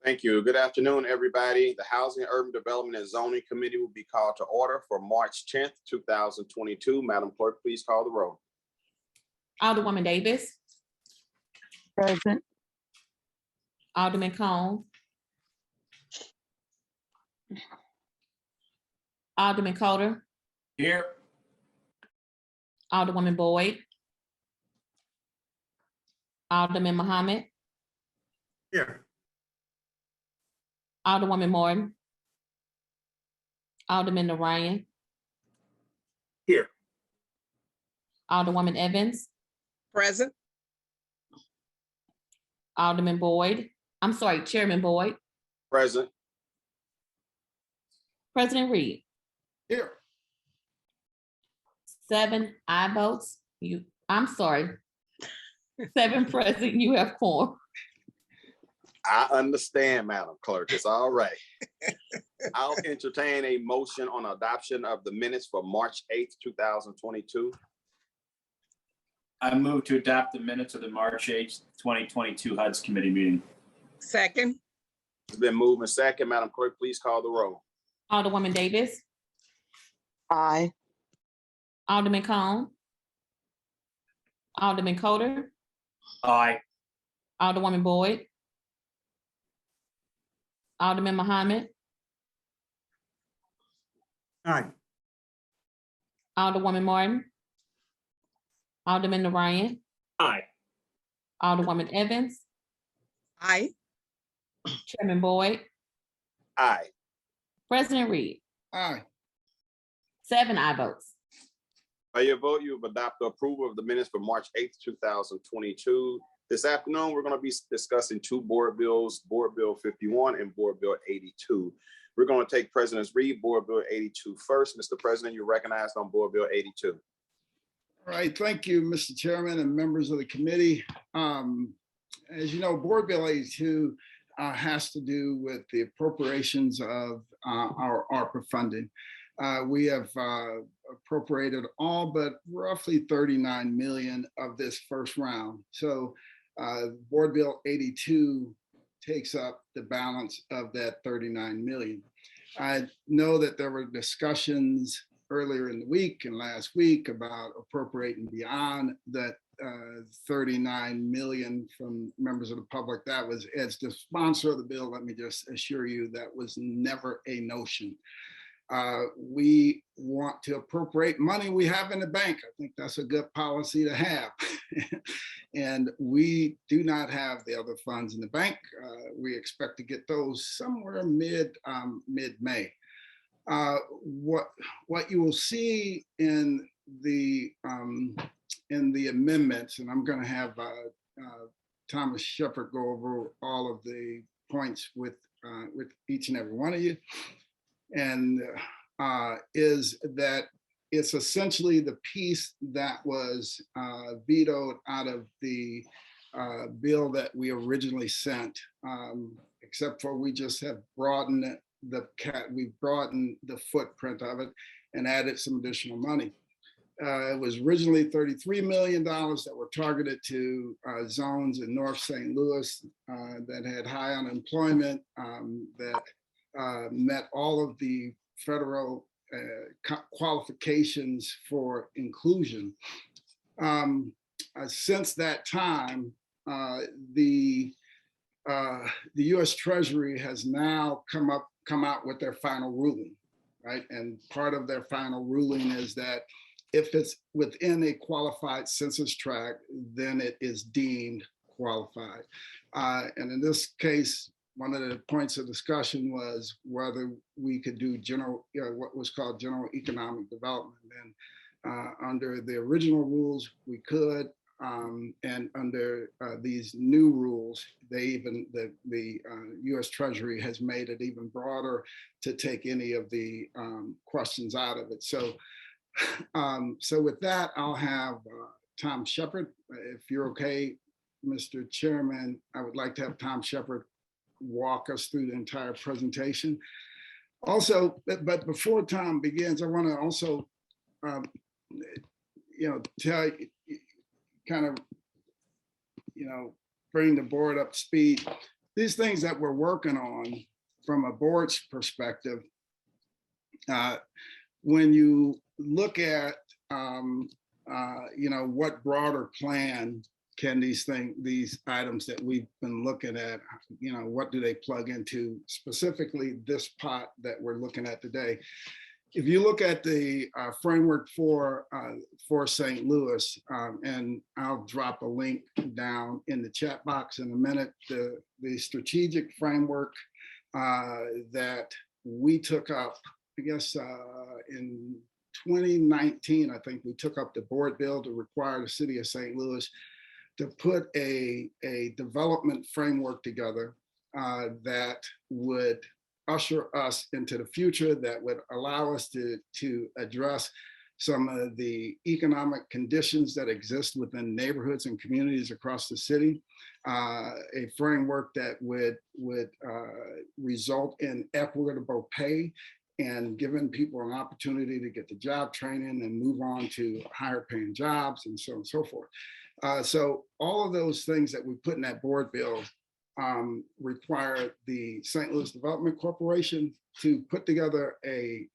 Thank you. Good afternoon, everybody. The Housing, Urban Development and Zoning Committee will be called to order for March 10th, 2022. Madam Clerk, please call the roll. Alderwoman Davis. Present. Alderman Cone. Alderman Coder. Here. Alderwoman Boyd. Alderman Muhammad. Here. Alderwoman Morton. Alderman Narayan. Here. Alderwoman Evans. Present. Alderman Boyd. I'm sorry, Chairman Boyd. Present. President Reed. Here. 7 aye votes. I'm sorry. 7 present, you have 4. I understand, Madam Clerk. It's all right. I'll entertain a motion on adoption of the minutes for March 8th, 2022. I move to adopt the minutes of the March 8th, 2022 HUD's committee meeting. Second. It's been moved and second. Madam Clerk, please call the roll. Alderwoman Davis. Aye. Alderman Cone. Alderman Coder. Aye. Alderwoman Boyd. Alderman Muhammad. Aye. Alderwoman Martin. Alderman Narayan. Aye. Alderwoman Evans. Aye. Chairman Boyd. Aye. President Reed. Aye. 7 aye votes. By your vote, you have adopted approval of the minutes for March 8th, 2022. This afternoon, we're going to be discussing 2 board bills, Board Bill 51 and Board Bill 82. We're going to take President's Read Board Bill 82 first. Mr. President, you're recognized on Board Bill 82. All right, thank you, Mr. Chairman and members of the committee. As you know, Board Bill 82 has to do with the appropriations of our ARPA funding. We have appropriated all but roughly 39 million of this first round. So Board Bill 82 takes up the balance of that 39 million. I know that there were discussions earlier in the week and last week about appropriating beyond that 39 million from members of the public. That was, as the sponsor of the bill, let me just assure you, that was never a notion. We want to appropriate money we have in the bank. I think that's a good policy to have. And we do not have the other funds in the bank. We expect to get those somewhere mid-May. What you will see in the amendments, and I'm going to have Thomas Shepard go over all of the points with each and every one of you, and is that it's essentially the piece that was vetoed out of the bill that we originally sent, except for we just have broadened we've broadened the footprint of it and added some additional money. It was originally $33 million that were targeted to zones in North St. Louis that had high unemployment, that met all of the federal qualifications for inclusion. Since that time, the U.S. Treasury has now come out with their final ruling, right? And part of their final ruling is that if it's within a qualified census tract, then it is deemed qualified. And in this case, one of the points of discussion was whether we could do what was called general economic development. And under the original rules, we could, and under these new rules, the U.S. Treasury has made it even broader to take any of the questions out of it. So with that, I'll have Tom Shepard. If you're okay, Mr. Chairman, I would like to have Tom Shepard walk us through the entire presentation. Also, but before Tom begins, I want to also, tell you, kind of, bring the board up to speed. these things that we're working on from a board's perspective, when you look at, what broader plan can these items that we've been looking at, what do they plug into, specifically this pot that we're looking at today? If you look at the framework for St. Louis, and I'll drop a link down in the chat box in a minute, the strategic framework that we took up, I guess, in 2019, I think we took up the board bill to require the city of St. Louis to put a development framework together that would usher us into the future, that would allow us to address some of the economic conditions that exist within neighborhoods and communities across the city, a framework that would result in equitable pay and giving people an opportunity to get the job training and move on to higher paying jobs and so on and so forth. So all of those things that we put in that board bill require the St. Louis Development Corporation to put together a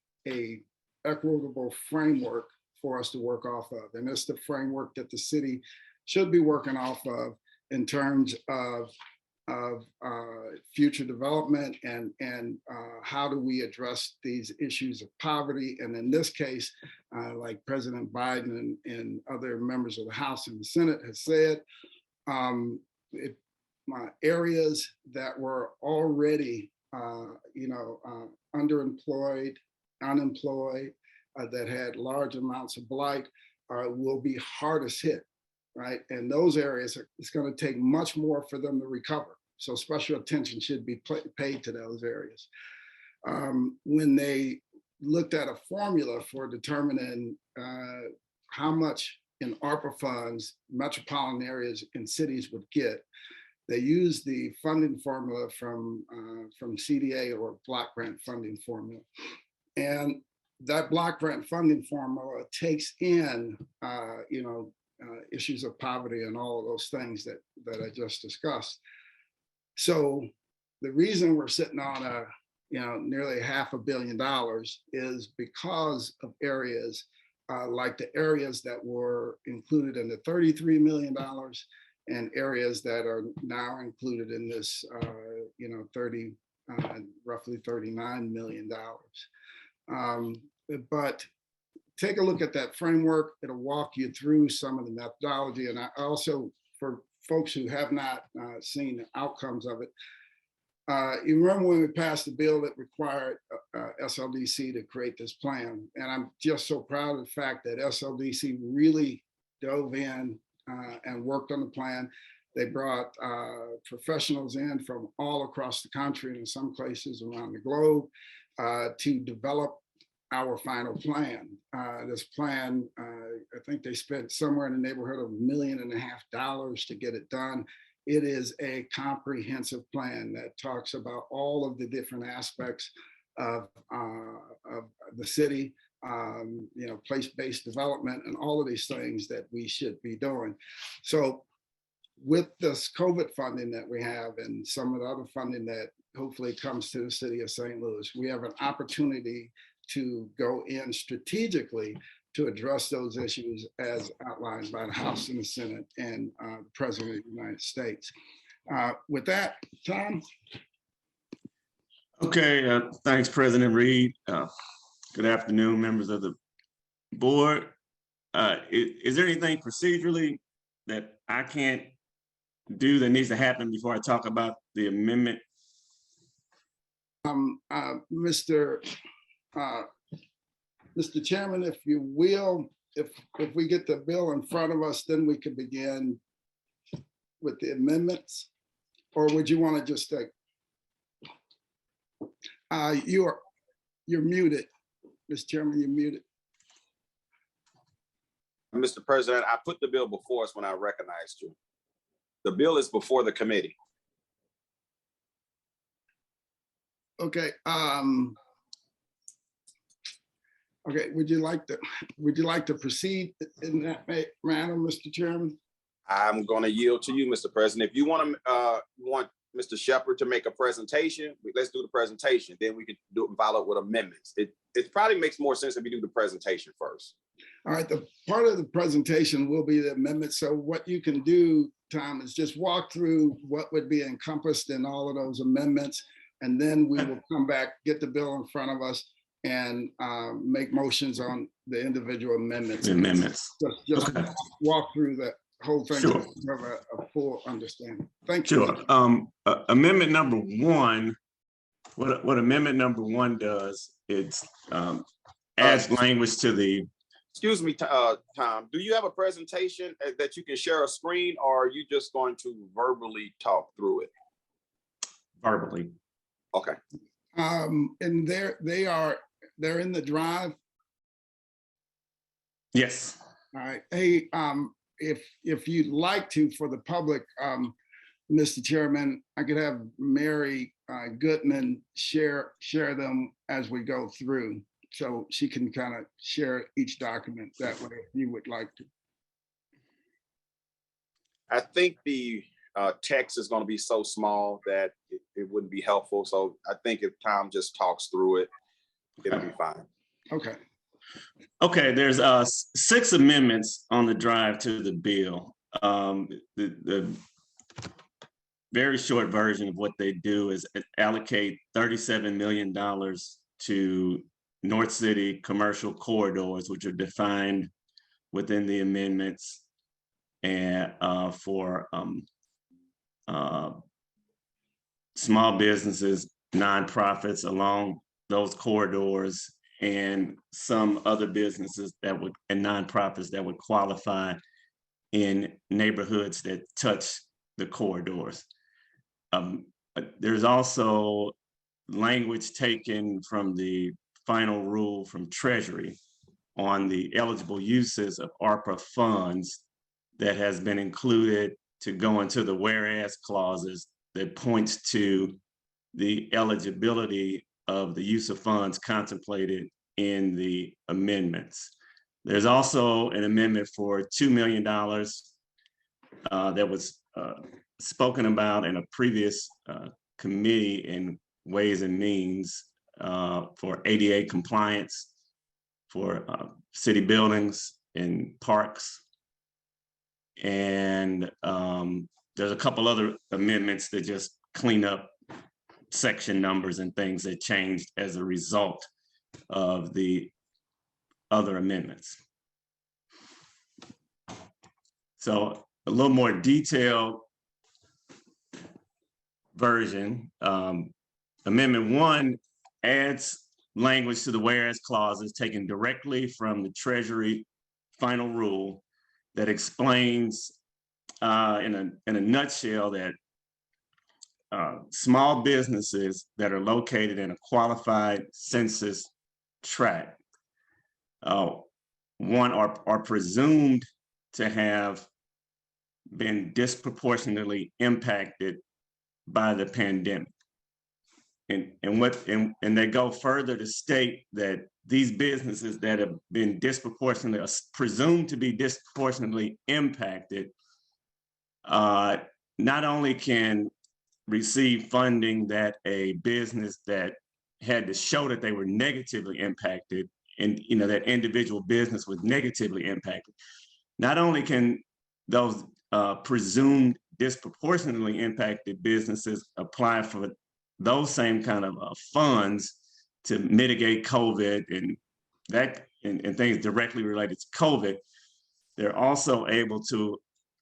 equitable framework for us to work off of. And it's the framework that the city should be working off of in terms of future development and how do we address these issues of poverty. And in this case, like President Biden and other members of the House and the Senate has said, areas that were already, underemployed, unemployed, that had large amounts of blight will be hardest hit, right? And those areas, it's going to take much more for them to recover. So special attention should be paid to those areas. When they looked at a formula for determining how much in ARPA funds metropolitan areas and cities would get, they used the funding formula from CDA, or block grant funding formula. And that block grant funding formula takes in, issues of poverty and all of those things that I just discussed. So the reason we're sitting on nearly $500 million is because of areas like the areas that were included in the $33 million and areas that are now included in this, roughly $39 million. But take a look at that framework. It'll walk you through some of the methodology. And I also, for folks who have not seen the outcomes of it, you remember when we passed the bill that required SLDC to create this plan. And I'm just so proud of the fact that SLDC really dove in and worked on the plan. They brought professionals in from all across the country and in some places around the globe to develop our final plan. This plan, I think they spent somewhere in the neighborhood of $1.5 million to get it done. It is a comprehensive plan that talks about all of the different aspects of the city, place-based development, and all of these things that we should be doing. So with this COVID funding that we have and some of the other funding that hopefully comes to the city of St. Louis, we have an opportunity to go in strategically to address those issues as outlined by the House and the Senate and the President of the United States. With that, Tom? Okay, thanks, President Reed. Good afternoon, members of the board. Is there anything procedurally that I can't do that needs to happen before I talk about the amendment? Mr. Chairman, if you will, if we get the bill in front of us, then we can begin with the amendments. Or would you want to just take? You're muted, Mr. Chairman. You're muted. Mr. President, I put the bill before us when I recognized you. The bill is before the committee. Okay. Okay. Would you like to proceed in that manner, Mr. Chairman? I'm going to yield to you, Mr. President. If you want Mr. Shepherd to make a presentation. Let's do the presentation. Then we can do it and follow up with amendments. It probably makes more sense if we do the presentation first. All right, the part of the presentation will be the amendment. So what you can do, Tom, is just walk through what would be encompassed in all of those amendments. And then we will come back, get the bill in front of us and make motions on the individual amendments. Just Okay. walk through the whole thing Sure. to have a full understanding. Thank you. Sure. Amendment number one, what amendment number one does, it's adds language to the. Excuse me, Tom, do you have a presentation that you can share a screen, or are you just going to verbally talk through it? Verbally. Okay. And they're in the drive. Yes. All right. Hey, if you'd like to, for the public, Mr. Chairman, I could have Mary Goodman share them as we go through, so she can kind of share each document that way if you would like to. I think the text is going to be so small that it wouldn't be helpful. So I think if Tom just talks through it, it'll be fine. Okay. Okay, there's 6 amendments on the drive to the bill. The very short version of what they do is allocate $37 million to North City commercial corridors, which are defined within the amendments, and for small businesses, nonprofits along those corridors, and some other businesses that would, and nonprofits that would qualify in neighborhoods that touch the corridors. There's also language taken from the final rule from Treasury on the eligible uses of ARPA funds that has been included to go into the whereas clauses that points to the eligibility of the use of funds contemplated in the amendments. There's also an amendment for $2 million that was spoken about in a previous committee in Ways and Means for ADA compliance for city buildings and parks. And there's a couple other amendments that just clean up section numbers and things that changed as a result of the other amendments. So a little more detailed version. Amendment 1 adds language to the whereas clauses taken directly from the Treasury final rule that explains in a nutshell that small businesses that are located in a qualified census tract, one are presumed to have been disproportionately impacted by the pandemic. And they go further to state that these businesses that have been disproportionately, presumed to be disproportionately impacted, not only can receive funding that a business that had to show that they were negatively impacted, and that individual business was negatively impacted, not only can those presumed disproportionately impacted businesses apply for those same kind of funds to mitigate COVID and things directly related to COVID, they're also able to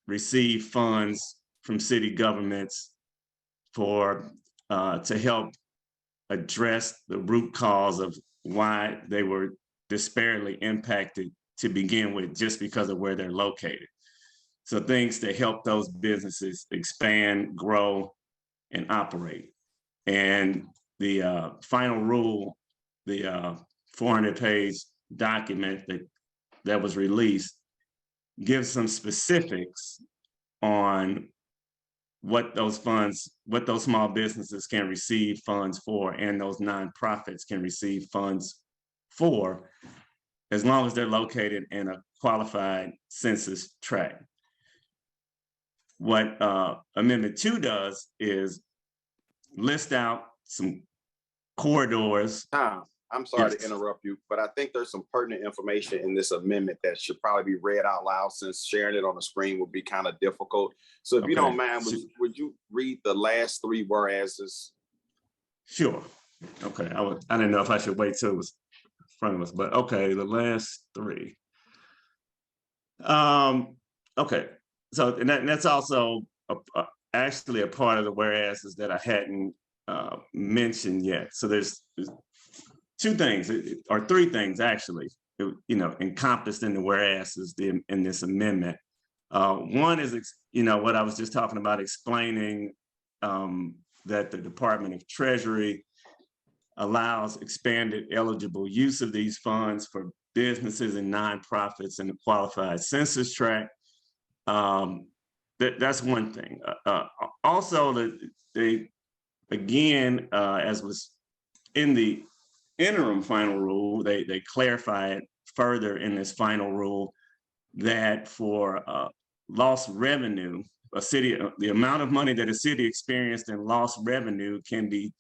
receive funds from city governments for to help address the root cause of why they were disparately impacted to begin with, just because of where they're located. So things to help those businesses expand, grow, and operate. And the final rule, the 400-page document that was released, gives some specifics on what those funds, what those small businesses can receive funds for, and those nonprofits can receive funds for, as long as they're located in a qualified census tract. What Amendment 2 does is list out some corridors. Tom, I'm sorry Yes. to interrupt you, but I think there's some pertinent information in this amendment that should probably be read out loud, since sharing it on the screen would be kind of difficult. So if you Okay. don't mind, would you read the last three whereases? Sure. Okay, I didn't know if I should wait till it was in front of us, but okay, the last three. Okay, so and that's also actually a part of the whereases that I hadn't mentioned yet. So there's two things or three things actually, encompassed in the whereases in this amendment. One is, what I was just talking about, explaining that the Department of Treasury allows expanded eligible use of these funds for businesses and nonprofits in the qualified census tract. That's one thing. Also, again, as was in the interim final rule, they clarified further in this final rule that for lost revenue, the amount of money that a city experienced in lost revenue can be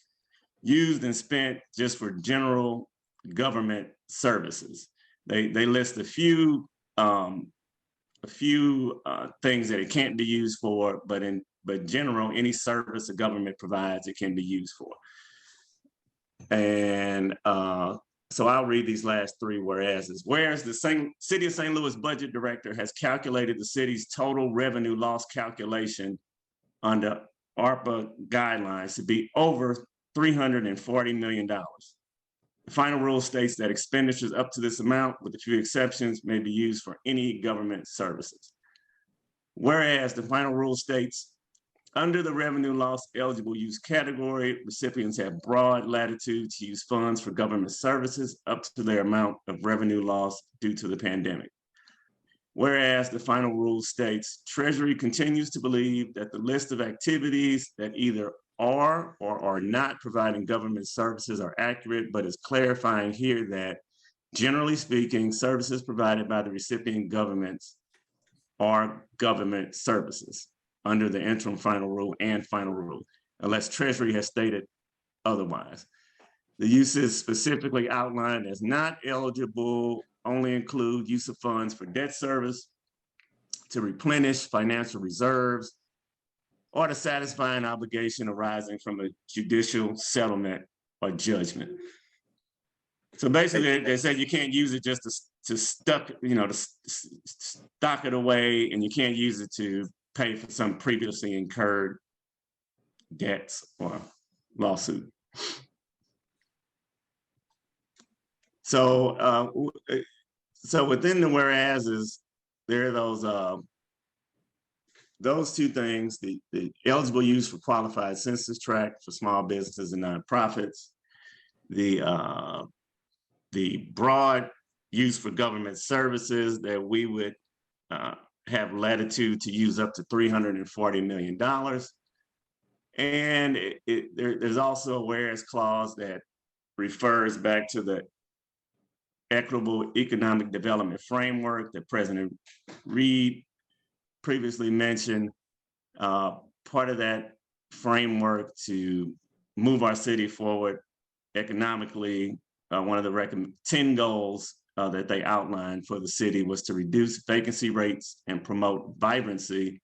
used and spent just for general government services. They list a few things that it can't be used for, but general, any service the government provides, it can be used for. And so I'll read these last three whereases. Whereas the City of St. Louis Budget Director has calculated the city's total revenue loss calculation under ARPA guidelines to be over $340 million. The final rule states that expenditures up to this amount, with a few exceptions, may be used for any government services. Whereas the final rule states, under the revenue loss eligible use category, recipients have broad latitude to use funds for government services up to their amount of revenue loss due to the pandemic. Whereas the final rule states, Treasury continues to believe that the list of activities that either are or are not providing government services are accurate, but is clarifying here that, generally speaking, services provided by the recipient governments are government services under the interim final rule and final rule, unless Treasury has stated otherwise. The uses specifically outlined as not eligible only include use of funds for debt service, to replenish financial reserves, or to satisfy an obligation arising from a judicial settlement or judgment. So basically, they said you can't use it just to stock it away, and you can't use it to pay for some previously incurred debts or lawsuit. So, so within the whereases, there are those two things: the eligible use for qualified census tract for small businesses and nonprofits, the broad use for government services that we would have latitude to use up to $340 million. And there's also a whereas clause that refers back to the equitable economic development framework that President Reed previously mentioned. Part of that framework to move our city forward economically, one of the 10 goals that they outlined for the city was to reduce vacancy rates and promote vibrancy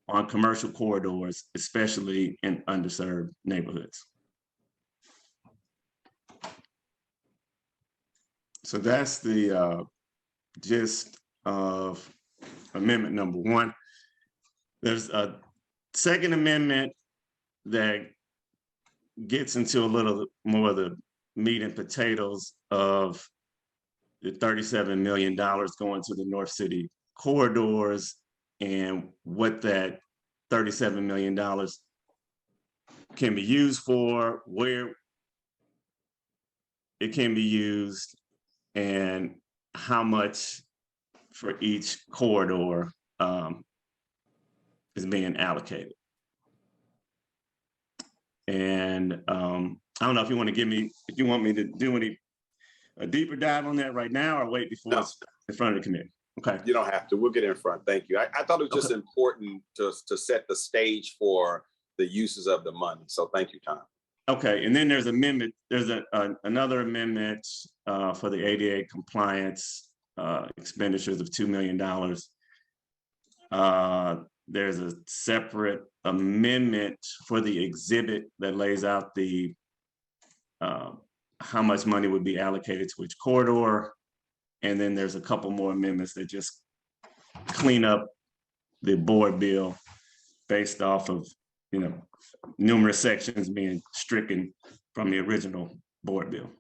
on commercial corridors, especially in underserved neighborhoods. So that's the gist of amendment number one. There's a second amendment that gets into a little more of the meat and potatoes of the $37 million going to the North City corridors and what that $37 million can be used for, where it can be used, and how much for each corridor is being allocated. And I don't know if you want to if you want me to do a deeper dive on that right now, or wait before it's in front of the committee. Okay. You don't have to. We'll get in front. Thank you. I thought it was just important to set the stage for the uses of the money. So thank you, Tom. Okay, and then there's amendment, there's another amendment for the ADA compliance expenditures of $2 million. There's a separate amendment for the exhibit that lays out the how much money would be allocated to each corridor. And then there's a couple more amendments that just clean up the board bill based off of, numerous sections being stricken from the original board bill.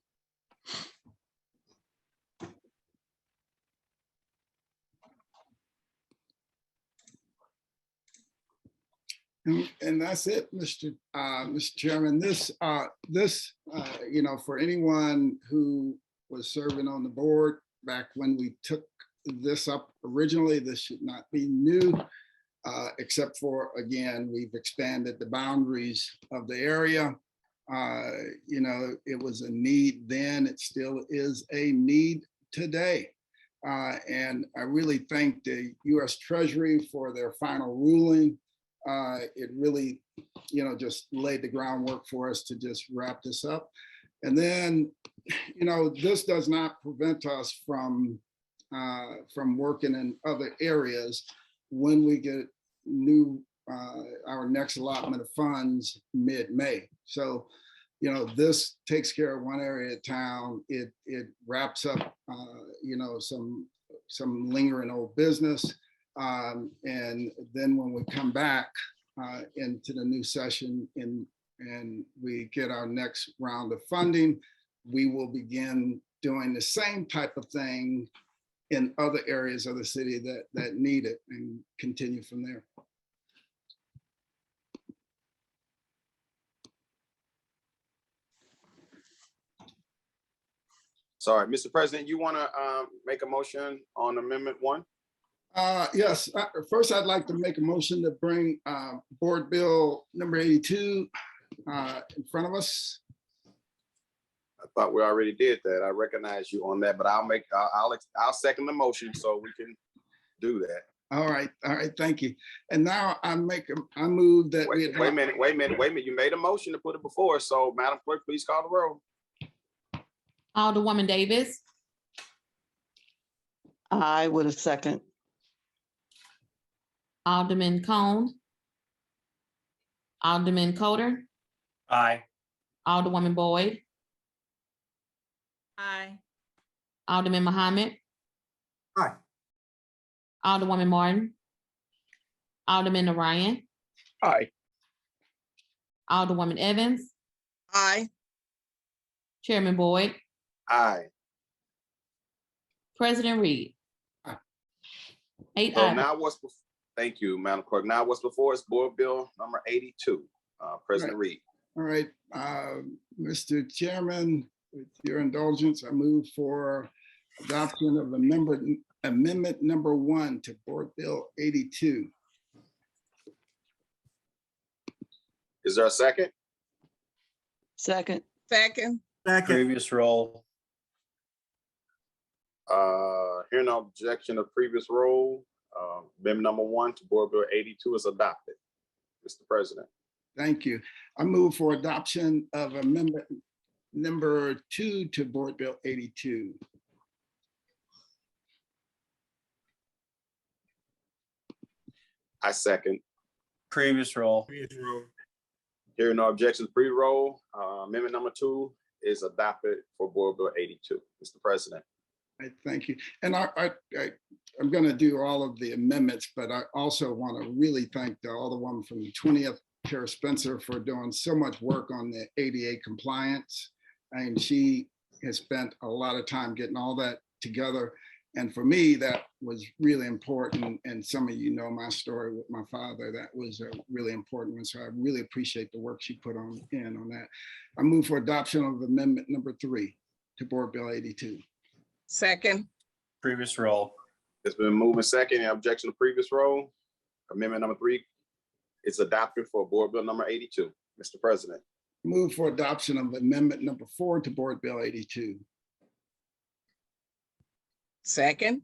And that's it, Mr. Chairman. This, for anyone who was serving on the board back when we took this up originally, this should not be new, except for, again, we've expanded the boundaries of the area. It was a need then, it still is a need today. And I really thank the U.S. Treasury for their final ruling. It really, just laid the groundwork for us to just wrap this up. And then, this does not prevent us from working in other areas when we get our next allotment of funds mid-May. So, this takes care of one area of town. It wraps up, some lingering old business. And then when we come back into the new session and we get our next round of funding, we will begin doing the same type of thing in other areas of the city that need it and continue from there. Sorry, Mr. President, you want to make a motion on Amendment 1? Yes, first I'd like to make a motion to bring Board Bill number 82 in front of us. I thought we already did that. I recognize you on that, but I'll second the motion so we can do that. All right, thank you. And now I move that we. Wait a minute. You made a motion to put it before us. So Madam Clerk, please call the roll. Alderwoman Davis, I with a second. Alderman Cone, Alderman Coder, Aye. Alderwoman Boyd, Aye. Alderman Muhammad. Aye. Alderwoman Martin, Alderman Orion, Aye. Alderwoman Evans, Aye. Chairman Boyd, Aye. President Reed. Aye. 8 So ayes. now thank you, Madam Clerk. Now what's before us, Board Bill number 82, President Reed. All right, Mr. Chairman, with your indulgence, I move for adoption of amendment number 1 to Board Bill 82. Is there a second? Second. Second. Previous roll. Hearing no objection of previous roll, amendment number 1 to Board Bill 82 is adopted. Mr. President. Thank you. I move for adoption of amendment number 2 to Board Bill 82. I second. Previous roll. Hearing no objections, pre-roll, amendment number 2 is adopted for Board Bill 82. Mr. President. Thank you. And I'm going to do all of the amendments, but I also want to really thank the Alderwoman from the 20th, Kara Spencer, for doing so much work on the ADA compliance. And she has spent a lot of time getting all that together. And for me, that was really important. And some of you know my story with my father. That was a really important one. So I really appreciate the work she put on that. I move for adoption of amendment number 3 to Board Bill 82. Second. Previous roll. It's been moved and second. Any objection to previous roll? Amendment number 3 is adopted for Board Bill number 82. Mr. President. Move for adoption of amendment number 4 to Board Bill 82. Second.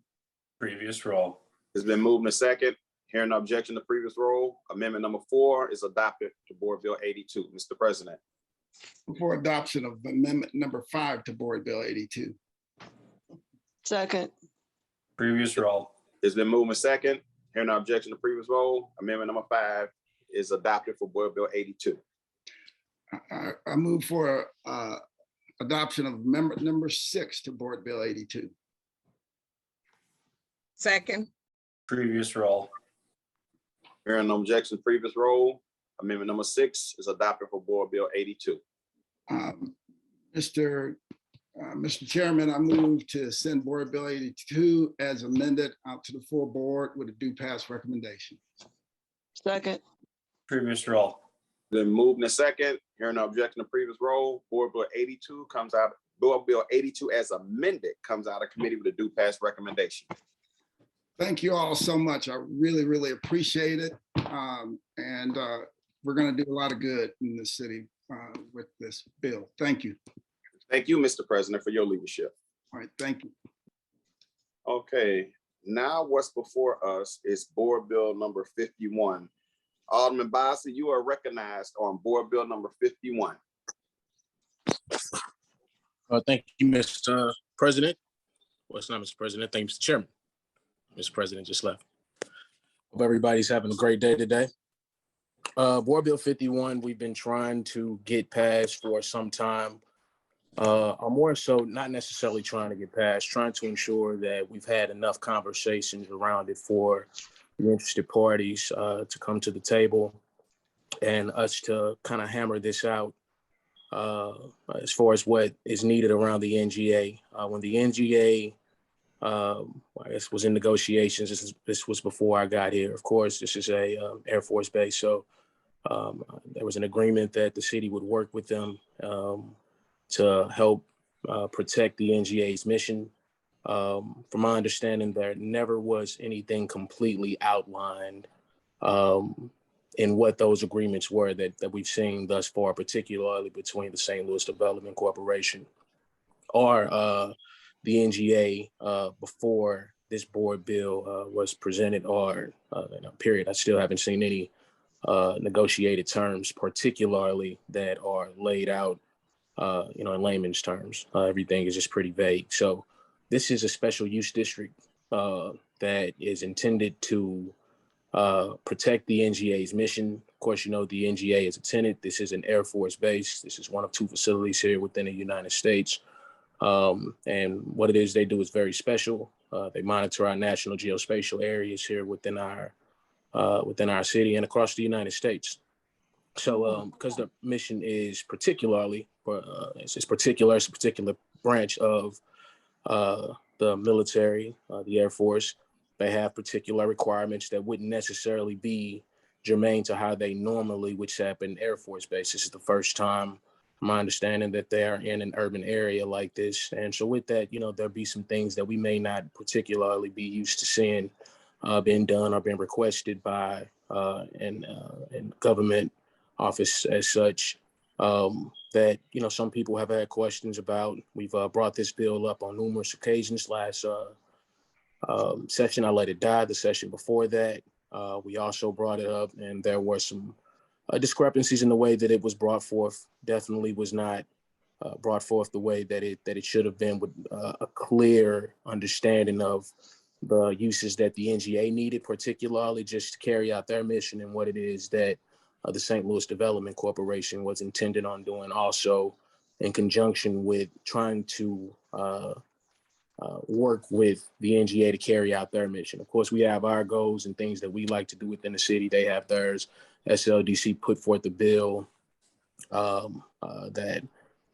Previous roll. It's been moved and second. Hearing no objection to previous roll, amendment number 4 is adopted to Board Bill 82. Mr. President. For adoption of amendment number 5 to Board Bill 82. Second. Previous roll. It's been moved and second. Hearing no objection to previous roll, amendment number 5 is adopted for Board Bill 82. I move for adoption of amendment number 6 to Board Bill 82. Second. Previous roll. Hearing no objection to previous roll, amendment number 6 is adopted for Board Bill 82. Mr. Chairman, I move to send Board Bill 82 as amended out to the full board with a due pass recommendation. Second. Previous roll. Then moved in second. Hearing no objection to previous roll, Board Bill 82 comes out. Board Bill 82 as amended comes out of committee with a due pass recommendation. Thank you all so much. I really, really appreciate it. And we're going to do a lot of good in this city with this bill. Thank you. Thank you, Mr. President, for your leadership. All right, thank you. Okay, now what's before us is Board Bill number 51. Alderman Bosley, you are recognized on Board Bill number 51. Thank you, Mr. President. Well, it's not Mr. President. Thank you, Mr. Chairman. Mr. President just left. Hope everybody's having a great day today. Board Bill 51, we've been trying to get passed for some time. I'm more so not necessarily trying to get passed, trying to ensure that we've had enough conversations around it for the interested parties to come to the table and us to kind of hammer this out as far as what is needed around the NGA. When the NGA, I guess, was in negotiations, this was before I got here. Of course, this is a Air Force base, so there was an agreement that the city would work with them to help protect the NGA's mission. From my understanding, there never was anything completely outlined in what those agreements were that we've seen thus far, particularly between the St. Louis Development Corporation or the NGA before this board bill was presented, or period. I still haven't seen any negotiated terms, particularly that are laid out in layman's terms. Everything is just pretty vague. So this is a special use district that is intended to protect the NGA's mission. Of course, the NGA is a tenant. This is an Air Force base. This is one of 2 facilities here within the United States. And what it is they do is very special. They monitor our national geospatial areas here within our city and across the United States. So because the mission is particularly, it's a particular branch of the military, the Air Force, they have particular requirements that wouldn't necessarily be germane to how they normally would set up an Air Force base. This is the first time, my understanding, that they are in an urban area like this. And so with that, there'll be some things that we may not particularly be used to seeing being done or being requested by an government office as such, that some people have had questions about. We've brought this bill up on numerous occasions. Last session, I let it die. The session before that, we also brought it up, and there were some discrepancies in the way that it was brought forth. Definitely was not brought forth the way that it should have been, with a clear understanding of the uses that the NGA needed, particularly just to carry out their mission, and what it is that the St. Louis Development Corporation was intended on doing, also in conjunction with trying to work with the NGA to carry out their mission. Of course, we have our goals and things that we like to do within the city. They have theirs. SLDC put forth a bill that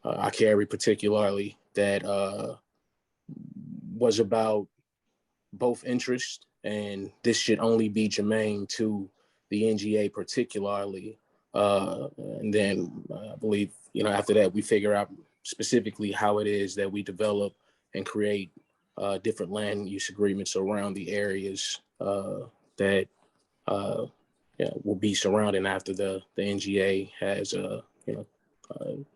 I carry particularly, that was about both interests, and this should only be germane to the NGA particularly. And then I believe, after that, we figure out specifically how it is that we develop and create different land use agreements around the areas that will be surrounding after the NGA has,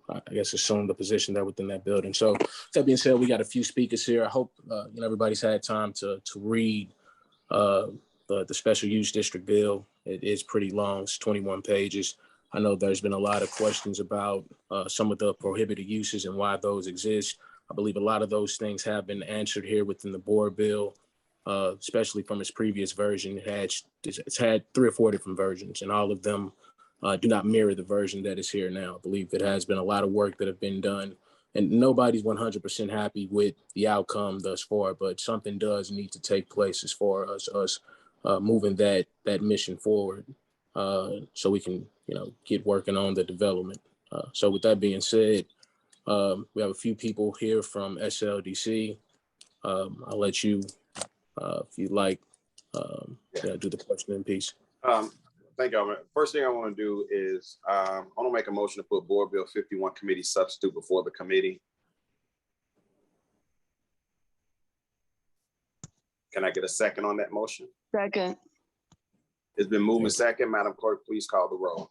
I guess, assumed the position there within that building. So that being said, we got a few speakers here. I hope everybody's had time to read the special use district bill. It is pretty long, it's 21 pages. I know there's been a lot of questions about some of the prohibited uses and why those exist. I believe a lot of those things have been answered here within the board bill, especially from its previous version. It's had 3 or 4 different versions, and all of them do not mirror the version that is here now. I believe it has been a lot of work that have been done, and nobody's 100% happy with the outcome thus far, but something does need to take place as far as us moving that mission forward, so we can, get working on the development. So with that being said, we have a few people here from SLDC. I'll let you, if you'd like, do the questioning piece. Thank you. First thing I want to do is I want to make a motion to put Board Bill 51 committee substitute before the committee. Can I get a second on that motion? Second. It's been moved and second. Madam Clerk, please call the roll.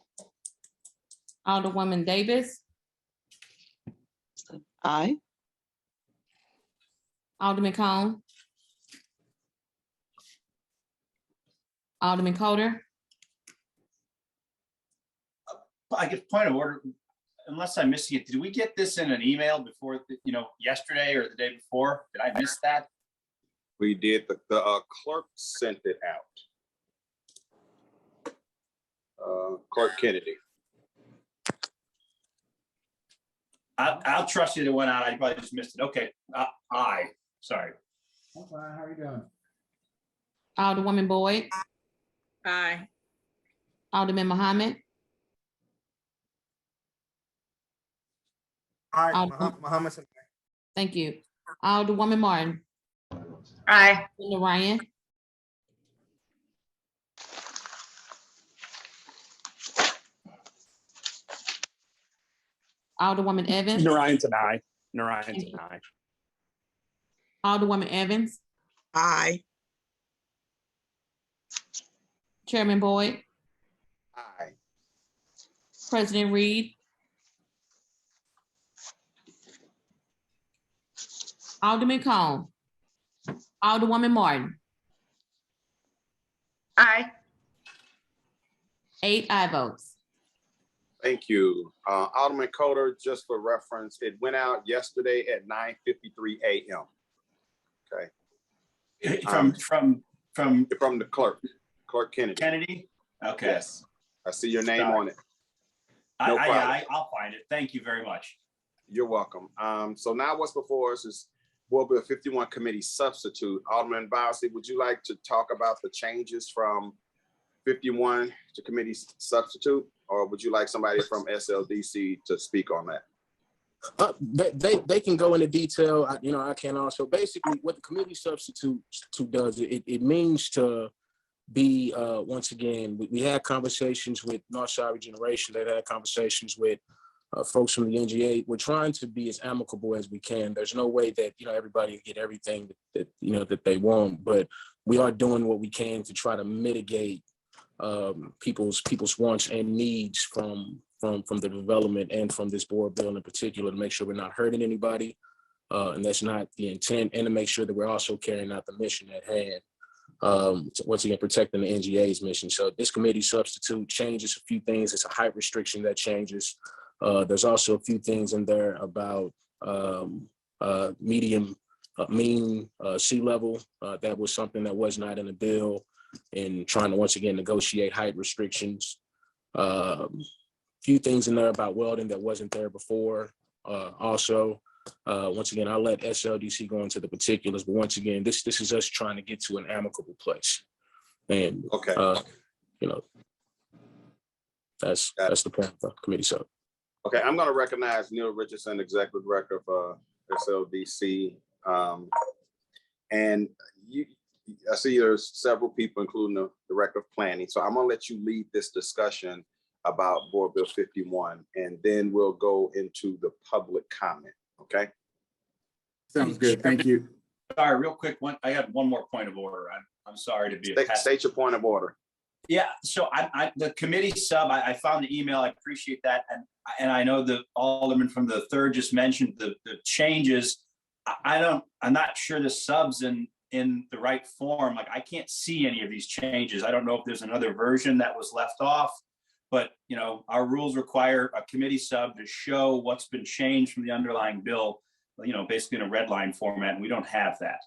Alderwoman Davis, Aye. Alderman Cone, Alderman Coder, I get point of order, unless I'm missing it. Did we get this in an email before, yesterday or the day before? Did I miss that? We did, the clerk sent it out. Clerk Kennedy. I'll trust you that it went out. I probably just missed it. Okay, sorry. I'm fine. How are you doing? Alderwoman Boyd, Aye. Alderman Muhammad, Aye, Alderman- Muhammad. thank you. Alderwoman Martin, Aye. Linda Ryan, Alderwoman Evans, Narayan's an aye. Narayan's an aye. Alderwoman Evans, Aye. Chairman Boyd, Aye. President Reed, Alderman Cone, Alderwoman Martin, Aye. 8 aye votes. Thank you. Alderman Coder, just for reference, it went out yesterday at 9:53 a.m. Okay. From From the clerk, Clerk Kennedy. Kennedy? Okay. Yes, I see your name Sorry. on it. No problem. I'll find it. Thank you very much. You're welcome. So now what's before us is Board Bill 51 committee substitute. Alderman Bosley, would you like to talk about the changes from 51 to committee substitute? Or would you like somebody from SLDC to speak on that? They can go into detail. I can also. Basically, what the committee substitute does, it means to be, once again, we had conversations with Northside Regeneration. They've had conversations with folks from the NGA. We're trying to be as amicable as we can. There's no way that everybody will get everything that they want, but we are doing what we can to try to mitigate people's wants and needs from the development and from this board bill in particular, to make sure we're not hurting anybody, and that's not the intent, and to make sure that we're also carrying out the mission at hand. Once again, protecting the NGA's mission. So this committee substitute changes a few things. It's a height restriction that changes. There's also a few things in there about mean sea level. That was something that was not in the bill, and trying to once again negotiate height restrictions. Few things in there about welding that wasn't there before. Also, once again, I'll let SLDC go into the particulars, but once again, this is us trying to get to an amicable place. And Okay. That's the point of the committee. So Okay, I'm going to recognize Neil Richardson, Executive Director of SLDC. And I see there's several people, including the Director of Planning. So I'm going to let you lead this discussion about Board Bill 51, and then we'll go into the public comment, okay? Sounds good. Thank you. Sorry, real quick, I had one more point of order. I'm sorry to be a pest. State your point of order. Yeah, so the committee sub, I found the email, I appreciate that. And I know the Alderman from the 3rd just mentioned the changes. I'm not sure the subs in in the right form. Like, I can't see any of these changes. I don't know if there's another version that was left off, but our rules require a committee sub to show what's been changed from the underlying bill, basically in a red line format, and we don't have that.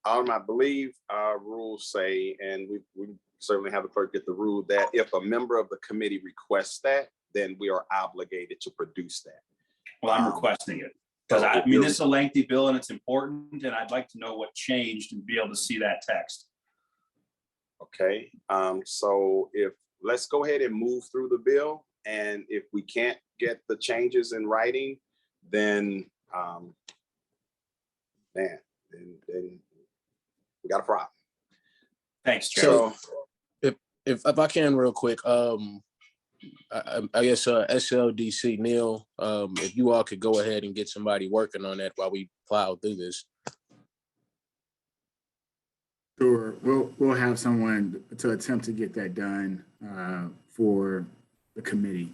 I believe our rules say, and we certainly have the clerk get the rule, that if a member of the committee requests that, then we are obligated to produce that. Well, I'm requesting it because this is a lengthy bill and it's important, and I'd like to know what changed and be able to see that text. Okay, so let's go ahead and move through the bill, and if we can't get the changes in writing, then then we got a problem. Thanks, Chair. So if I can real quick, I guess SLDC Neil, if you all could go ahead and get somebody working on that while we plow through this. Sure, we'll have someone to attempt to get that done for the committee.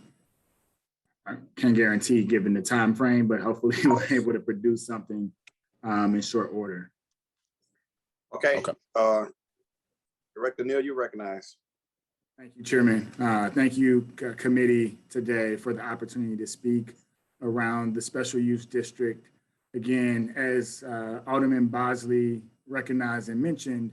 I can't guarantee given the time frame, but hopefully we're able to produce something in short order. Okay. Director Neal, you recognize. Thank you, Chairman. Thank you, committee, today for the opportunity to speak around the special use district. Again, as Alderman Bosley recognized and mentioned,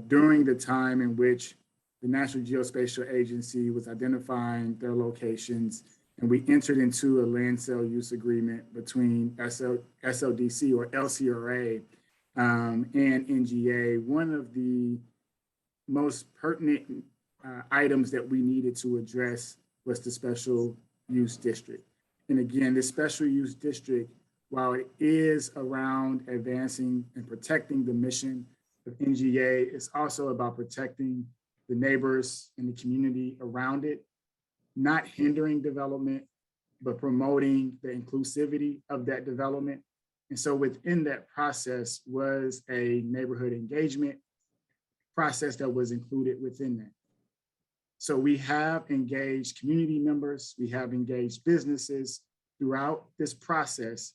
during the time in which the National Geospatial Agency was identifying their locations, and we entered into a land sale use agreement between SLDC or LCRA and NGA, one of the most pertinent items that we needed to address was the special use district. And again, this special use district, while it is around advancing and protecting the mission of NGA, it's also about protecting the neighbors and the community around it, not hindering development, but promoting the inclusivity of that development. And so within that process was a neighborhood engagement process that was included within that. So we have engaged community members, we have engaged businesses throughout this process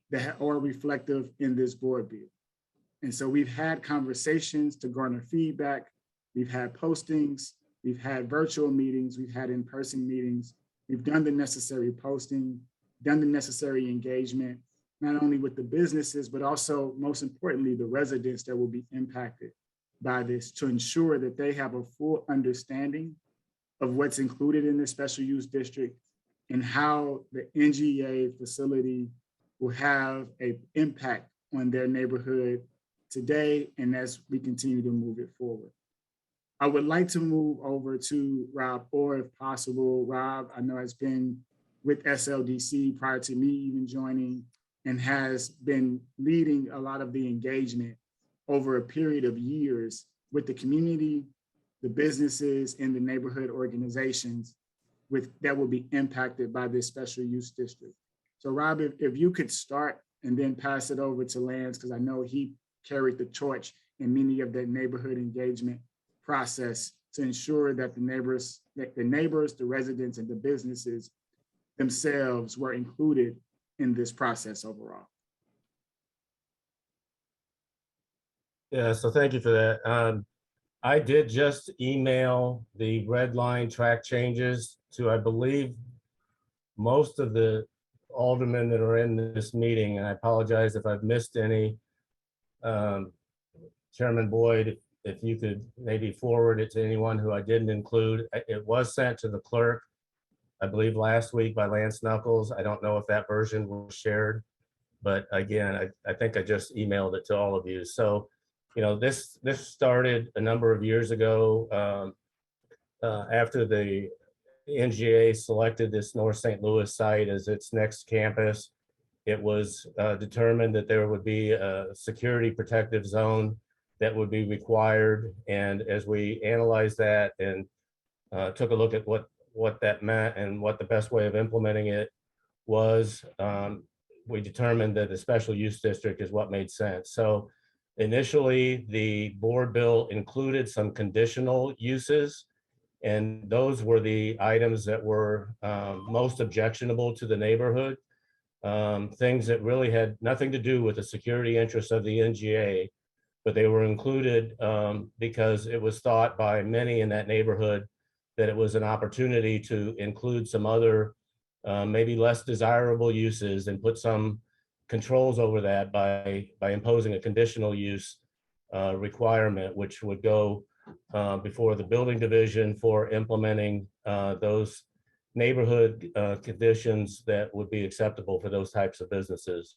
that are reflective in this board bill. And so we've had conversations to garner feedback, we've had postings, we've had virtual meetings, we've had in-person meetings, we've done the necessary posting, done the necessary engagement, not only with the businesses, but also most importantly, the residents that will be impacted by this, to ensure that they have a full understanding of what's included in the special use district and how the NGA facility will have an impact on their neighborhood today and as we continue to move it forward. I would like to move over to Rob, or if possible, Rob, I know has been with SLDC prior to me even joining and has been leading a lot of the engagement over a period of years with the community, the businesses, and the neighborhood organizations that will be impacted by this special use district. So Rob, if you could start and then pass it over to Lance, because I know he carried the torch in many of the neighborhood engagement process to ensure that the neighbors, the residents, and the businesses themselves were included in this process overall. Yeah, so thank you for that. I did just email the red line track changes to, I believe, most of the aldermen that are in this meeting, and I apologize if I've missed any. Chairman Boyd, if you could maybe forward it to anyone who I didn't include. It was sent to the clerk, I believe last week by Lance Knuckles. I don't know if that version was shared, but again, I think I just emailed it to all of you. So, this started a number of years ago after the NGA selected this North St. Louis site as its next campus. It was determined that there would be a security protective zone that would be required. And as we analyzed that and took a look at what that meant and what the best way of implementing it was, we determined that the special use district is what made sense. So initially, the board bill included some conditional uses, and those were the items that were most objectionable to the neighborhood. things that really had nothing to do with the security interests of the NGA, but they were included because it was thought by many in that neighborhood that it was an opportunity to include some other maybe less desirable uses and put some controls over that by imposing a conditional use requirement, which would go before the building division for implementing those neighborhood conditions that would be acceptable for those types of businesses.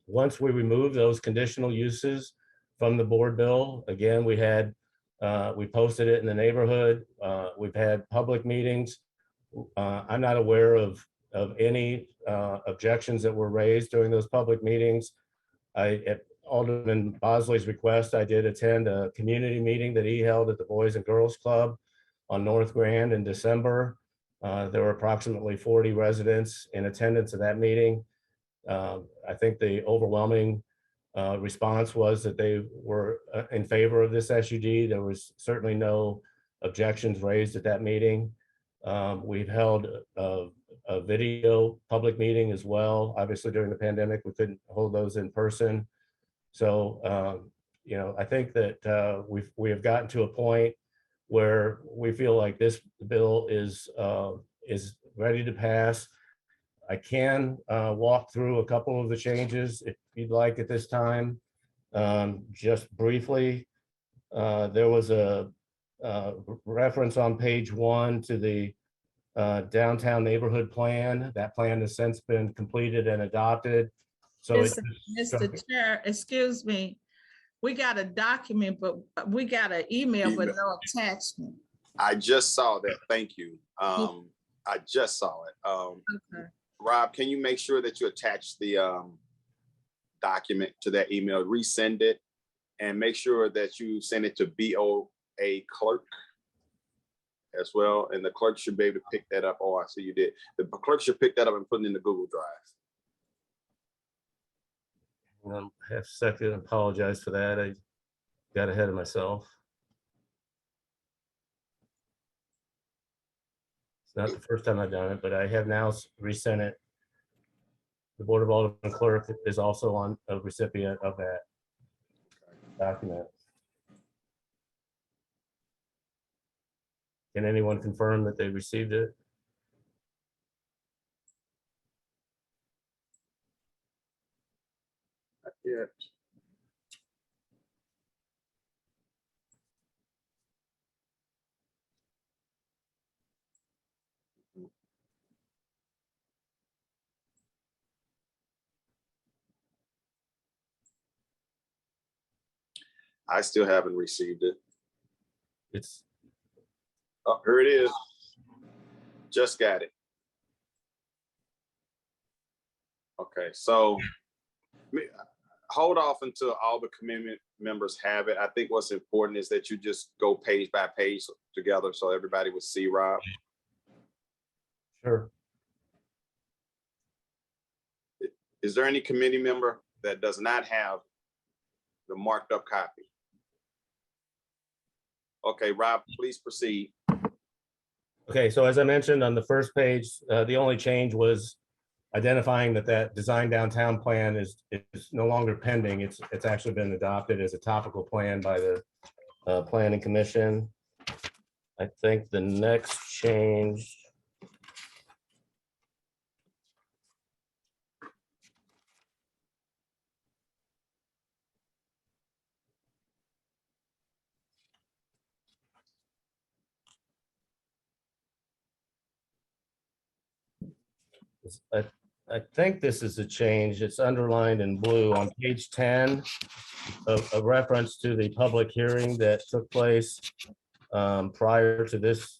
Once we remove those conditional uses from the board bill, again, we posted it in the neighborhood. We've had public meetings. I'm not aware of any objections that were raised during those public meetings. At Alderman Bosley's request, I did attend a community meeting that he held at the Boys and Girls Club on North Grand in December. There were approximately 40 residents in attendance at that meeting. I think the overwhelming response was that they were in favor of this SUD. There was certainly no objections raised at that meeting. We've held a video public meeting as well. Obviously, during the pandemic, we couldn't hold those in person. So, you know, I think that we have gotten to a point where we feel like this bill is ready to pass. I can walk through a couple of the changes if you'd like at this time. Just briefly, there was a reference on page 1 to the downtown neighborhood plan. That plan has since been completed and adopted. So Mr. Chair, excuse me, we got a document, but we got an email, but no attachment. I just saw that. Thank you. I just saw it. Okay. Rob, can you make sure that you attach the document to that email, resend it, and make sure that you send it to BOA clerk as well. And the clerk should be able to pick that up. Oh, I see you did. The clerk should pick that up and put it in the Google Drive. Half a second, apologize for that. I got ahead of myself. It's not the first time I've done it, but I have now resent it. The Board of Alderman clerk is also on a recipient of that document. Can anyone confirm that they received it? Not yet. I still haven't received it. It's Oh, here it is. Just got it. Okay, so hold off until all the committee members have it. I think what's important is that you just go page by page together so everybody will see, Rob. sure. Is there any committee member that does not have the marked up copy? Okay, Rob, please proceed. Okay, so as I mentioned on the first page, the only change was identifying that design downtown plan is no longer pending. It's actually been adopted as a topical plan by the Planning Commission. I think the next change. I think this is a change. It's underlined in blue on page 10, a reference to the public hearing that took place prior to this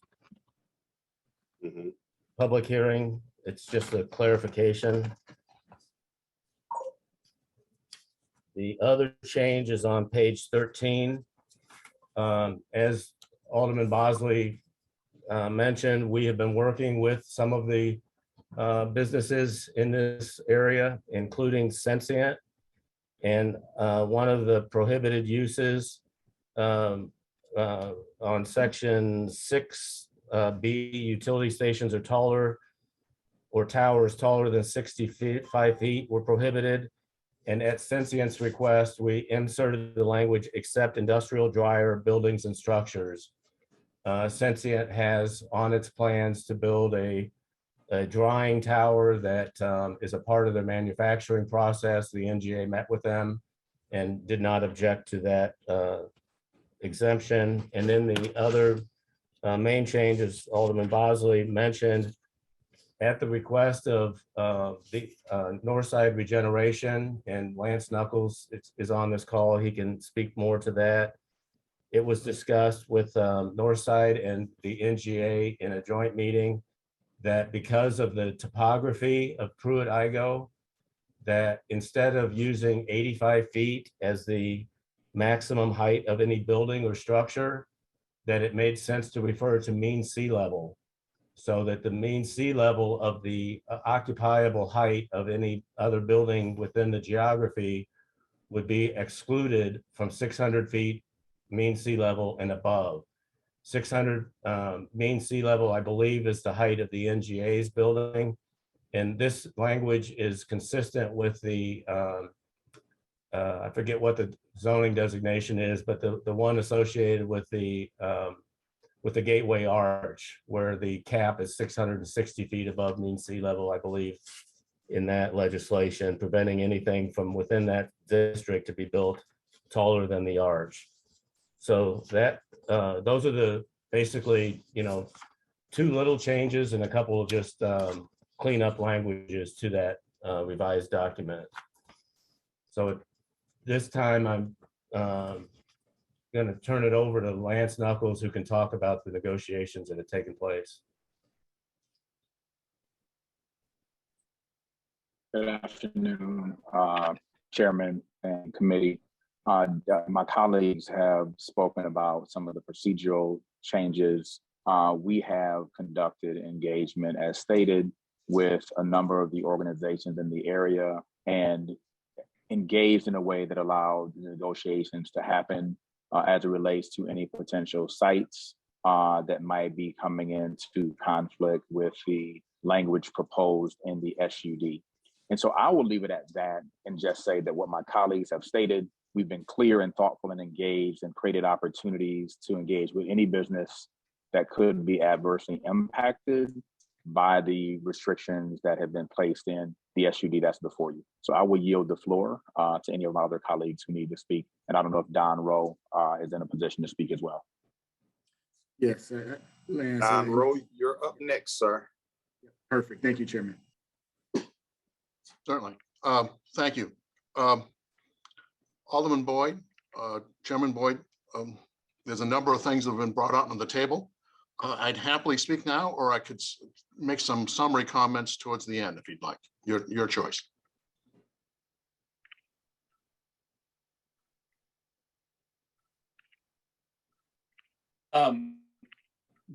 public hearing. It's just a clarification. The other change is on page 13. As Alderman Bosley mentioned, we have been working with some of the businesses in this area, including Sensient. And one of the prohibited uses on section 6B, utility stations or taller, or towers taller than 65 feet were prohibited. And at Sensient's request, we inserted the language except industrial dryer buildings and structures. Sensient has on its plans to build a drying tower that is a part of their manufacturing process. The NGA met with them and did not object to that exemption. And then the other main change, as Alderman Bosley mentioned, at the request of the Northside Regeneration, and Lance Knuckles is on this call, he can speak more to that. It was discussed with Northside and the NGA in a joint meeting that because of the topography of Pruitt-Igoe, that instead of using 85 feet as the maximum height of any building or structure, that it made sense to refer to mean sea level, so that the mean sea level of the occupiable height of any other building within the geography would be excluded from 600 feet mean sea level and above. 600 mean sea level, I believe, is the height of the NGA's building. And this language is consistent with the, I forget what the zoning designation is, but the one associated with the Gateway Arch, where the cap is 660 feet above mean sea level, I believe, in that legislation, preventing anything from within that district to be built taller than the arch. So that those are the basically, two little changes and a couple of just cleanup languages to that revised document. So at this time, I'm going to turn it over to Lance Knuckles, who can talk about the negotiations that have taken place. Good afternoon, Chairman and committee. My colleagues have spoken about some of the procedural changes. We have conducted engagement as stated with a number of the organizations in the area and engaged in a way that allowed negotiations to happen as it relates to any potential sites that might be coming into conflict with the language proposed in the SUD. And so I will leave it at that and just say that what my colleagues have stated, we've been clear and thoughtful and engaged and created opportunities to engage with any business that could be adversely impacted by the restrictions that have been placed in the SUD that's before you. So I will yield the floor to any of my other colleagues who need to speak. And I don't know if Don Rowe is in a position to speak as well. Yes, Lance. Don Rowe, you're up next, sir. Perfect. Thank you, Chairman. Certainly. Thank you. Alderman Boyd, Chairman Boyd, there's a number of things that have been brought out on the table. I'd happily speak now, or I could make some summary comments towards the end if you'd like. Your choice.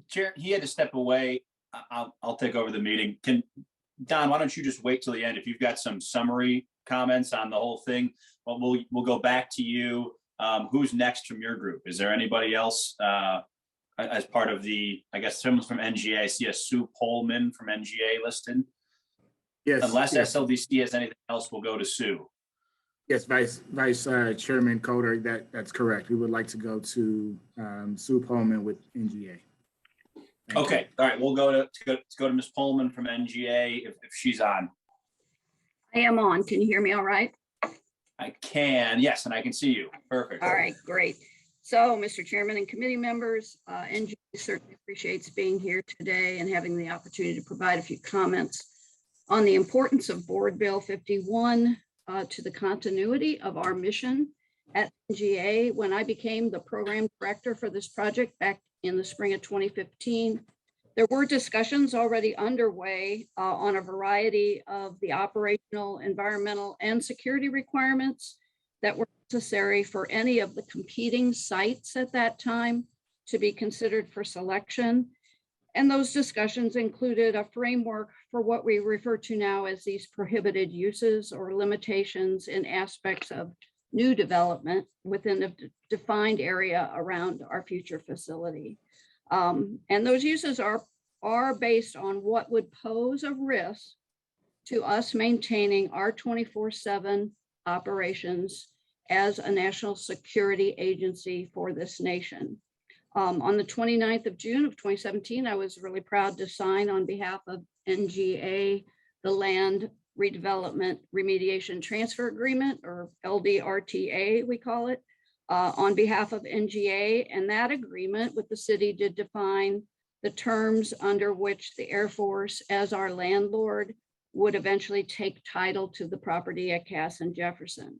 Chair, he had to step away. I'll take over the meeting. Don, why don't you just wait till the end? If you've got some summary comments on the whole thing, well, we'll go back to you. Who's next from your group? Is there anybody else as part of the, I guess someone's from NGA. I see a Sue Pullman from NGA listed. Yes. Unless yes. SLDC has anything else, we'll go to Sue. Yes, Vice Chairman Coder, that's correct. We would like to go to Sue Pullman with NGA. Okay, all right, we'll go to Ms. Pullman from NGA if she's on. I am on. Can you hear me all right? I can, yes, and I can see you. Perfect. All right, great. So, Mr. Chairman and committee members, NGA certainly appreciates being here today and having the opportunity to provide a few comments on the importance of Board Bill 51 to the continuity of our mission at NGA. When I became the program director for this project back in the spring of 2015, there were discussions already underway on a variety of the operational, environmental, and security requirements that were necessary for any of the competing sites at that time to be considered for selection. And those discussions included a framework for what we refer to now as these prohibited uses or limitations in aspects of new development within a defined area around our future facility. And those uses are are based on what would pose a risk to us maintaining our 24/7 operations as a national security agency for this nation. On the 29th of June of 2017, I was really proud to sign on behalf of NGA, the Land Redevelopment Remediation Transfer Agreement, or LDRTA, we call it, on behalf of NGA. And that agreement with the city did define the terms under which the Air Force, as our landlord, would eventually take title to the property at Cass and Jefferson.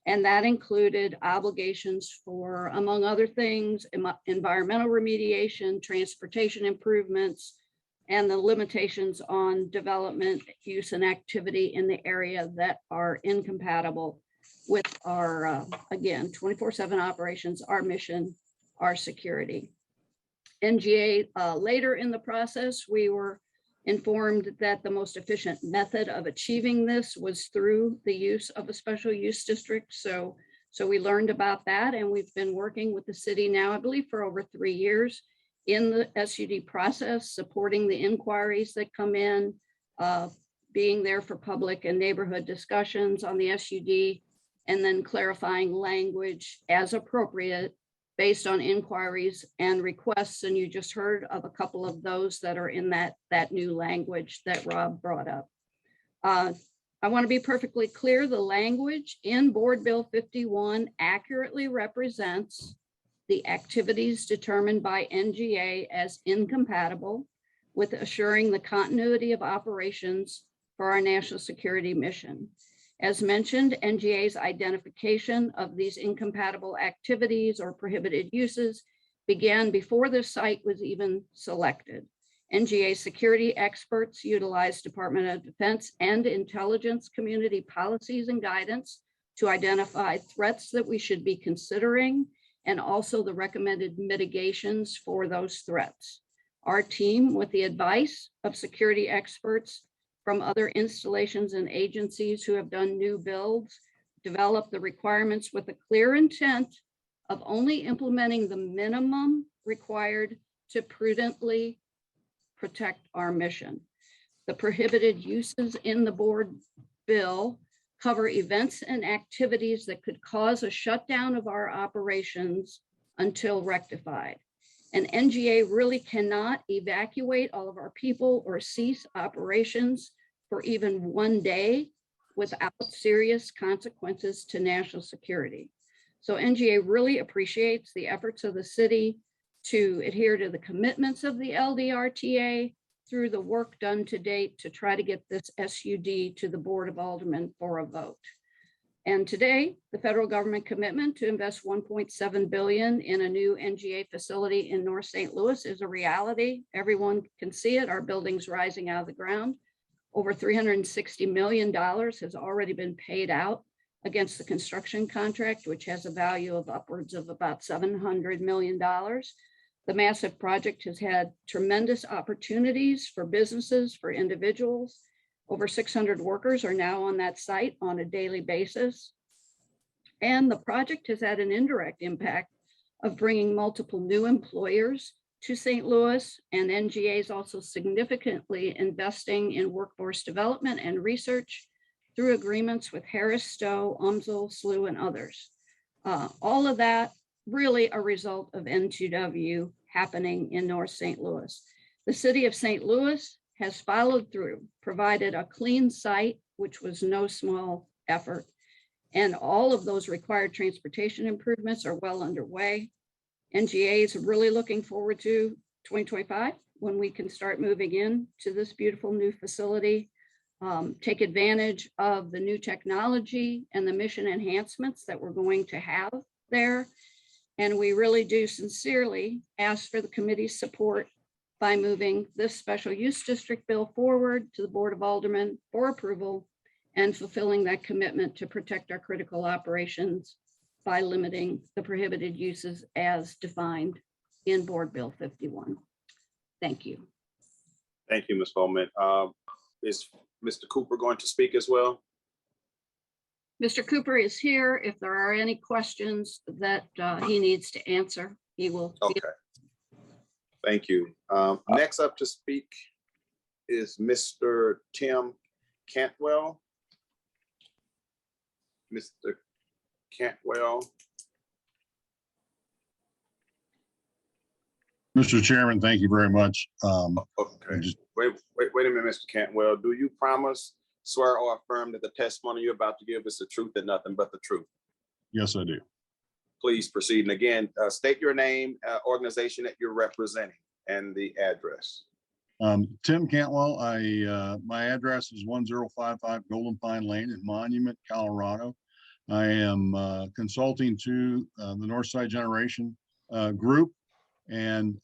And that included obligations for, among other things, environmental remediation, transportation improvements, and the limitations on development, use, and activity in the area that are incompatible with our, again, 24/7 operations, our mission, our security. NGA, later in the process, we were informed that the most efficient method of achieving this was through the use of a special use district. So we learned about that, and we've been working with the city now, I believe, for over 3 years in the SUD process, supporting the inquiries that come in, being there for public and neighborhood discussions on the SUD, and then clarifying language as appropriate based on inquiries and requests. And you just heard of a couple of those that are in that new language that Rob brought up. I want to be perfectly clear, the language in Board Bill 51 accurately represents the activities determined by NGA as incompatible with assuring the continuity of operations for our national security mission. As mentioned, NGA's identification of these incompatible activities or prohibited uses began before the site was even selected. NGA security experts utilized Department of Defense and intelligence community policies and guidance to identify threats that we should be considering, and also the recommended mitigations for those threats. Our team, with the advice of security experts from other installations and agencies who have done new builds, develop the requirements with a clear intent of only implementing the minimum required to prudently protect our mission. The prohibited uses in the board bill cover events and activities that could cause a shutdown of our operations until rectified. And NGA really cannot evacuate all of our people or cease operations for even 1 day without serious consequences to national security. So NGA really appreciates the efforts of the city to adhere to the commitments of the LDRTA through the work done to date to try to get this SUD to the Board of Aldermen for a vote. And today, the federal government commitment to invest $1.7 billion in a new NGA facility in North St. Louis is a reality. Everyone can see it. Our building's rising out of the ground. Over $360 million has already been paid out against the construction contract, which has a value of upwards of about $700 million. The massive project has had tremendous opportunities for businesses, for individuals. Over 600 workers are now on that site on a daily basis. And the project has had an indirect impact of bringing multiple new employers to St. Louis, and NGA is also significantly investing in workforce development and research through agreements with Harris, Stowe, UMSL, SLU, and others. All of that really a result of N2W happening in North St. Louis. The city of St. Louis has followed through, provided a clean site, which was no small effort, and all of those required transportation improvements are well underway. NGA is really looking forward to 2025 when we can start moving in to this beautiful new facility, take advantage of the new technology and the mission enhancements that we're going to have there. And we really do sincerely ask for the committee's support by moving this special use district bill forward to the Board of Aldermen for approval and fulfilling that commitment to protect our critical operations by limiting the prohibited uses as defined in Board Bill 51. Thank you. Thank you, Ms. Bowman. Is Mr. Cooper going to speak as well? Mr. Cooper is here. If there are any questions that he needs to answer, he will. Okay. Thank you. Next up to speak is Mr. Tim Cantwell. Mr. Cantwell. Mr. Chairman, thank you very much. Okay. Wait a minute, Mr. Cantwell. Do you promise, swear, or affirm that the testimony you're about to give is the truth and nothing but the truth? Yes, I do. Please proceed. And again, state your name, organization that you're representing, and the address. Tim Cantwell. My address is 1055 Golden Pine Lane in Monument, Colorado. I am consulting to the Northside Generation group. And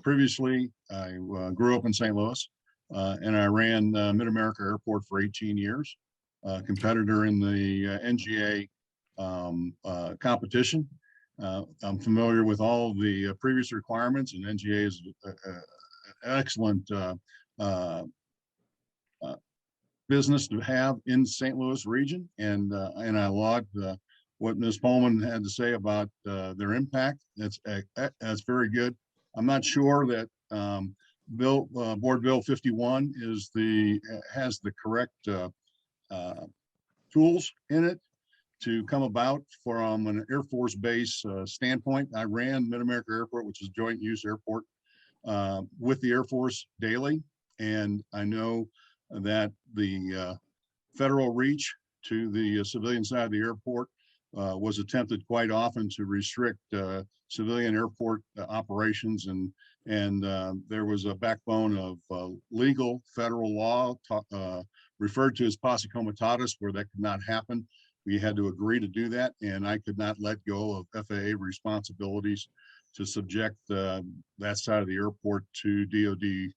previously, I grew up in St. Louis, and I ran Mid-America Airport for 18 years, competitor in the NGA competition. I'm familiar with all the previous requirements, and NGA is an excellent business to have in St. Louis region. And I laud what Ms. Pullman had to say about their impact. That's very good. I'm not sure that Board Bill 51 has the correct tools in it to come about from an Air Force base standpoint. I ran Mid-America Airport, which is a joint use airport, with the Air Force daily. And I know that the federal reach to the civilian side of the airport was attempted quite often to restrict civilian airport operations, and there was a backbone of legal federal law referred to as posse comitatus, where that could not happen. We had to agree to do that, and I could not let go of FAA responsibilities to subject that side of the airport to DoD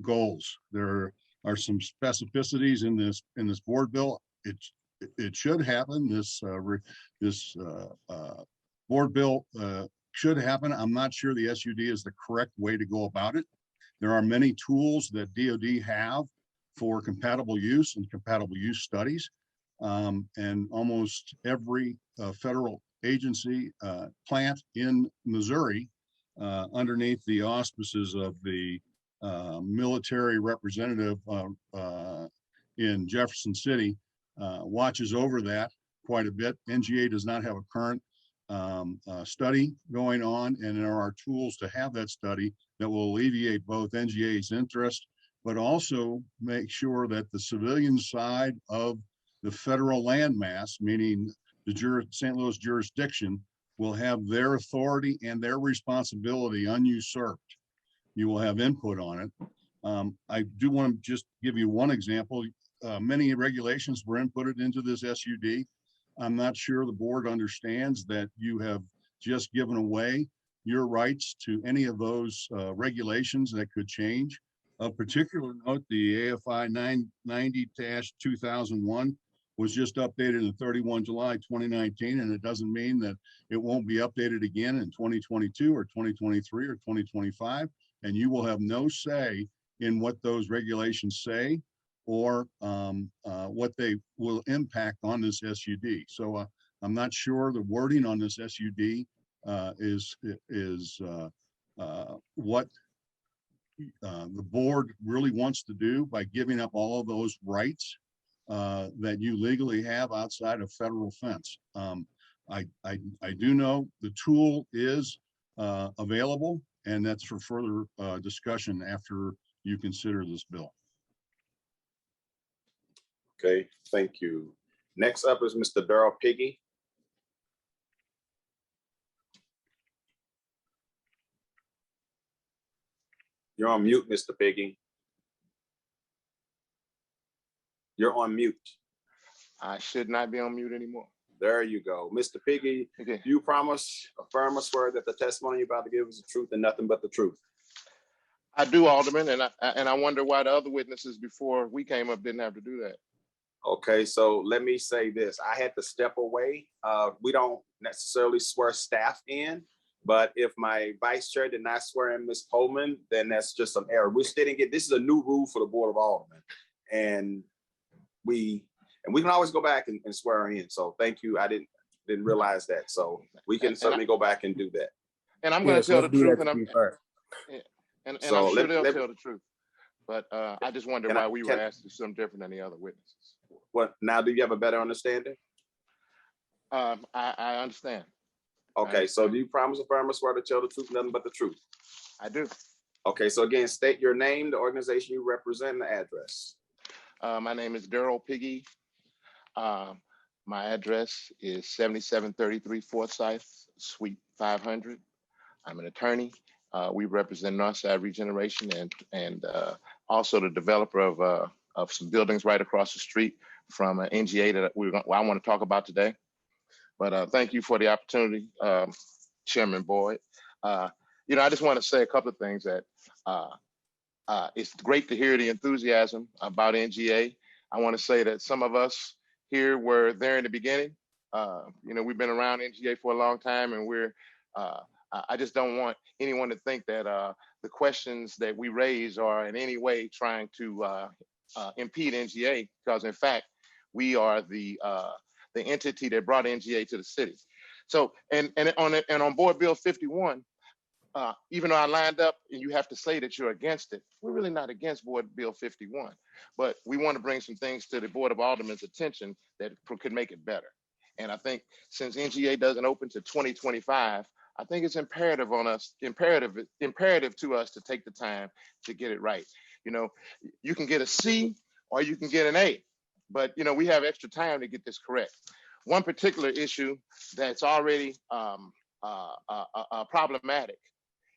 goals. There are some specificities in this board bill. It should happen. This board bill should happen. I'm not sure the SUD is the correct way to go about it. There are many tools that DoD have for compatible use and compatible use studies. And almost every federal agency plant in Missouri, underneath the auspices of the military representative in Jefferson City, watches over that quite a bit. NGA does not have a current study going on, and there are tools to have that study that will alleviate both NGA's interest, but also make sure that the civilian side of the federal landmass, meaning the St. Louis jurisdiction, will have their authority and their responsibility usurped. You will have input on it. I do want to just give you one example. Many regulations were inputted into this SUD. I'm not sure the board understands that you have just given away your rights to any of those regulations that could change. Of particular note, the AFI 990-2001 was just updated in 31 July 2019, and it doesn't mean that it won't be updated again in 2022 or 2023 or 2025, and you will have no say in what those regulations say or what they will impact on this SUD. So I'm not sure the wording on this SUD is what the board really wants to do by giving up all of those rights that you legally have outside of federal fence. I do know the tool is available, and that's for further discussion after you consider this bill. Okay, thank you. Next up is Mr. Darrell Piggy. You're on mute, Mr. Piggy. You're on mute. I should not be on mute anymore. There you go. Mr. Piggy, Okay. do you promise, affirm, or swear that the testimony you're about to give is the truth and nothing but the truth? I do, Alderman, and I wonder why the other witnesses before we came up didn't have to do that. Okay, so let me say this. I had to step away. We don't necessarily swear staff in, but if my vice chair did not swear in Ms. Pullman, then that's just an error. We're still getting, this is a new rule for the Board of Aldermen. And we can always go back and swear her in. So thank you. I didn't realize that. So we can certainly go back and do that. And I'm going to tell the truth. And And So I'm sure let, they'll let, tell the truth. But I just wonder can I- why we were asked to do something different than the other witnesses. what, now do you have a better understanding? I understand. Okay, so do you promise, affirm, or swear to tell the truth, nothing but the truth? I do. Okay, so again, state your name, the organization you represent, and the address. My name is Daryl Piggy. My address is 7733 Forsyth, Suite 500. I'm an attorney. We represent Northside Regeneration and also the developer of some buildings right across the street from an NGA that I want to talk about today. But thank you for the opportunity, Chairman Boyd. I just want to say a couple of things that it's great to hear the enthusiasm about NGA. I want to say that some of us here were there in the beginning. We've been around NGA for a long time, and I just don't want anyone to think that the questions that we raise are in any way trying to impede NGA, because in fact, we are the entity that brought NGA to the city. So, and on Board Bill 51, even though I lined up and you have to say that you're against it, we're really not against Board Bill 51, but we want to bring some things to the Board of Aldermen's attention that could make it better. And I think since NGA doesn't open to 2025, I think it's imperative to us to take the time to get it right. You can get a C or you can get an A, but we have extra time to get this correct. One particular issue that's already problematic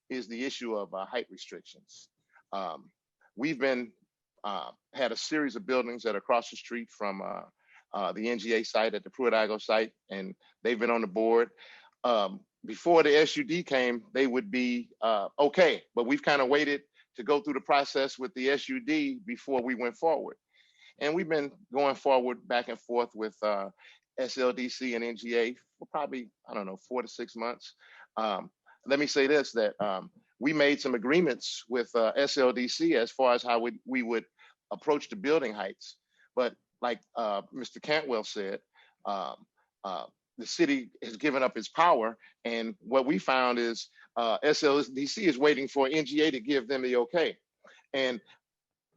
is the issue of height restrictions. We've had a series of buildings that are across the street from the NGA site at the Pruitt-Igoe site, and they've been on the board. Before the SUD came, they would be okay, but we've kind of waited to go through the process with the SUD before we went forward. And we've been going forward back and forth with SLDC and NGA for probably, 4 to 6 months. Let me say this, that we made some agreements with SLDC as far as how we would approach the building heights. But like Mr. Cantwell said, the city has given up its power. And what we found is SLDC is waiting for NGA to give them the okay. And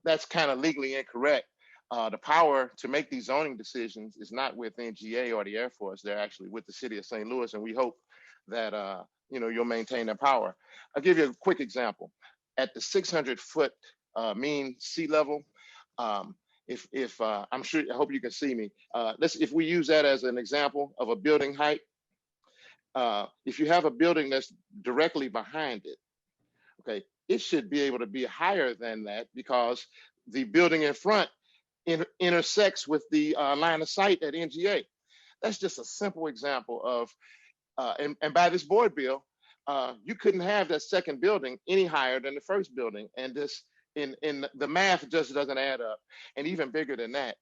that's kind of legally incorrect. The power to make these zoning decisions is not with NGA or the Air Force. They're actually with the city of St. Louis. And we hope that, you'll maintain that power. I'll give you a quick example. At the 600-foot mean sea level, if I'm sure, I hope you can see me. If we use that as an example of a building height, if you have a building that's directly behind it, okay, it should be able to be higher than that because the building in front intersects with the line of sight at NGA. That's just a simple example of, and by this board bill, you couldn't have that second building any higher than the first building. And this, in the math just doesn't add up. And even bigger than that,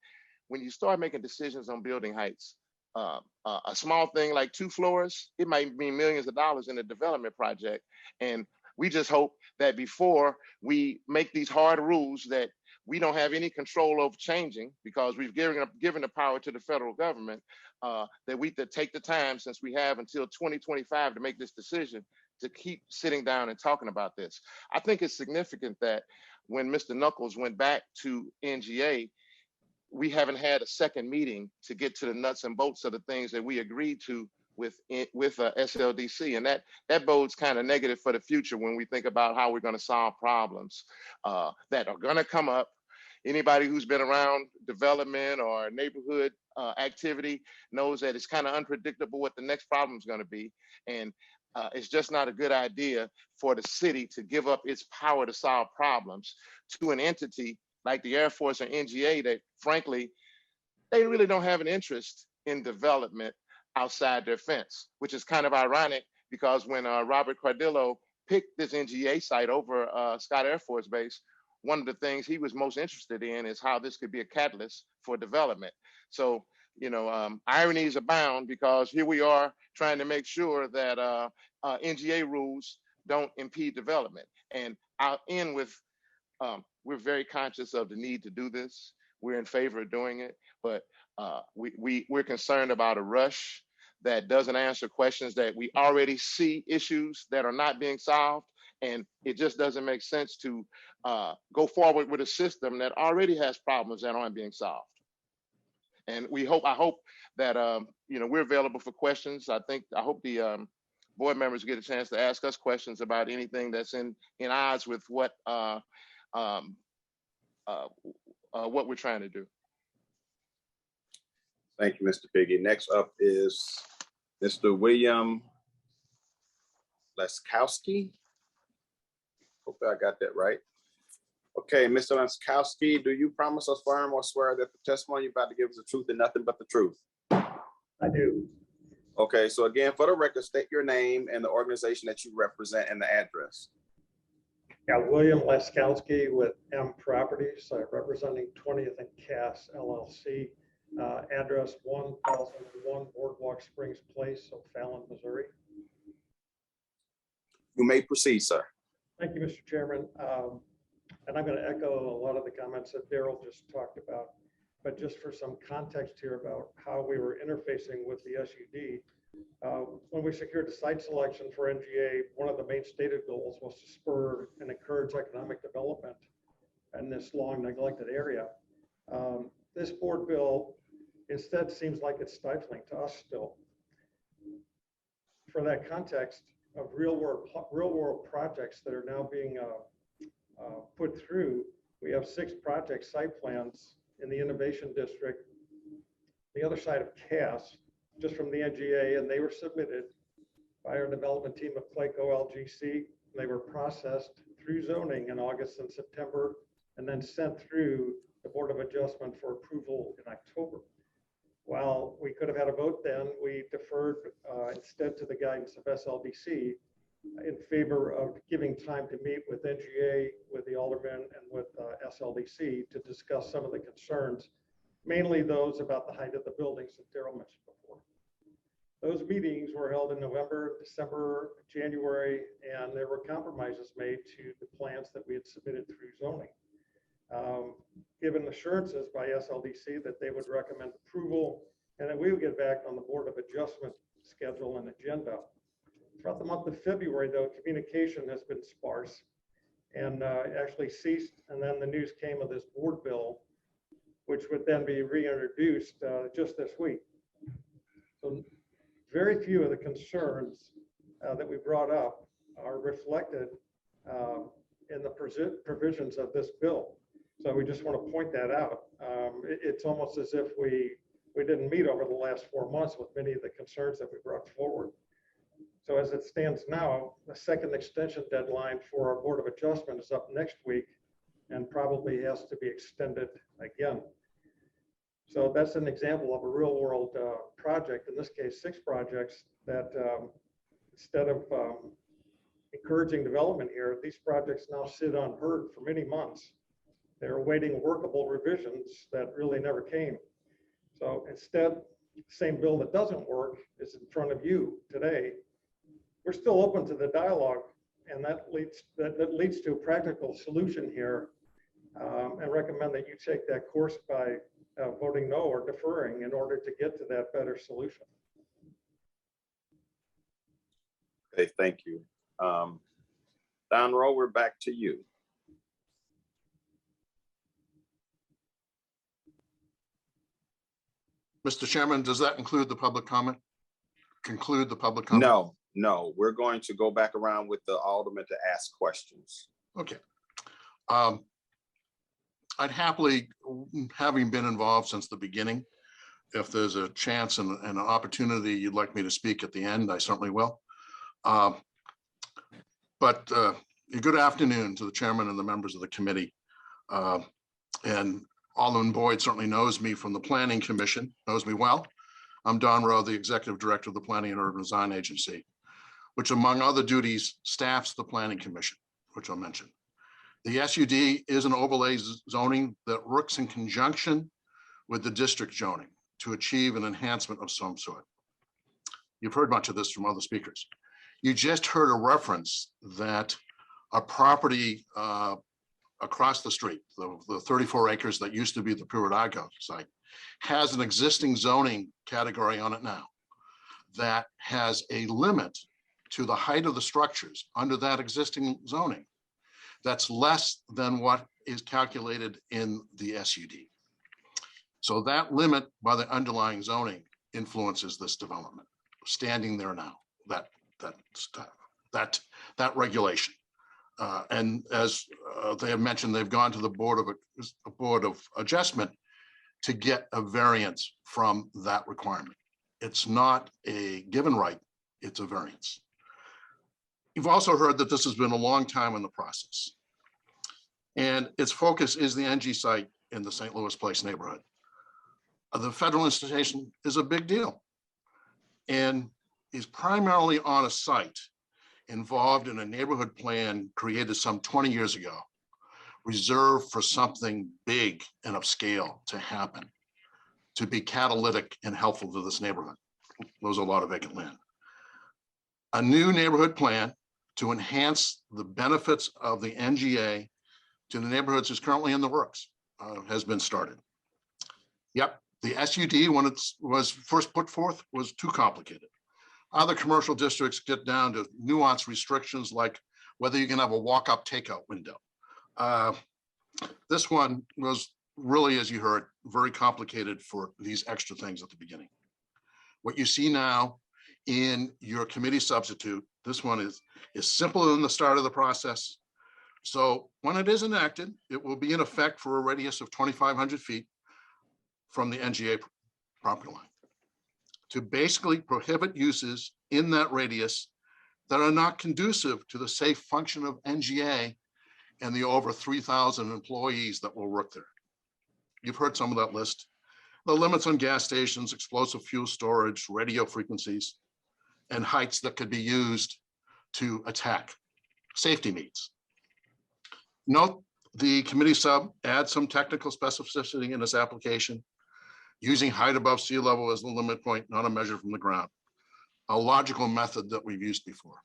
when you start making decisions on building heights, a small thing like 2 floors, it might mean millions of dollars in a development project. And we just hope that before we make these hard rules that we don't have any control over changing, because we've given the power to the federal government, that we could take the time, since we have until 2025 to make this decision, to keep sitting down and talking about this. I think it's significant that when Mr. Knuckles went back to NGA, we haven't had a second meeting to get to the nuts and bolts of the things that we agreed to with SLDC. And that bodes kind of negative for the future when we think about how we're going to solve problems that are going to come up. Anybody who's been around development or neighborhood activity knows that it's kind of unpredictable what the next problem is going to be. And it's just not a good idea for the city to give up its power to solve problems to an entity like the Air Force or NGA that, frankly, they really don't have an interest in development outside their fence, which is kind of ironic because when Robert Cardillo picked this NGA site over Scott Air Force Base, one of the things he was most interested in is how this could be a catalyst for development. So, ironies abound, because here we are trying to make sure that NGA rules don't impede development. And I'll end with, we're very conscious of the need to do this. We're in favor of doing it, but we're concerned about a rush that doesn't answer questions that we already see issues that are not being solved. And it just doesn't make sense to go forward with a system that already has problems that aren't being solved. And I hope that, we're available for questions. I hope the board members get a chance to ask us questions about anything that's in odds with what we're trying to do. Thank you, Mr. Piggy. Next up is Mr. William Laskowski. Hopefully I got that right. Okay, Mr. Laskowski, do you promise us firm or swear that the testimony you're about to give is the truth and nothing but the truth? I do. Okay, so again, for the record, state your name and the organization that you represent and the address. Yeah, William Laskowski with M Properties, representing 20th and Cass LLC. Address 1001 Boardwalk Springs Place, O'Fallon, Missouri. You may proceed, sir. Thank you, Mr. Chairman. And I'm going to echo a lot of the comments that Daryl just talked about, but just for some context here about how we were interfacing with the SUD. When we secured the site selection for NGA, one of the main stated goals was to spur and encourage economic development in this long neglected area. This board bill instead seems like it's stifling to us still. For that context of real world projects that are now being put through, we have 6 project site plans in the Innovation District, the other side of Cass, just from the NGA, and they were submitted by our development team of Clayco LGC. They were processed through zoning in August and September, and then sent through the Board of Adjustment for approval in October. While we could have had a vote then, we deferred instead to the guidance of SLDC in favor of giving time to meet with NGA, with the Alderman, and with SLDC to discuss some of the concerns, mainly those about the height of the buildings that Daryl mentioned before. Those meetings were held in November, December, January, and there were compromises made to the plans that we had submitted through zoning. Given assurances by SLDC that they would recommend approval and that we would get back on the Board of Adjustment schedule and agenda. Throughout the month of February, though, communication has been sparse and actually ceased. And then the news came of this board bill, which would then be reintroduced just this week. So very few of the concerns that we brought up are reflected in the provisions of this bill. So we just want to point that out. It's almost as if we didn't meet over the last 4 months with many of the concerns that we brought forward. So as it stands now, the second extension deadline for our Board of Adjustment is up next week and probably has to be extended again. So that's an example of a real world project, in this case, 6 projects that instead of encouraging development here, these projects now sit unheard for many months. They're awaiting workable revisions that really never came. So instead, the same bill that doesn't work is in front of you today. We're still open to the dialogue, and that leads to a practical solution here, and recommend that you take that course by voting no or deferring in order to get to that better solution. Okay, thank you. Don Rowe, we're back to you. Mr. Chairman, does that include the public comment? Conclude the public comment? No, we're going to go back around with the Alderman to ask questions. Okay. I'd happily, having been involved since the beginning, if there's a chance and an opportunity you'd like me to speak at the end, I certainly will. But good afternoon to the chairman and the members of the committee. And Alderman Boyd certainly knows me from the Planning Commission, knows me well. I'm Don Rowe, the Executive Director of the Planning and Urban Design Agency, which among other duties staffs the Planning Commission, which I'll mention. The SUD is an overlay zoning that works in conjunction with the district zoning to achieve an enhancement of some sort. You've heard much of this from other speakers. You just heard a reference that a property across the street, the 34 acres that used to be the Pruitt-Igoe site, has an existing zoning category on it now that has a limit to the height of the structures under that existing zoning, that's less than what is calculated in the SUD. So that limit by the underlying zoning influences this development, standing there now, that regulation. And as they have mentioned, they've gone to the Board of Adjustment to get a variance from that requirement. It's not a given right, it's a variance. You've also heard that this has been a long time in the process. And its focus is the NG site in the St. Louis Place neighborhood. The federal installation is a big deal and is primarily on a site involved in a neighborhood plan created some 20 years ago, reserved for something big and of scale to happen, to be catalytic and helpful to this neighborhood. There's a lot of vacant land. A new neighborhood plan to enhance the benefits of the NGA to the neighborhoods is currently in the works, has been started. Yep, the SUD, when it was first put forth, was too complicated. Other commercial districts get down to nuanced restrictions like whether you can have a walk-up takeout window. This one was really, as you heard, very complicated for these extra things at the beginning. What you see now in your committee substitute, this one is simpler than the start of the process. So when it is enacted, it will be in effect for a radius of 2,500 feet from the NGA property line to basically prohibit uses in that radius that are not conducive to the safe function of NGA and the over 3,000 employees that will work there. You've heard some of that list. The limits on gas stations, explosive fuel storage, radio frequencies, and heights that could be used to attack safety needs. Note the committee sub adds some technical specificity in this application, using height above sea level as the limit point, not a measure from the ground, a logical method that we've used before.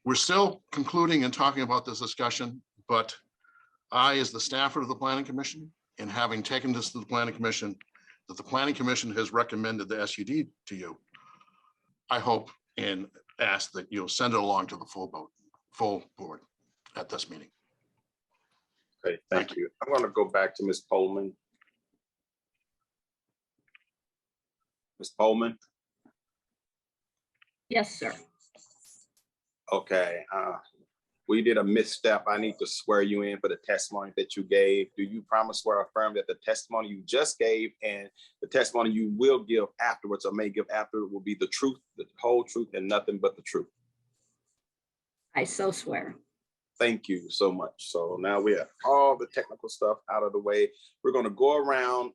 We're still concluding and talking about this discussion, but I, as the staffer of the Planning Commission, and having taken this to the Planning Commission, that the Planning Commission has recommended the SUD to you, I hope and ask that you'll send it along to the full board at this meeting. Okay, thank you. I'm going to go back to Ms. Pullman. Ms. Pullman? Yes, sir. Okay, we did a misstep. I need to swear you in for the testimony that you gave. Do you promise, swear, affirm that the testimony you just gave and the testimony you will give afterwards or may give after will be the truth, the whole truth, and nothing but the truth? I so swear. Thank you so much. So now we have all the technical stuff out of the way. We're going to go around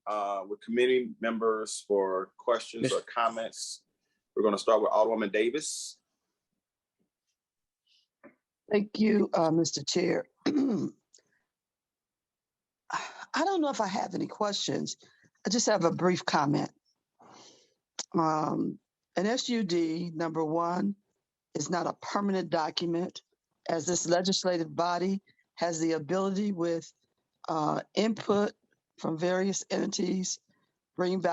with committee members for questions or comments. We're going to start with Alderman Davis. Thank you, Mr. Chair. I don't know if I have any questions. I just have a brief comment. An SUD, number one, is not a permanent document, as this legislative body has the ability with input from various entities, bring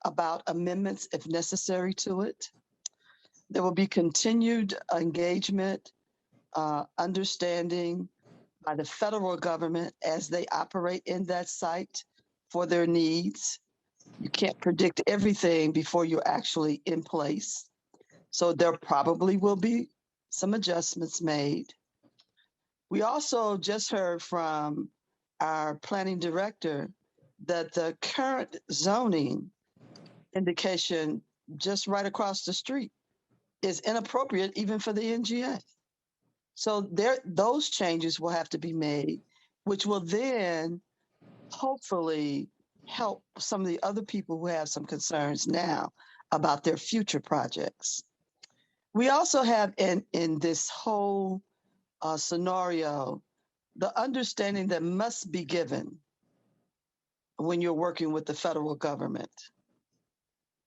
about amendments if necessary to it. There will be continued engagement, understanding by the federal government as they operate in that site for their needs. You can't predict everything before you're actually in place. So there probably will be some adjustments made. We also just heard from our planning director that the current zoning indication just right across the street is inappropriate even for the NGA. So those changes will have to be made, which will then hopefully help some of the other people who have some concerns now about their future projects. We also have in this whole scenario, the understanding that must be given when you're working with the federal government,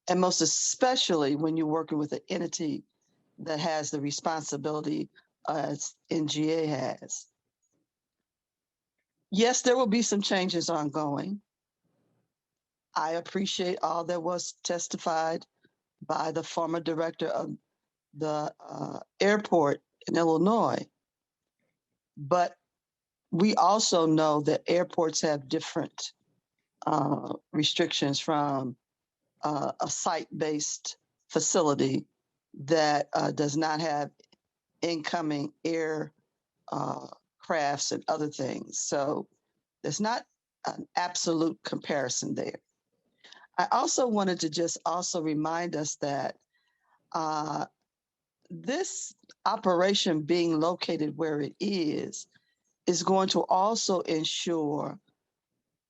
and most especially when you're working with an entity that has the responsibility as NGA has. Yes, there will be some changes ongoing. I appreciate all that was testified by the former director of the airport in Illinois. But we also know that airports have different restrictions from a site-based facility that does not have incoming air crafts and other things. So there's not an absolute comparison there. I also wanted to just also remind us that this operation being located where it is going to also ensure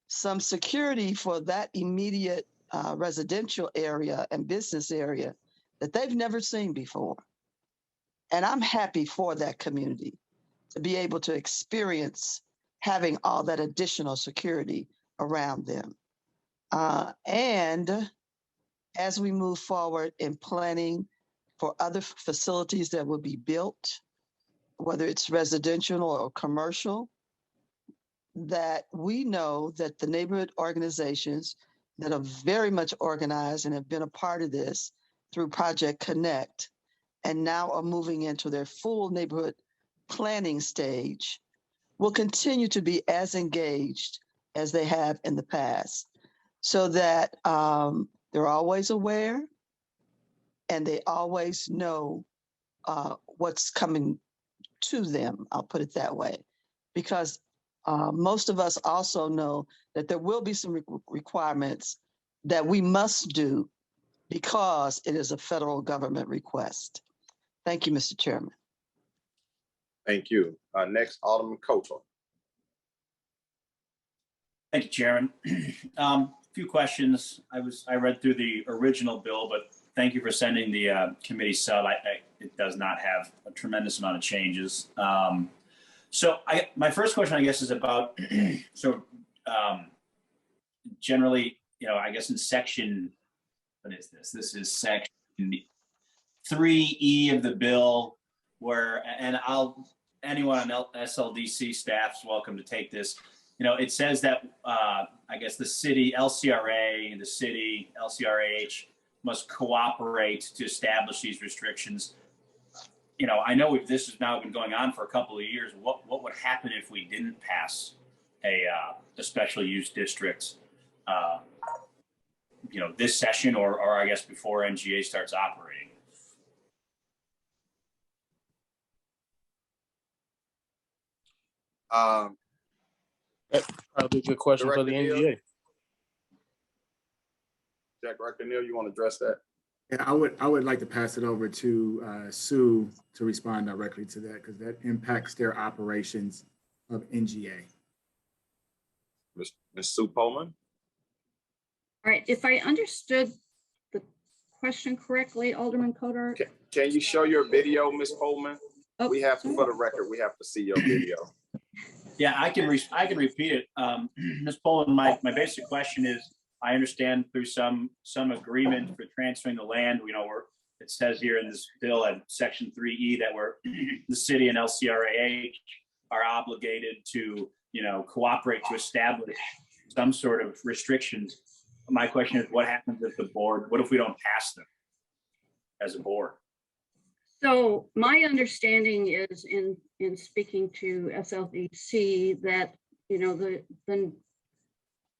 some security for that immediate residential area and business area that they've never seen before. And I'm happy for that community to be able to experience having all that additional security around them. And as we move forward in planning for other facilities that will be built, whether it's residential or commercial, that we know that the neighborhood organizations that are very much organized and have been a part of this through Project Connect and now are moving into their full neighborhood planning stage will continue to be as engaged as they have in the past, so that they're always aware and they always know what's coming to them. I'll put it that way, because most of us also know that there will be some requirements that we must do because it is a federal government request. Thank you, Mr. Chairman. Thank you. Next, Alderman Coulter. Thank you, Chairman. A few questions. I read through the original bill, but thank you for sending the committee sub. It does not have a tremendous amount of changes. So my first question, I guess, is about generally, I guess in section, what is this? This is section 3E of the bill, where, and anyone on SLDC staff's welcome to take this. It says that I guess the city LCRA, the city LCRAH must cooperate to establish these restrictions. I know this has now been going on for a couple of years. What would happen if we didn't pass a special use district, this session or I guess before NGA starts operating? That's probably a good question for the NGA. Director Neal, you want to address that? Yeah, I would like to pass it over to Sue to respond directly to that, because that impacts their operations of NGA. Ms. Sue Pullman? All right, if I understood the question correctly, Alderman Coder. Can you show your video, Ms. Pullman? Oh, we have to, for the record, we have to see your video. Yeah, I can repeat it. Ms. Pullman, my basic question is, I understand through some agreement for transferring the land, it says here in this bill at section 3E that the city and LCRAH are obligated to, cooperate to establish some sort of restrictions. My question is, what happens if the board, what if we don't pass them as a board? So my understanding is in speaking to SLDC that, the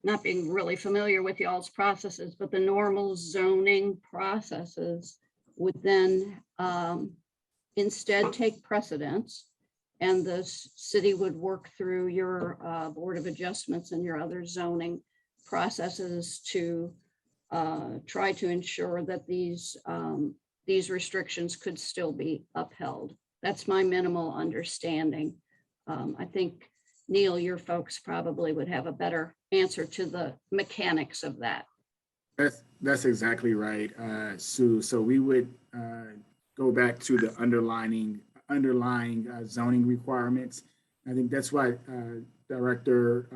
not being really familiar with y'all's processes, but the normal zoning processes would then instead take precedence, and the city would work through your Board of Adjustments and your other zoning processes to try to ensure that these restrictions could still be upheld. That's my minimal understanding. I think, Neil, your folks probably would have a better answer to the mechanics of that. That's exactly right, Sue. So we would go back to the underlying zoning requirements. I think that's why Director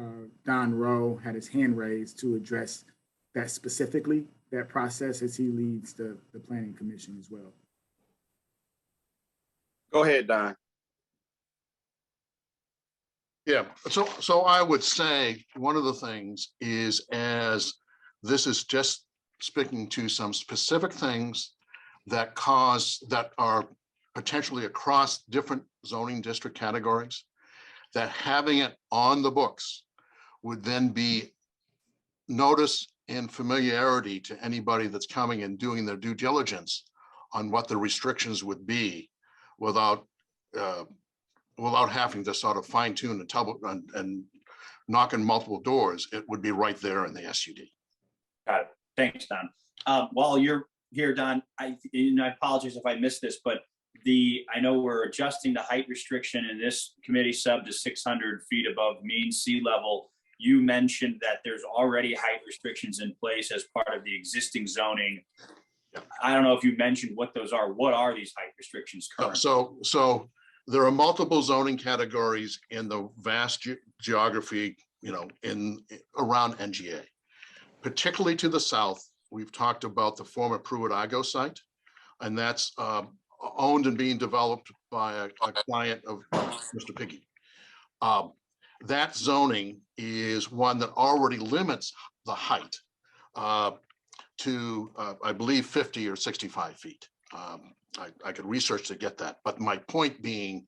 Don Rowe had his hand raised to address that specifically, that process, as he leads the Planning Commission as well. Go ahead, Don. Yeah, so I would say one of the things is, as this is just speaking to some specific things that are potentially across different zoning district categories, that having it on the books would then be notice and familiarity to anybody that's coming and doing their due diligence on what the restrictions would be without having to sort of fine tune and knock on multiple doors. It would be right there in the SUD. Got it. Thanks, Don. While you're here, Don, I apologize if I missed this, but I know we're adjusting the height restriction in this committee sub to 600 feet above mean sea level. You mentioned that there's already height restrictions in place as part of the existing zoning. I don't know if you mentioned what those are. What are these height restrictions currently? So there are multiple zoning categories in the vast geography, around NGA. Particularly to the south, we've talked about the former Pruitt-Igoe site, and that's owned and being developed by a client of Mr. Piggy. That zoning is one that already limits the height to, I believe, 50 or 65 feet. I could research to get that, but my point being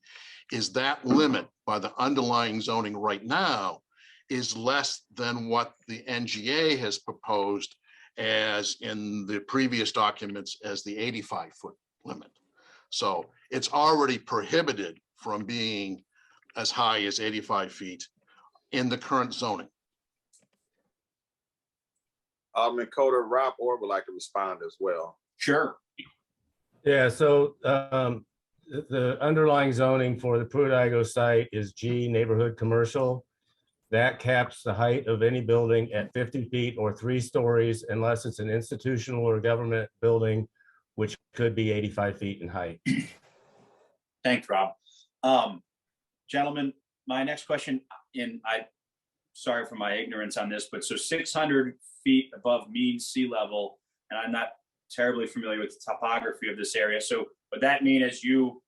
is that limit by the underlying zoning right now is less than what the NGA has proposed as in the previous documents as the 85-foot limit. So it's already prohibited from being as high as 85 feet in the current zoning. Alderman Coder, Rob Orr would like to respond as well. Sure. Yeah, so the underlying zoning for the Pruitt-Igoe site is G, neighborhood commercial. That caps the height of any building at 50 feet or 3 stories unless it's an institutional or government building, which could be 85 feet in height. Thanks, Rob. Gentlemen, my next question, and sorry for my ignorance on this, but so 600 feet above mean sea level, and I'm not terribly familiar with the topography of this area. So would that mean as you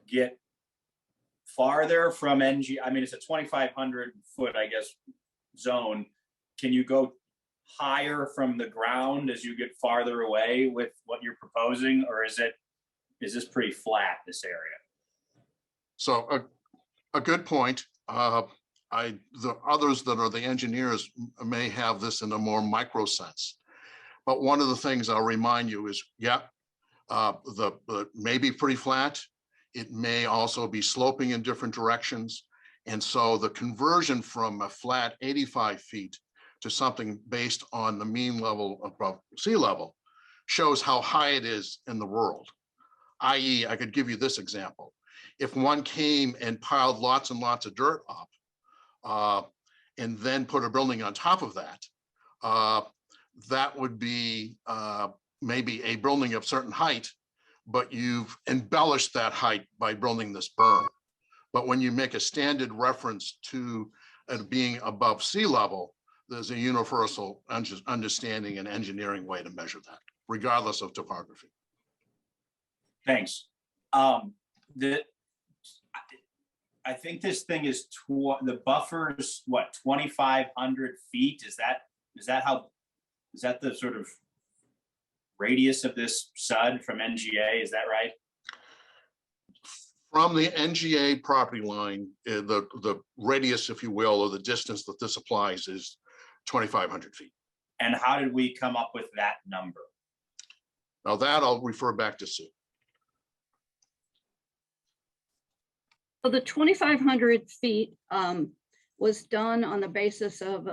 get farther from NG, I mean, it's a 2,500 foot, I guess, zone. Can you go higher from the ground as you get farther away with what you're proposing, or is this pretty flat, this area? So a good point. The others that are the engineers may have this in a more micro sense. But one of the things I'll remind you is, the may be pretty flat. It may also be sloping in different directions. And so the conversion from a flat 85 feet to something based on the mean level above sea level shows how high it is in the world. i.e., I could give you this example. If one came and piled lots and lots of dirt up and then put a building on top of that, that would be maybe a building of certain height, but you've embellished that height by building this berm. But when you make a standard reference to it being above sea level, there's a universal understanding and engineering way to measure that, regardless of topography. Thanks. I think this thing is the buffer's what, 2,500 feet? Is that the sort of radius of this SUD from NGA? Is that right? From the NGA property line, the radius, if you will, or the distance that this applies is 2,500 feet. And how did we come up with that number? Now that I'll refer back to Sue. So the 2,500 feet was done on the basis of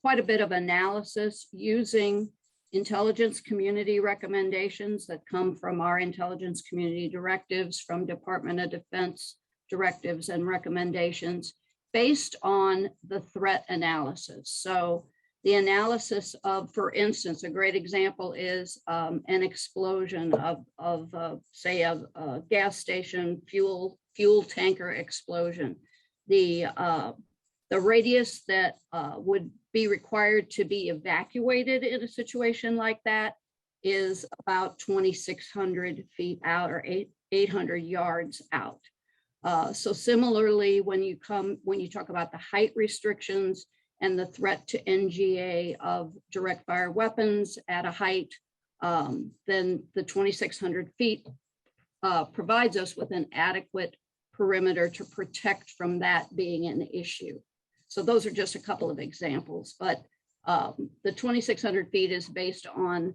quite a bit of analysis using intelligence community recommendations that come from our intelligence community directives, from Department of Defense directives and recommendations based on the threat analysis. So the analysis of, for instance, a great example is an explosion of say a gas station fuel tanker explosion. The radius that would be required to be evacuated in a situation like that is about 2,600 feet out, or 800 yards out. So similarly, when you talk about the height restrictions and the threat to NGA of direct fire weapons at a height then the 2,600 feet provides us with an adequate perimeter to protect from that being an issue. So those are just a couple of examples, but the 2,600 feet is based on,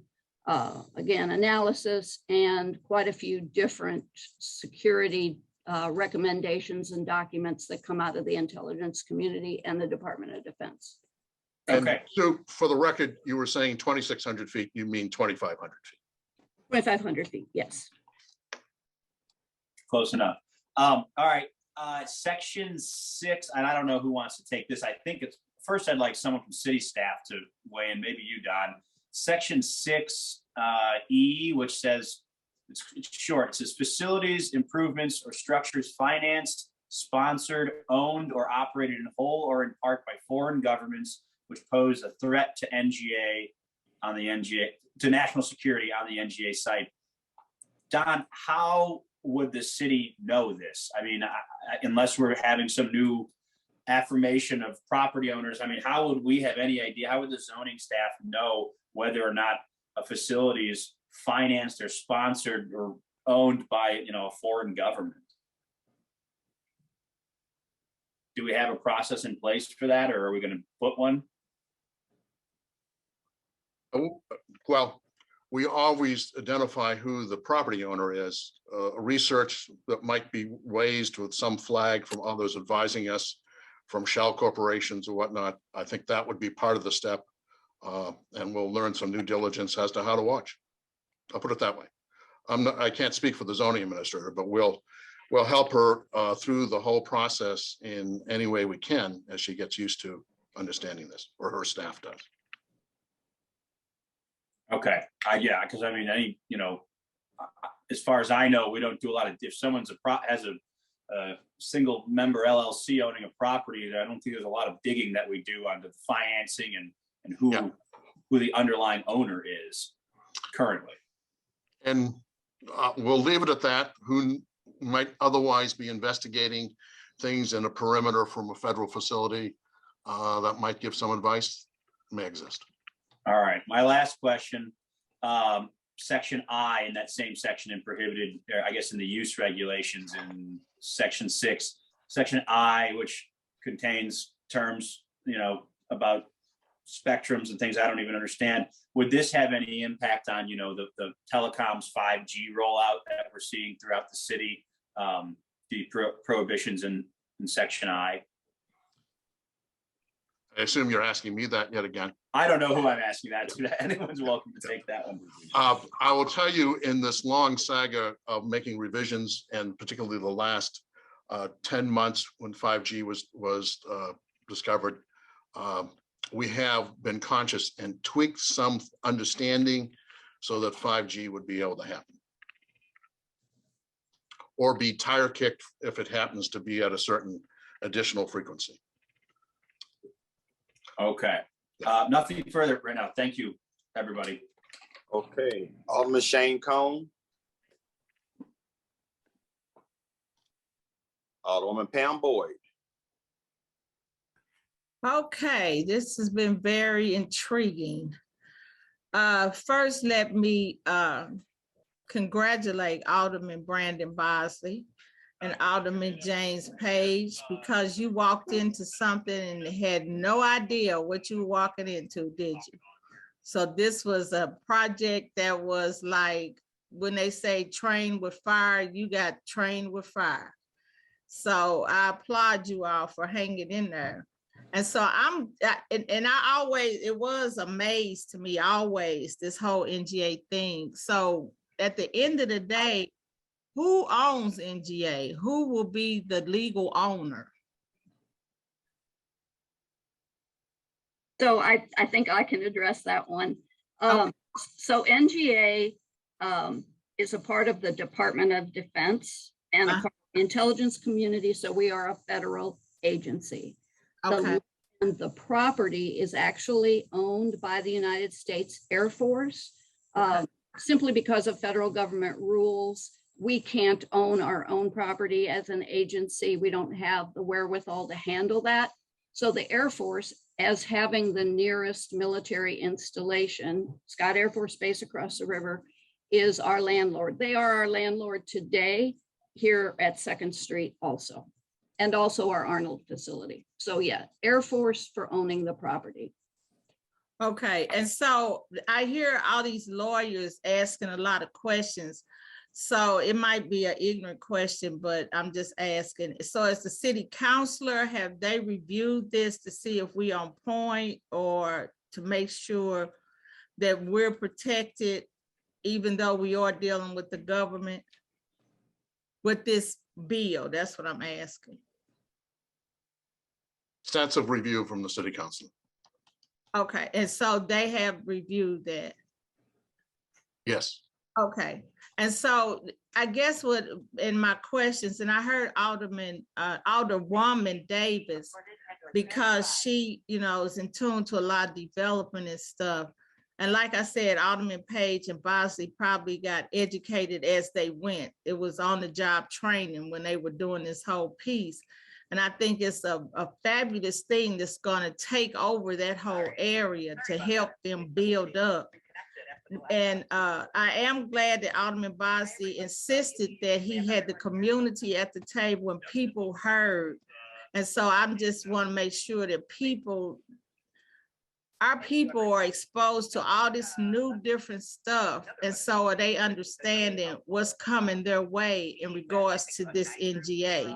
again, analysis and quite a few different security recommendations and documents that come out of the intelligence community and the Department of Defense. And so for the record, you were saying 2,600 feet, you mean 2,500 feet? 2,500 feet, yes. Close enough. All right, section 6, and I don't know who wants to take this. I think it's first I'd like someone from city staff to weigh in, maybe you, Don. Section 6 E, which says, it's short, it says facilities, improvements, or structures financed, sponsored, owned, or operated in whole or in part by foreign governments which pose a threat to to national security on the NGA site. Don, how would the city know this? I mean, unless we're having some new affirmation of property owners, I mean, how would we have any idea? How would the zoning staff know whether or not a facility is financed or sponsored or owned by, a foreign government? Do we have a process in place for that, or are we going to put one? Well, we always identify who the property owner is. Research that might be raised with some flag from others advising us, from shell corporations or whatnot. I think that would be part of the step. And we'll learn some due diligence as to how to watch. I'll put it that way. I can't speak for the zoning administrator, but we'll help her through the whole process in any way we can as she gets used to understanding this, or her staff does. Okay, yeah, because I mean, as far as I know, we don't do a lot of, if someone's has a single member LLC owning a property, I don't think there's a lot of digging that we do onto the financing and who the underlying owner is currently. And we'll leave it at that. Who might otherwise be investigating things in a perimeter from a federal facility that might give some advice may exist. All right, my last question, section I in that same section in prohibited, I guess in the use regulations in section 6, section I, which contains terms, about spectrums and things I don't even understand. Would this have any impact on, the telecoms 5G rollout that we're seeing throughout the city, the prohibitions in section I? I assume you're asking me that yet again. I don't know who I'm asking that to. Anyone's welcome to take that one. I will tell you, in this long saga of making revisions, and particularly the last 10 months when 5G was discovered, we have been conscious and tweaked some understanding so that 5G would be able to happen, or be tire kicked if it happens to be at a certain additional frequency. Okay, nothing further right now. Thank you, everybody. Okay, Alderman Shane Cone. Alderwoman Pam Boyd. Okay, this has been very intriguing. First, let me congratulate Alderman Brandon Bosley and Alderman James Page, because you walked into something and had no idea what you were walking into, did you? So this was a project that was like, when they say train with fire, you got trained with fire. So I applaud you all for hanging in there. And so it was a maze to me always, this whole NGA thing. So at the end of the day, who owns NGA? Who will be the legal owner? So I think I can address that one. Okay. So NGA is a part of the Department of Defense and a part of the intelligence community. So we are a federal agency. Okay. The property is actually owned by the United States Air Force. Simply because of federal government rules, we can't own our own property as an agency. We don't have the wherewithal to handle that. So the Air Force as having the nearest military installation, Scott Air Force Base across the river, is our landlord. They are our landlord today here at 2nd Street also, and also our Arnold facility. So yeah, Air Force for owning the property. Okay, and so I hear all these lawyers asking a lot of questions. So it might be an ignorant question, but I'm just asking. So as the city councilor, have they reviewed this to see if we on point or to make sure that we're protected, even though we are dealing with the government with this bill? That's what I'm asking. Extensive review from the city council. Okay, and so they have reviewed that. Yes. Okay, and so I guess what in my questions, and I heard Alderwoman Davis, because she, you know, is in tune to a lot of development and stuff. And like I said, Alderman Page and Bosley probably got educated as they went. It was on the job training when they were doing this whole piece. And I think it's a fabulous thing that's gonna take over that whole area to help them build up. And I am glad that Alderman Bosley insisted that he had the community at the table and people heard. And so I'm just want to make sure that our people are exposed to all this new different stuff. And so are they understanding what's coming their way in regards to this NGA,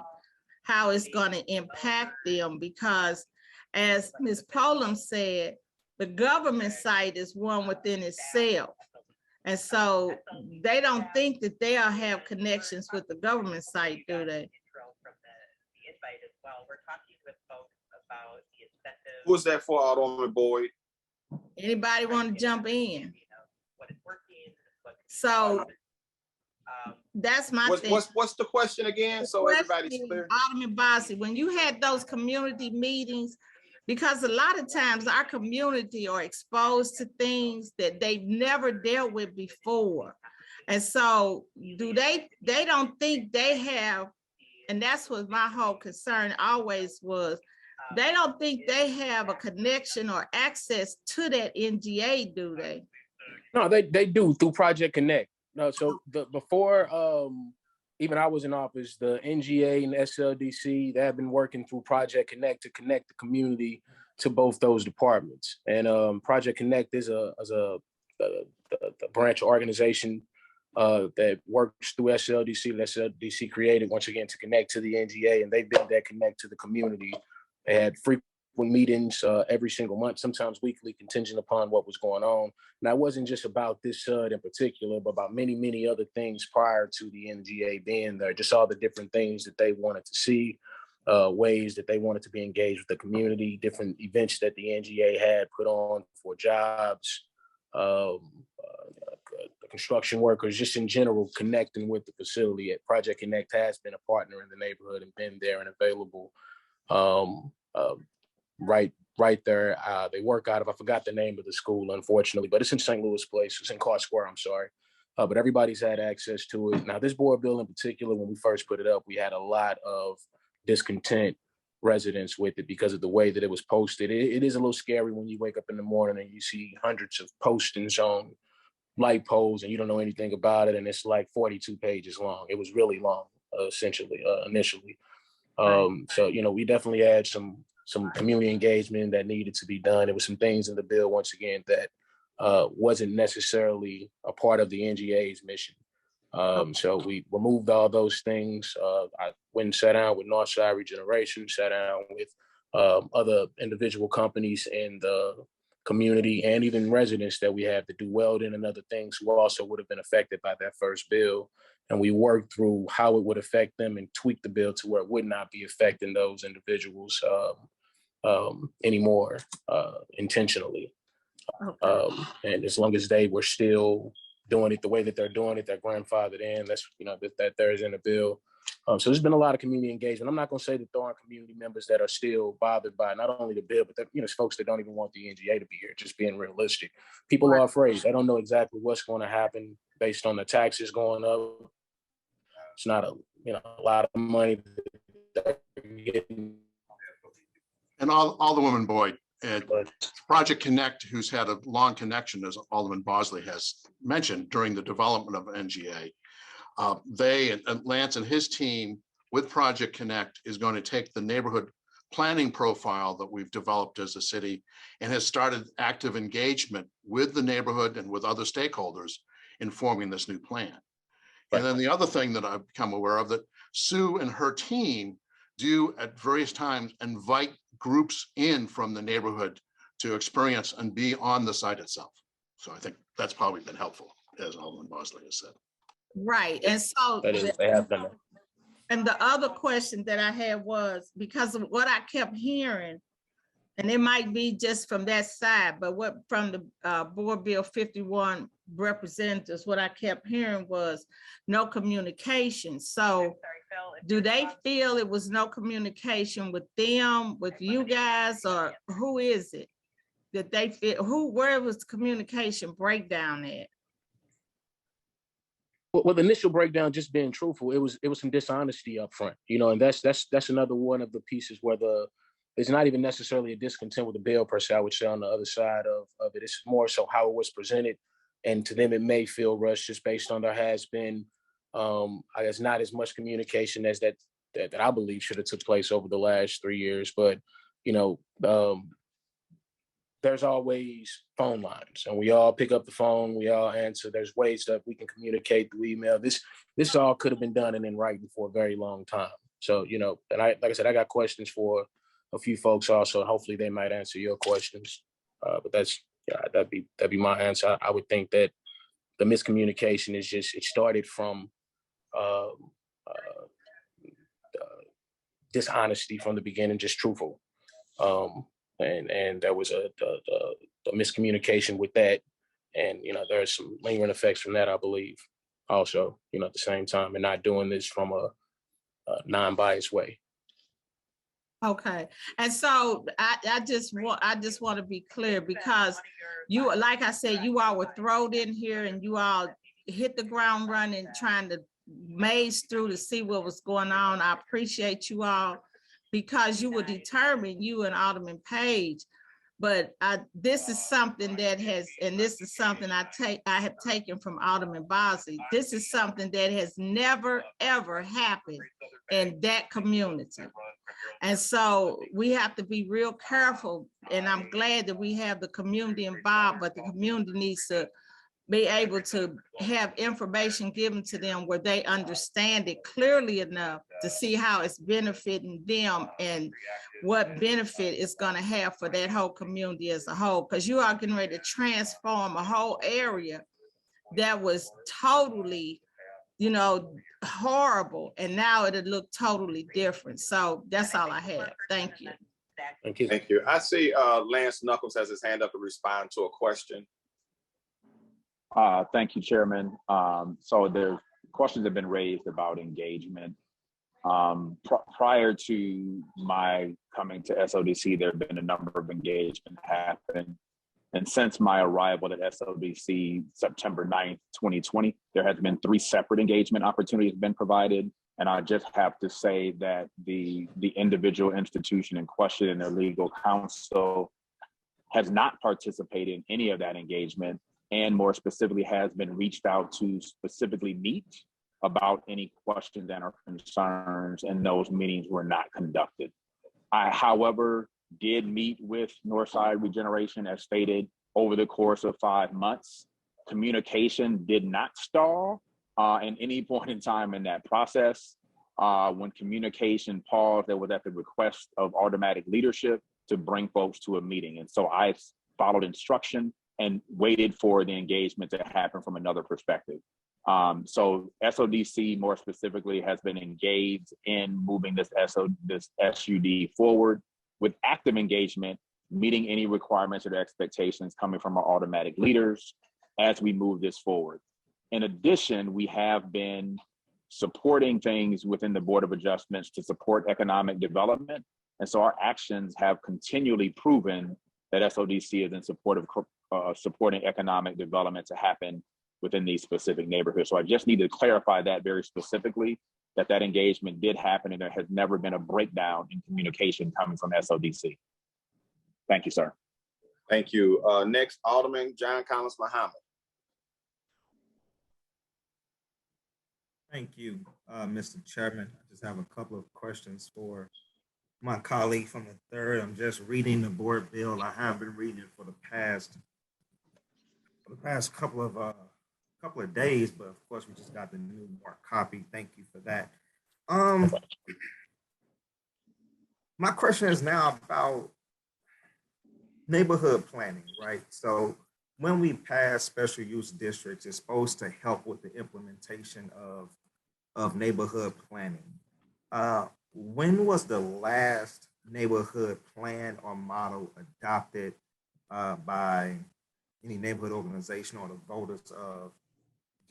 how it's going to impact them, because as Ms. Polam said, the government site is one within itself. And so they don't think that they'll have connections with the government site, do they? Who's that for, Alderman Boyd? Anybody want to jump in? So that's my thing. What's the question again? So everybody's clear. Alderman Bosley, when you had those community meetings, because a lot of times our community are exposed to things that they've never dealt with before. And so they don't think they have, and that's what my whole concern always was, they don't think they have a connection or access to that NGA, do they? No, they do through Project Connect. No, so before even I was in office, the NGA and SLDC, they have been working through Project Connect to connect the community to both those departments. And Project Connect is a branch organization that works through SLDC. That SLDC created once again to connect to the NGA, and they've been that connect to the community. They had frequent meetings every single month, sometimes weekly, contingent upon what was going on. And that wasn't just about this SUD in particular, but about many, many other things prior to the NGA being there. Just all the different things that they wanted to see, ways that they wanted to be engaged with the community, different events that the NGA had put on for jobs, the construction workers, just in general, connecting with the facility. Project Connect has been a partner in the neighborhood and been there and available. Right there. They work out of, I forgot the name of the school, unfortunately, but it's in St. Louis Place. It's in Clark Square, I'm sorry. But everybody's had access to it. Now, this board bill in particular, when we first put it up, we had a lot of discontent residents with it because of the way that it was posted. It is a little scary when you wake up in the morning and you see hundreds of postings on light poles and you don't know anything about it. And it's like 42 pages long. It was really long, essentially, initially. So, you know, we definitely had some community engagement that needed to be done. There was some things in the bill, once again, that wasn't necessarily a part of the NGA's mission. So we removed all those things. I went and sat down with Northside Regeneration, sat down with other individual companies in the community and even residents that we have to do welding and other things who also would have been affected by that first bill. And we worked through how it would affect them and tweak the bill to where it would not be affecting those individuals anymore intentionally. And as long as they were still doing it the way that they're doing it, they're grandfathered in, that's, you know, that there is in the bill. So there's been a lot of community engagement. I'm not going to say that there aren't community members that are still bothered by not only the bill, but you know, folks that don't even want the NGA to be here, just being realistic. People are afraid. They don't know exactly what's going to happen based on the taxes going up. It's not a lot of money that they're getting. And Alderwoman Boyd, And Project Connect, who's had a long connection, as Alderman Bosley has mentioned, during the development of NGA, they and Lance and his team with Project Connect is going to take the neighborhood planning profile that we've developed as a city and has started active engagement with the neighborhood and with other stakeholders in forming this new plan. And then the other thing that I've become aware of, that Sue and her team do at various times invite groups in from the neighborhood to experience and be on the site itself. So I think that's probably been helpful, as Alderman Bosley has said. Right, and so They have done that. and the other question that I had was, because of what I kept hearing, and it might be just from that side, but what from the Board Bill 51 representatives, what I kept hearing was no communication. So do they feel it was no communication with them, with you guys, or who is it that they feel, where was the communication breakdown at? Well, the initial breakdown, just being truthful, it was some dishonesty up front, you know, and that's another one of the pieces where it's not even necessarily a discontent with the bill per se. I would say on the other side of it, it's more so how it was presented, and to them it may feel rushed just based on there has been, I guess, not as much communication as that I believe should have took place over the last 3 years. But you know, there's always phone lines, and we all pick up the phone, we all answer. There's ways that we can communicate through email. This all could have been done and in writing for a very long time. So, you know, and like I said, I got questions for a few folks also. Hopefully they might answer your questions. But that'd be my answer. I would think that the miscommunication is just, it started from dishonesty from the beginning, just truthful. And there was a miscommunication with that. And, you know, there's some lingering effects from that, I believe, also, you know, at the same time, and not doing this from a non-biased way. Okay, and so I just want to be clear, because you, like I said, you all were thrown in here and you all hit the ground running, trying to maze through to see what was going on. I appreciate you all, because you were determined, you and Alderman Page. But this is something that has, and this is something I have taken from Alderman Bosley. This is something that has never, ever happened in that community. And so we have to be real careful. And I'm glad that we have the community involved, but the community needs to be able to have information given to them where they understand it clearly enough to see how it's benefiting them and what benefit it's going to have for that whole community as a whole. Because you are getting ready to transform a whole area that was totally, you know, horrible, and now it'll look totally different. So that's all I have. Thank you. Thank you. Thank you. I see Lance Knuckles has his hand up to respond to a question. Thank you, Chairman. So the questions have been raised about engagement. Prior to my coming to SODC, there have been a number of engagement happen. And since my arrival at SODC, September 9th, 2020, there has been 3 separate engagement opportunities been provided. And I just have to say that the individual institution in question and their legal counsel has not participated in any of that engagement, and more specifically has been reached out to specifically meet about any questions and or concerns, and those meetings were not conducted. I, however, did meet with Northside Regeneration as stated over the course of 5 months. Communication did not stall at any point in time in that process. When communication paused, that was at the request of automatic leadership to bring folks to a meeting. And so I followed instruction and waited for the engagement to happen from another perspective. So SODC more specifically has been engaged in moving this SUD forward with active engagement, meeting any requirements or expectations coming from our automatic leaders as we move this forward. In addition, we have been supporting things within the Board of Adjustments to support economic development. And so our actions have continually proven that SODC is in support of supporting economic development to happen within these specific neighborhoods. So I just need to clarify that very specifically, that engagement did happen and there has never been a breakdown in communication coming from SODC. Thank you, sir. Thank you. Next, Alderman John Collins Muhammad. Thank you, Mr. Chairman. I just have a couple of questions for my colleague from the third. I'm just reading the board bill. I have been reading it for the past couple of days, but of course we just got the new marked copy. Thank you for that. My question is now about neighborhood planning, right? So when we pass special use districts, it's supposed to help with the implementation of neighborhood planning. When was the last neighborhood plan or model adopted by any neighborhood organization or the voters of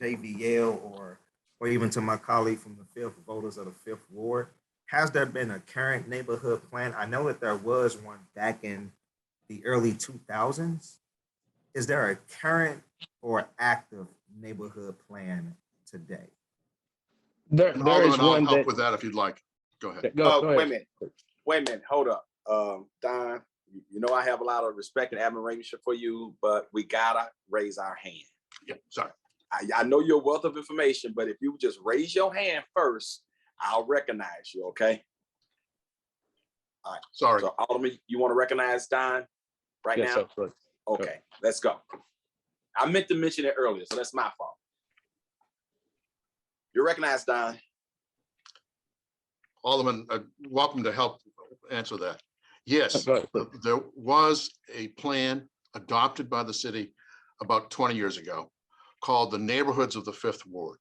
JVL or even to my colleague from the fifth, voters of the Fifth Ward? Has there been a current neighborhood plan? I know that there was one back in the early 2000s. Is there a current or active neighborhood plan today? There is one I'll help that, with that if you'd like. Go ahead. go Wait ahead. a minute, hold up. Don, you know I have a lot of respect and admiration for you, but we gotta raise our hand. Yeah, sorry. I know you're a wealth of information, but if you just raise your hand first, I'll recognize you, okay? All right. Sorry. So Alderman, you want to recognize Don right Yes, now? sir. Okay, let's go. I meant to mention it earlier, so that's my fault. You're recognized, Don. Alderman, welcome to help answer that. Yes, there was a plan adopted by the city about 20 years ago called the Neighborhoods of the Fifth Ward.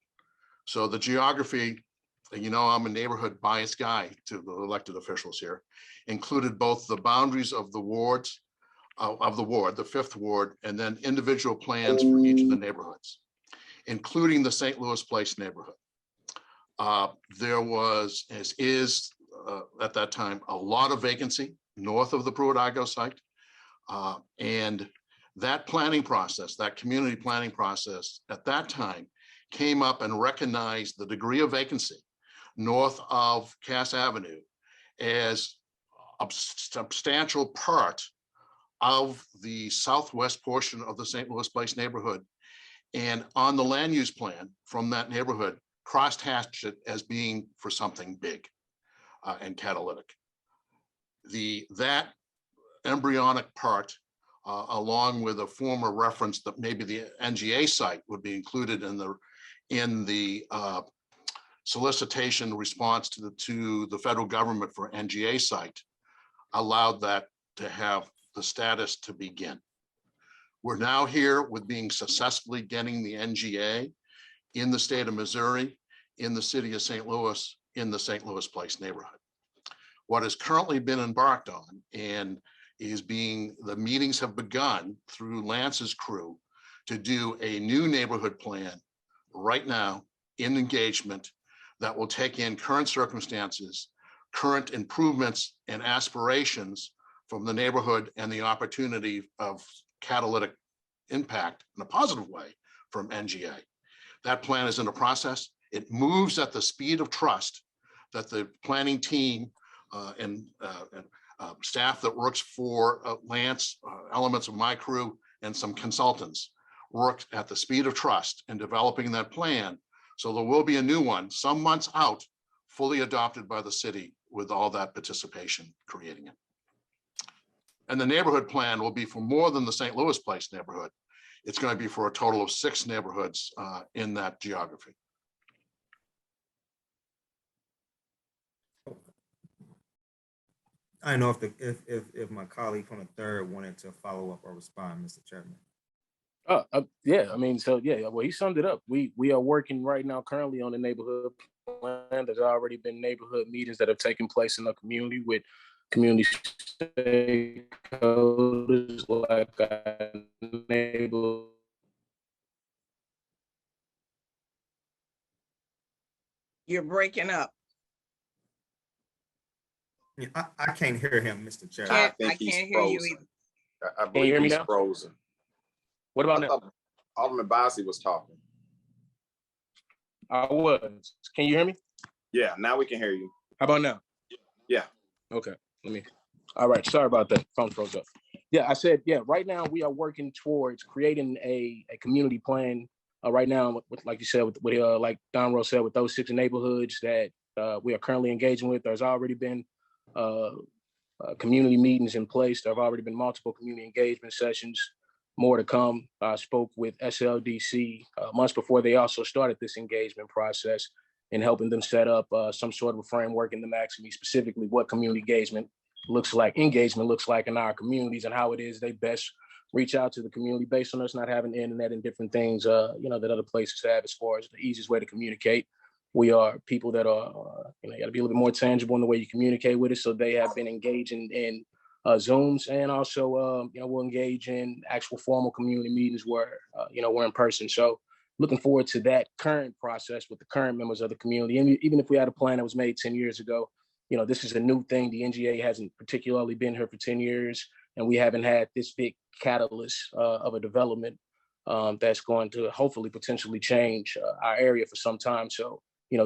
So the geography, you know, I'm a neighborhood biased guy to the elected officials here, included both the boundaries of the wards, the Fifth Ward, and then individual plans for each of the neighborhoods, including the St. Louis Place neighborhood. There was, as is at that time, a lot of vacancy north of the Pruitt-Igoe site. And that planning process, that community planning process at that time came up and recognized the degree of vacancy north of Cass Avenue as a substantial part of the southwest portion of the St. Louis Place neighborhood. And on the land use plan from that neighborhood, crosshatched it as being for something big and catalytic. That embryonic part, along with a former reference that maybe the NGA site would be included in the solicitation response to the federal government for NGA site, allowed that to have the status to begin. We're now here with being successfully getting the NGA in the state of Missouri, in the city of St. Louis, in the St. Louis Place neighborhood. What has currently been embarked on and the meetings have begun through Lance's crew to do a new neighborhood plan right now in engagement that will take in current circumstances, current improvements and aspirations from the neighborhood and the opportunity of catalytic impact in a positive way from NGA. That plan is in a process. It moves at the speed of trust that the planning team and staff that works for Lance, elements of my crew, and some consultants worked at the speed of trust in developing that plan. So there will be a new one some months out, fully adopted by the city with all that participation creating it. And the neighborhood plan will be for more than the St. Louis Place neighborhood. It's going to be for a total of 6 neighborhoods in that geography. I don't know if my colleague from the third wanted to follow up or respond, Mr. Chairman. Yeah, I mean, so yeah, well, he summed it up. We are working right now currently on the neighborhood plan. There's already been neighborhood meetings that have taken place in the community with community stakeholders like our neighbor. You're breaking up. Yeah, I can't hear him, Mr. Chairman. I think he's can't hear you frozen. either. I Can you believe hear me he's now? frozen. What about now? Alderman Bosley was talking. I was. Can you hear me? Yeah, now we can hear you. How about now? Yeah. Okay. All right. Sorry about that. Phone froze up. Yeah, I said, yeah, right now we are working towards creating a community plan. Right now, with, like you said, with like Don Rose said, with those 6 neighborhoods that we are currently engaging with, there's already been community meetings in place. There have already been multiple community engagement sessions, more to come. I spoke with SLDC months before they also started this engagement process and helping them set up some sort of a framework and them asking me specifically what community engagement looks like in our communities and how it is they best reach out to the community based on us not having the internet and different things, that other places have as far as the easiest way to communicate. We are people that are, you got to be a little bit more tangible in the way you communicate with us. So they have been engaging in Zooms, and also, we'll engage in actual formal community meetings where, we're in person. So looking forward to that current process with the current members of the community. And even if we had a plan that was made 10 years ago, this is a new thing. The NGA hasn't particularly been here for 10 years, and we haven't had this big catalyst of a development that's going to hopefully potentially change our area for some time. So,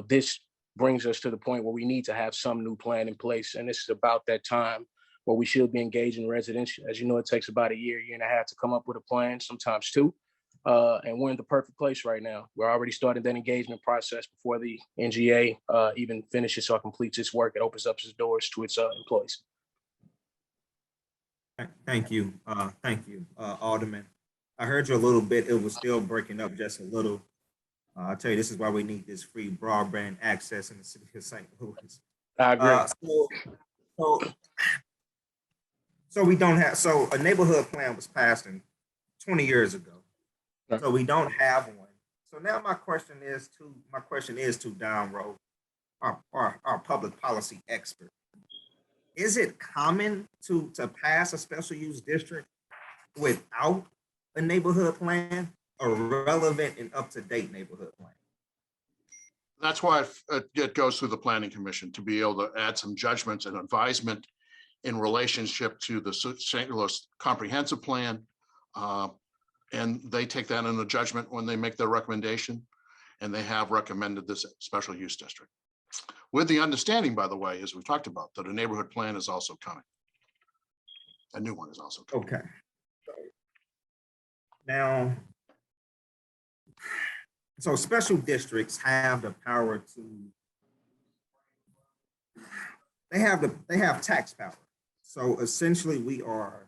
this brings us to the point where we need to have some new plan in place. And this is about that time where we should be engaging residents. As you know, it takes about a year and a half to come up with a plan, sometimes 2. And we're in the perfect place right now. We're already starting that engagement process before the NGA even finishes or completes its work. It opens up its doors to its employees. Thank you, Alderman. I heard you a little bit. It was still breaking up just a little. I'll tell you, this is why we need this free broadband access in the city of St. Louis. I agree. So we don't have, so a neighborhood plan was passed in 20 years ago. So we don't have one. So now my question is to Don Rowe, our public policy expert. Is it common to pass a special use district without a neighborhood plan, a relevant and up-to-date neighborhood plan? That's why it goes through the Planning Commission to be able to add some judgments and advisement in relationship to the St. Louis Comprehensive Plan. And they take that into judgment when they make their recommendation, and they have recommended this special use district. With the understanding, by the way, as we talked about, that a neighborhood plan is also coming. A new one is also coming. Okay. Now, so special districts have the power to, they have tax power. So essentially we are,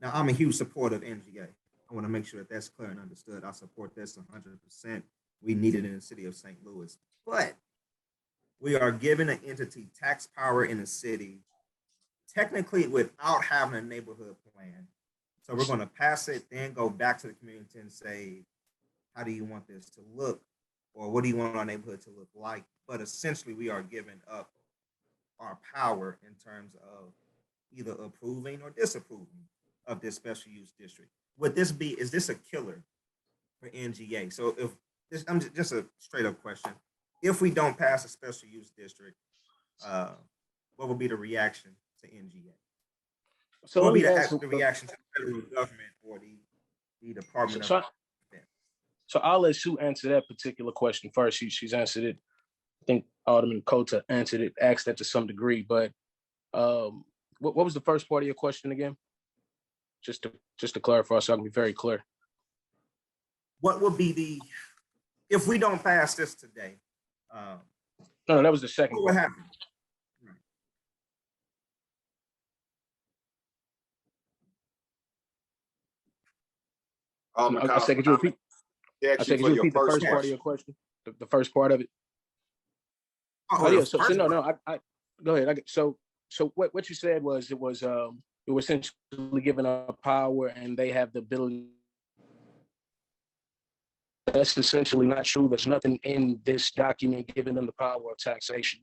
now I'm a huge supporter of NGA. I want to make sure that that's clear and understood. I support this 100%. We need it in the city of St. Louis, but we are giving an entity tax power in the city, technically without having a neighborhood plan. So we're going to pass it, then go back to the community and say, how do you want this to look? Or what do you want our neighborhood to look like? But essentially we are giving up our power in terms of either approving or disapproving of this special use district. Would this be, is this a killer for NGA? So if this, I'm just a straight up question. If we don't pass a special use district, what would be the reaction to NGA? So what would be the reaction to the federal government or the Department of Defense? So I'll let Sue answer that particular question first. She's answered it. I think Alderman Cota answered it, asked that to some degree, but what was the first part of your question again? Just to clarify, so I can be very clear. What would be the, if we don't pass this today? No, that was the second what would happen? I said, could you repeat? I said, could you repeat the first part of your question? The first part of it. Oh yeah. So no. I go ahead. So what you said was it was essentially given up power and they have the ability. That's essentially not true. There's nothing in this document giving them the power of taxation.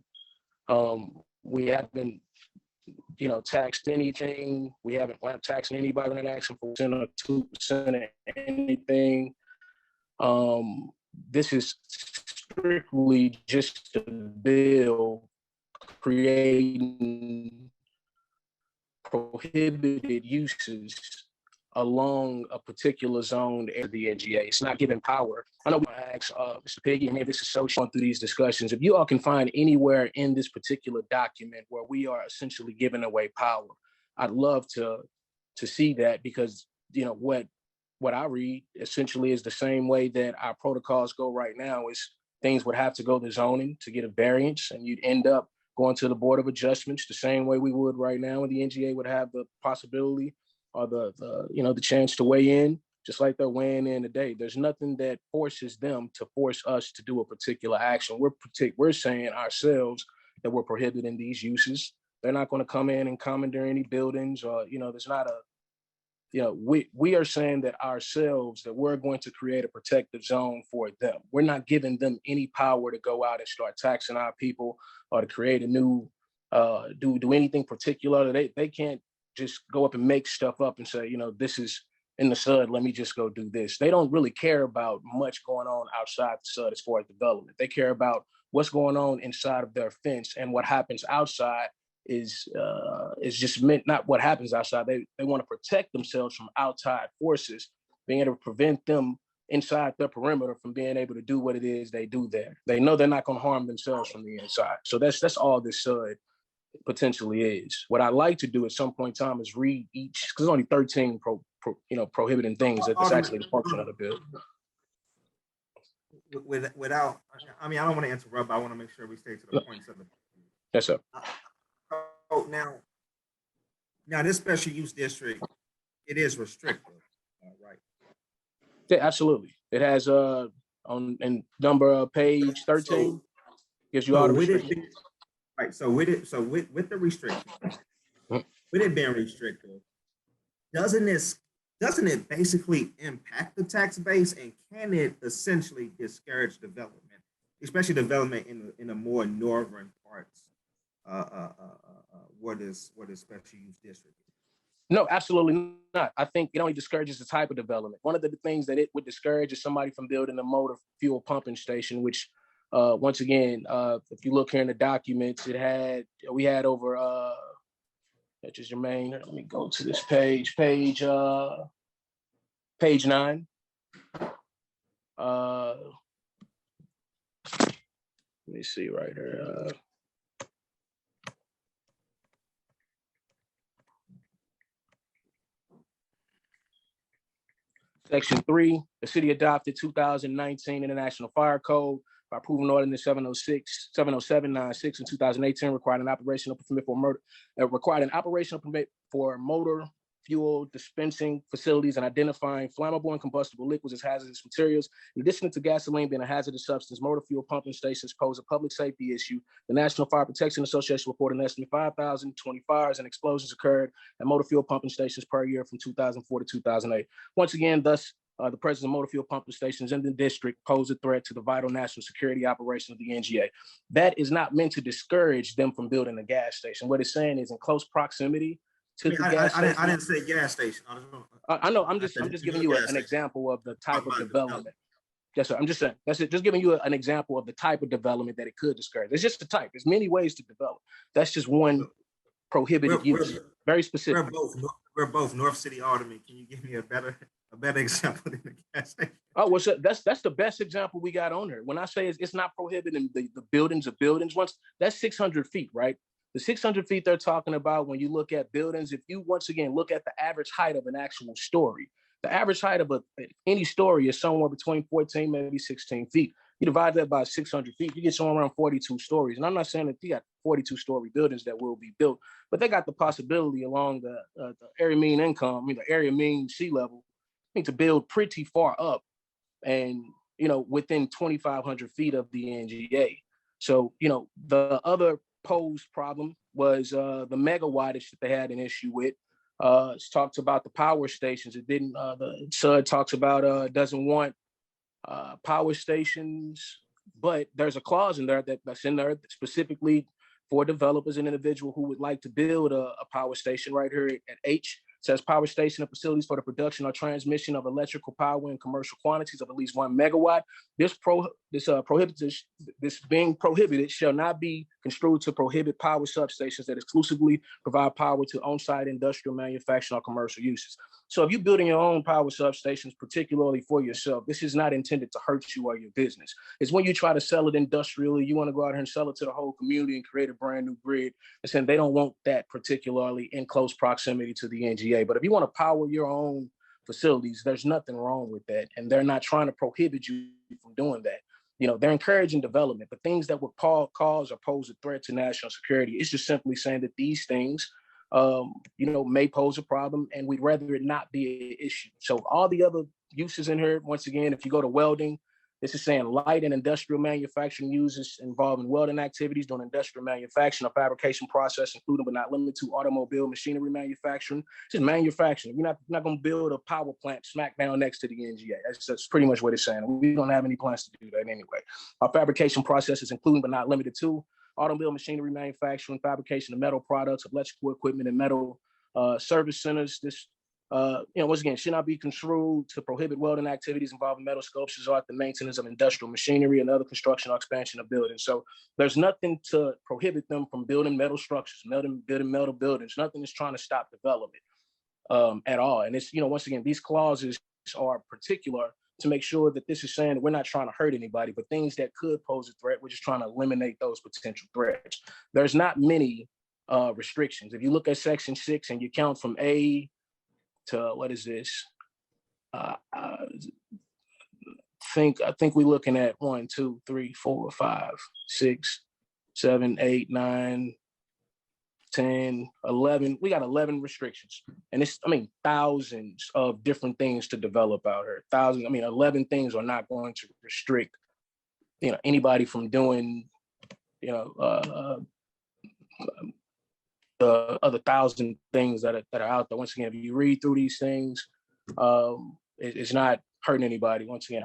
We haven't, taxed anything. We haven't taxed anybody. We're not asking for 1% or 2% of anything. This is strictly just a bill creating prohibited uses along a particular zone of the NGA. It's not giving power. I know we asked Mr. Piggy, and maybe this is social through these discussions. If you all can find anywhere in this particular document where we are essentially giving away power, I'd love to to see that, because what I read essentially is the same way that our protocols go right now. Is things would have to go to zoning to get a variance, and you'd end up going to the Board of Adjustments the same way we would right now, and the NGA would have the possibility or the chance to weigh in, just like they're weighing in today. There's nothing that forces them to force us to do a particular action. We're saying ourselves that we're prohibiting these uses. They're not going to come in and commandeer any buildings, or there's not we are saying that ourselves, that we're going to create a protective zone for them. We're not giving them any power to go out and start taxing our people or to create a new do anything particular. They can't just go up and make stuff up and say, this is in the SUD, let me just go do this. They don't really care about much going on outside the SUD as far as development. They care about what's going on inside of their fence, and what happens outside is just meant, not what happens outside. They want to protect themselves from outside forces, being able to prevent them inside their perimeter from being able to do what it is they do there. They know they're not going to harm themselves from the inside. So that's all this SUD potentially is. What I like to do at some point in time is read each, because there's only 13 prohibiting things. That's actually the function of the bill. Without, I don't want to interrupt, but I want to make sure we stay to the points of the. Yes, sir. So now this special use district, it is restrictive, right? Yeah, absolutely. It has in number page 13 gives you all the restrictions. Right. So with the restriction, with it being restrictive, doesn't it basically impact the tax base, and can it essentially discourage development, especially development in the more northern parts? What is special use district? No, absolutely not. I think it only discourages the type of development. One of the things that it would discourage is somebody from building a motor fuel pumping station, which once again, if you look here in the documents, we had over just Jermaine. Let me go to this page 9. Let me see right here. Section 3, the city adopted 2019 International Fire Code by approving Ordinance 70796 in 2018, required an operational permit for motor fuel dispensing facilities and identifying flammable and combustible liquids as hazardous materials. In addition to gasoline being a hazardous substance, motor fuel pumping stations pose a public safety issue. The National Fire Protection Association reported an estimate 5,020 fires and explosions occurred at motor fuel pumping stations per year from 2004 to 2008. Once again, thus, the presence of motor fuel pumping stations in the district pose a threat to the vital national security operation of the NGA. That is not meant to discourage them from building a gas station. What it's saying is in close proximity to the gas station. I didn't say gas station. I know. I'm just giving you an example of the type of development. Yes, sir. I'm just saying. That's it. Just giving you an example of the type of development that it could discourage. It's just the type. There's many ways to develop. That's just one prohibited use. Very specific. We're both North City Alderman. Can you give me a better example than the gas station? Oh, well, so that's the best example we got on here. When I say it's not prohibiting the buildings of buildings, once that's 600 feet, right? The 600 feet they're talking about when you look at buildings, if you once again look at the average height of an actual story, the average height of any story is somewhere between 14, maybe 16 feet. You divide that by 600 feet, you get somewhere around 42 stories. And I'm not saying that you got 42-story buildings that will be built, but they got the possibility along the area mean income, the area mean sea level, to build pretty far up and, within 2,500 feet of the NGA. So, the other posed problem was the megawattage that they had an issue with. It talks about the power stations. It didn't, the SUD talks about doesn't want power stations, but there's a clause in there that's in there specifically for developers and individual who would like to build a power station right here at H. It says power station and facilities for the production or transmission of electrical power in commercial quantities of at least 1 megawatt. This being prohibited shall not be construed to prohibit power substations that exclusively provide power to on-site industrial, manufacturing, or commercial uses. So if you're building your own power substations, particularly for yourself, this is not intended to hurt you or your business. It's when you try to sell it industrially, you want to go out here and sell it to the whole community and create a brand new grid. And saying they don't want that particularly in close proximity to the NGA. But if you want to power your own facilities, there's nothing wrong with that. And they're not trying to prohibit you from doing that. They're encouraging development, but things that would cause or pose a threat to national security, it's just simply saying that these things, may pose a problem, and we'd rather it not be an issue. So all the other uses in here, once again, if you go to welding, this is saying light and industrial manufacturing uses involving welding activities during industrial manufacturing or fabrication process, including but not limited to automobile machinery manufacturing. It's just manufacturing. You're not going to build a power plant smack down next to the NGA. That's pretty much what it's saying. We don't have any plans to do that anyway. Our fabrication processes, including but not limited to automobile machinery manufacturing, fabrication of metal products, electrical equipment, and metal service centers. This once again, should not be construed to prohibit welding activities involving metal sculptures or the maintenance of industrial machinery and other construction or expansion of buildings. So there's nothing to prohibit them from building metal structures, building metal buildings. Nothing is trying to stop development at all. And it's, once again, these clauses are particular to make sure that this is saying that we're not trying to hurt anybody, but things that could pose a threat, we're just trying to eliminate those potential threats. There's not many restrictions. If you look at Section 6 and you count from A to what is this? I think we're looking at 1, 2, 3, 4, 5, 6, 7, 8, 9, 10, 11. We got 11 restrictions. And it's, thousands of different things to develop out here. 11 things are not going to restrict, anybody from doing, the other 1,000 things that are out there. Once again, if you read through these things, it's not hurting anybody. Once again,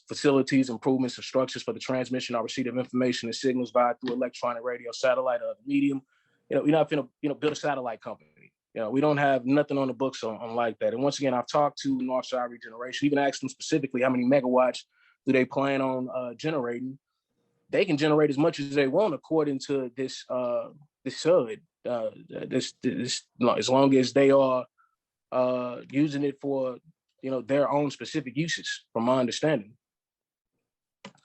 facilities, improvements, and structures for the transmission or receipt of information and signals via through electronic, radio, satellite, or other medium. We're not going to build a satellite company. We don't have nothing on the books on like that. And once again, I've talked to Northside Regeneration, even asked them specifically how many megawatts do they plan on generating. They can generate as much as they want according to this SUD. As long as they are using it for their own specific uses, from my understanding.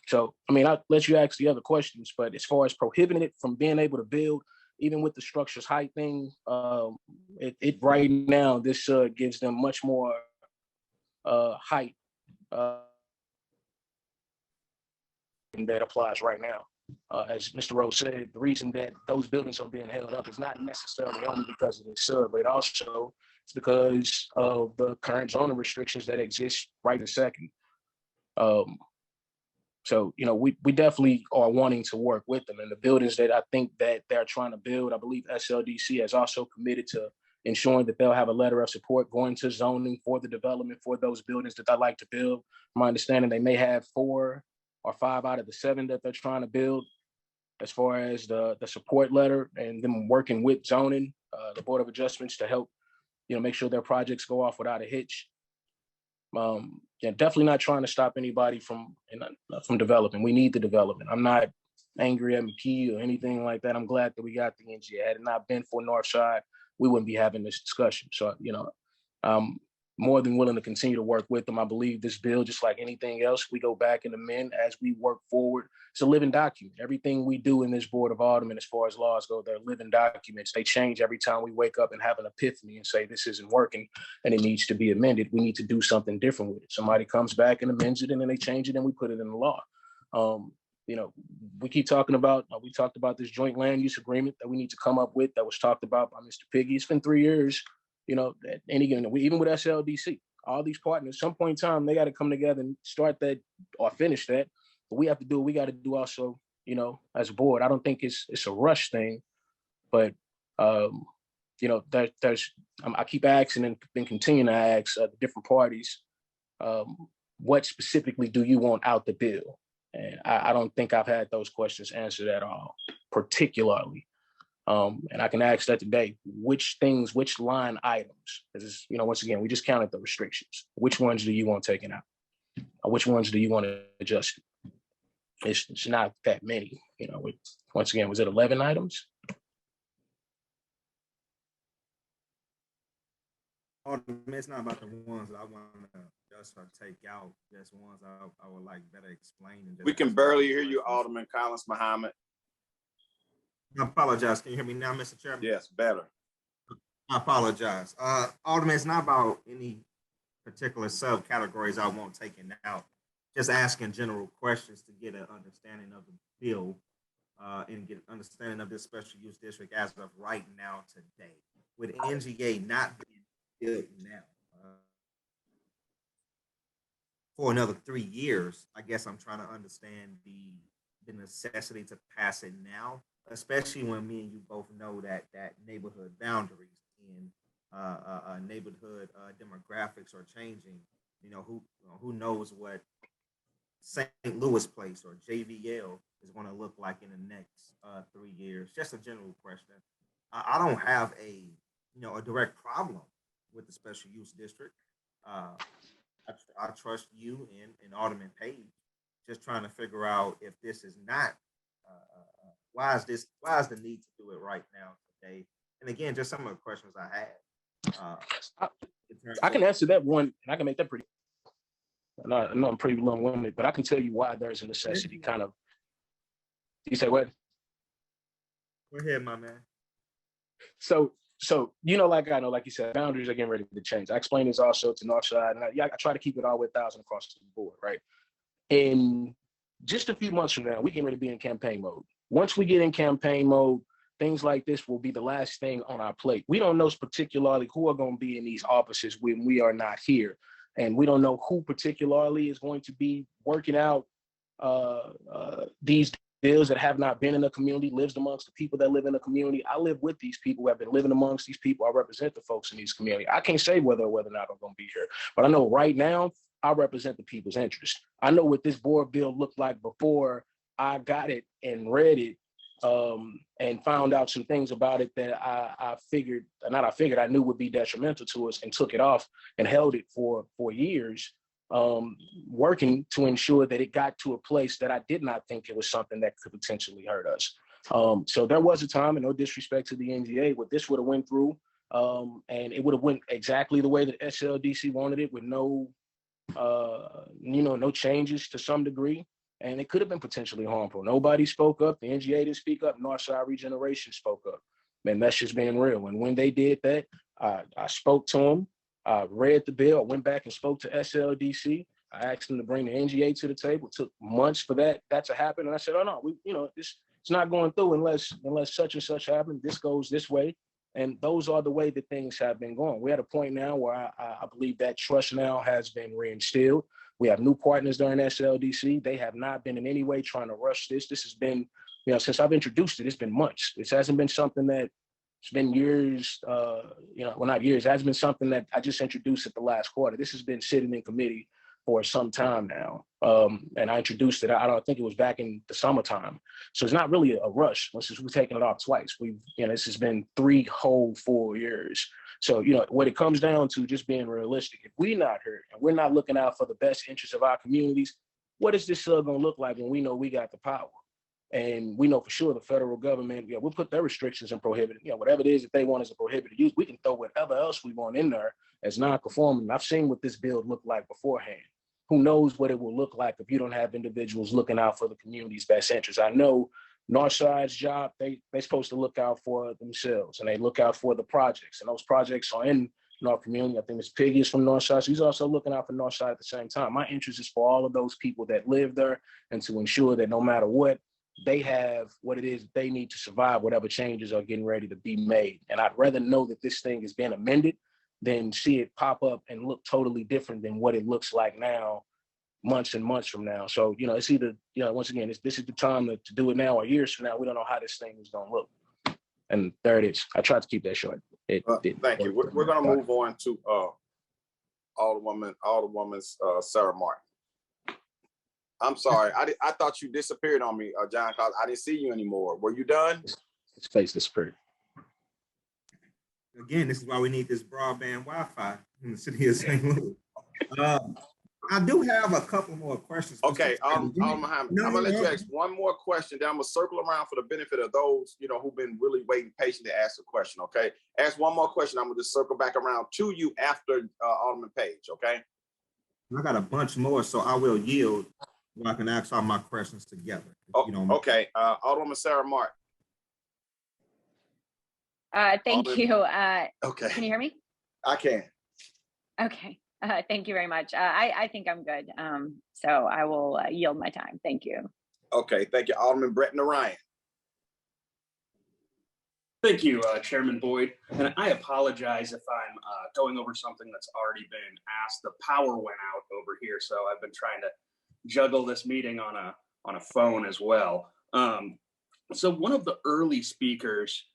So I'll let you ask the other questions, but as far as prohibiting it from being able to build, even with the structure's height thing, it right now this gives them much more height that applies right now. As Mr. Rose said, the reason that those buildings are being held up is not necessarily only because of the SUD, but also it's because of the current zoning restrictions that exist right this second. So, we definitely are wanting to work with them. And the buildings that I think that they're trying to build, I believe SLDC has also committed to ensuring that they'll have a letter of support going to zoning for the development for those buildings that they'd like to build. My understanding, they may have 4 or 5 out of the 7 that they're trying to build as far as the support letter and them working with zoning, the Board of Adjustments to help, make sure their projects go off without a hitch. Definitely not trying to stop anybody from developing. We need the development. I'm not angry at McKee or anything like that. I'm glad that we got the NGA. Had it not been for Northside, we wouldn't be having this discussion. So, I'm more than willing to continue to work with them. I believe this bill, just like anything else, we go back and amend as we work forward. It's a living document. Everything we do in this Board of Aldermen, as far as laws go, they're living documents. They change every time we wake up and have an epiphany and say, this isn't working and it needs to be amended. We need to do something different with it. Somebody comes back and amends it and then they change it and we put it in the law. We keep talking about, we talked about this joint land use agreement that we need to come up with that was talked about by Mr. Piggy. It's been 3 years. Even with SLDC, all these partners, some point in time, they got to come together and start that or finish that. But we have to do what we got to do also, as a board. I don't think it's a rush thing, but, I keep asking and been continuing to ask the different parties, what specifically do you want out the bill? And I don't think I've had those questions answered at all, particularly. And I can ask that today, which line items, because once again, we just counted the restrictions. Which ones do you want taken out? Or which ones do you want to adjust? It's not that many, once again, was it 11 items? Alderman, it's not about the ones that I want to just take out. Just ones I would like better explain. And just We can barely hear you, Alderman Collins Muhammad. I apologize. Can you hear me now, Mr. Chairman? Yes, better. I apologize. Alderman, it's not about any particular subcategories I want taken out. Just asking general questions to get an understanding of the bill and get an understanding of this special use district as of right now today. With NGA not being built now for another 3 years, I guess I'm trying to understand the necessity to pass it now, especially when me and you both know that neighborhood boundaries and neighborhood demographics are changing. You know, who knows what St. Louis Place or JVL is going to look like in the next 3 years. Just a general question. I don't have a direct problem with the special use district. I trust you and Alderman Page. Just trying to figure out if this is not. Why is the need to do it right now today? And again, just some of the questions I had. I can answer that one, and I can make that pretty. I know I'm pretty long-winded, but I can tell you why there's a necessity. Kind of. You say what? Go ahead, my man. So like I know, like you said, boundaries are getting ready to change. I explained this also to Northside, and I try to keep it all with 1,000 across the board, right? And just a few months from now, we getting ready to be in campaign mode. Once we get in campaign mode, things like this will be the last thing on our plate. We don't know particularly who are going to be in these offices when we are not here. And we don't know who particularly is going to be working out these deals that have not been in the community, lives amongst the people that live in the community. I live with these people who have been living amongst these people. I represent the folks in these community. I can't say whether or not I'm going to be here, but I know right now I represent the people's interest. I know what this board bill looked like before I got it and read it and found out some things about it that I knew would be detrimental to us, and took it off and held it for years, working to ensure that it got to a place that I did not think it was something that could potentially hurt us. So there was a time, and no disrespect to the NGA, what this would have went through, and it would have went exactly the way that SLDC wanted it, with no changes to some degree. And it could have been potentially harmful. Nobody spoke up. The NGA didn't speak up. Northside Regeneration spoke up. And that's just being real. And when they did that, I spoke to them. I read the bill. I went back and spoke to SLDC. I asked them to bring the NGA to the table. It took months for that to happen. And I said, oh no, it's not going through unless such and such happens. This goes this way. And those are the way that things have been going. We're at a point now where I believe that trust now has been reinstilled. We have new partners during SLDC. They have not been in any way trying to rush this. This has been, since I've introduced it, it's been months. This hasn't been something that it's been years, not years. It hasn't been something that I just introduced at the last quarter. This has been sitting in committee for some time now. And I introduced it, I think it was back in the summertime. So it's not really a rush. We've taken it off twice. This has been 3 whole full years. So, what it comes down to, just being realistic, if we're not here and we're not looking out for the best interests of our communities, what is this going to look like when we know we got the power? And we know for sure the federal government, we'll put their restrictions and prohibit, whatever it is that they want as a prohibited use, we can throw whatever else we want in there as non-conforming. I've seen what this bill looked like beforehand. Who knows what it will look like if you don't have individuals looking out for the community's best interests. I know Northside's job, they're supposed to look out for themselves, and they look out for the projects, and those projects are in North community. I think Ms. Piggy is from Northside, so he's also looking out for Northside at the same time. My interest is for all of those people that live there, and to ensure that no matter what, they have what it is they need to survive whatever changes are getting ready to be made. And I'd rather know that this thing is being amended than see it pop up and look totally different than what it looks like now, months and months from now. So, it's either, once again, this is the time to do it now, or years from now. We don't know how this thing is going to look. And there it is. I tried to keep that short. Thank you. We're going to move on to Alderwoman Sarah Martin. I'm sorry. I thought you disappeared on me, John, because I didn't see you anymore. Were you done? His face disappeared. Again, this is why we need this broadband Wi-Fi in the city of St. Louis. I do have a couple more questions. Mr. Okay, Chairman. Muhammad, I'm gonna let you ask one more question. Then I'm gonna circle around for the benefit of those, who've been really waiting patiently to ask a question, okay? Ask one more question. I'm gonna just circle back around to you after Alderman Page, okay? I got a bunch more, so I will yield where I can ask all my questions together. Okay, Alderman Sarah Martin. Thank you. Okay. Can you hear me? I can. Okay. Thank you very much. I think I'm good. So I will yield my time. Thank you. Okay, thank you. Alderman Brett Ryan. Thank you, Chairman Boyd. And I apologize if I'm going over something that's already been asked. The power went out over here, so I've been trying to juggle this meeting on a phone as well. So one of the early speakers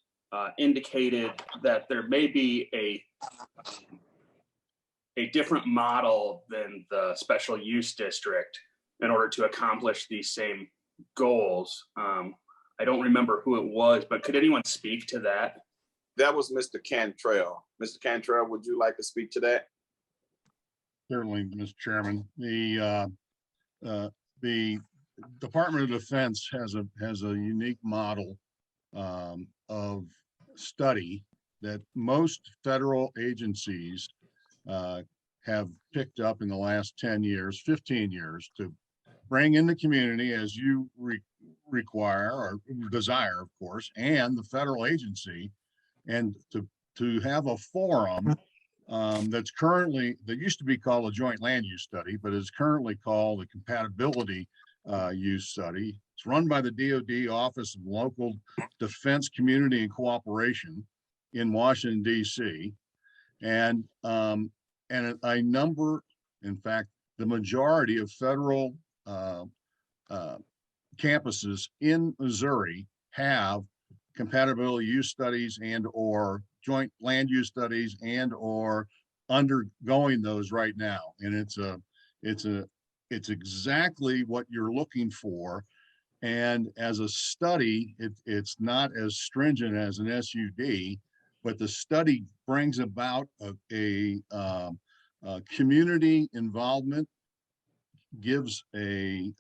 indicated that there may be a different model than the special use district in order to accomplish these same goals. I don't remember who it was, but could anyone speak to that? That was Mr. Cantrell. Mr. Cantrell, would you like to speak to that? Certainly, Mr. Chairman. The Department of Defense has a unique model of study that most federal agencies have picked up in the last 10 years, 15 years to bring in the community as you require or desire, of course, and the federal agency, and to have a forum that used to be called a joint land use study, but is currently called a compatibility use study. It's run by the DoD Office of Local Defense Community and Cooperation in Washington, D.C. And a number, in fact, the majority of federal campuses in Missouri have compatibility use studies and or joint land use studies and or undergoing those right now. And it's exactly what you're looking for. And as a study, it's not as stringent as an SUD, but the study brings about a community involvement, gives can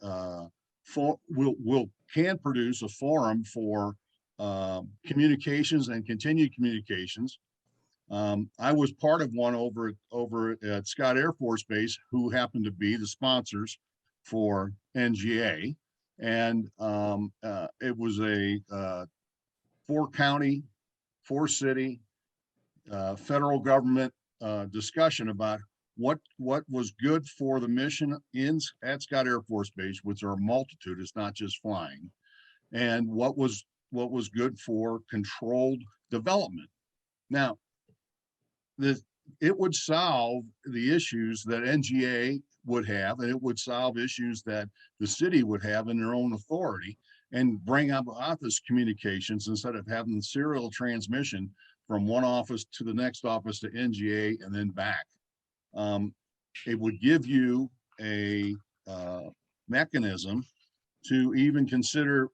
produce a forum for communications and continued communications. I was part of one over at Scott Air Force Base, who happened to be the sponsors for NGA. And it was a 4-county, 4-city federal government discussion about what was good for the mission at Scott Air Force Base, which are a multitude, it's not just flying, and what was good for controlled development. Now, it would solve the issues that NGA would have, and it would solve issues that the city would have in their own authority, and bring up office communications instead of having serial transmission from one office to the next office to NGA and then back. It would give you a mechanism to even consider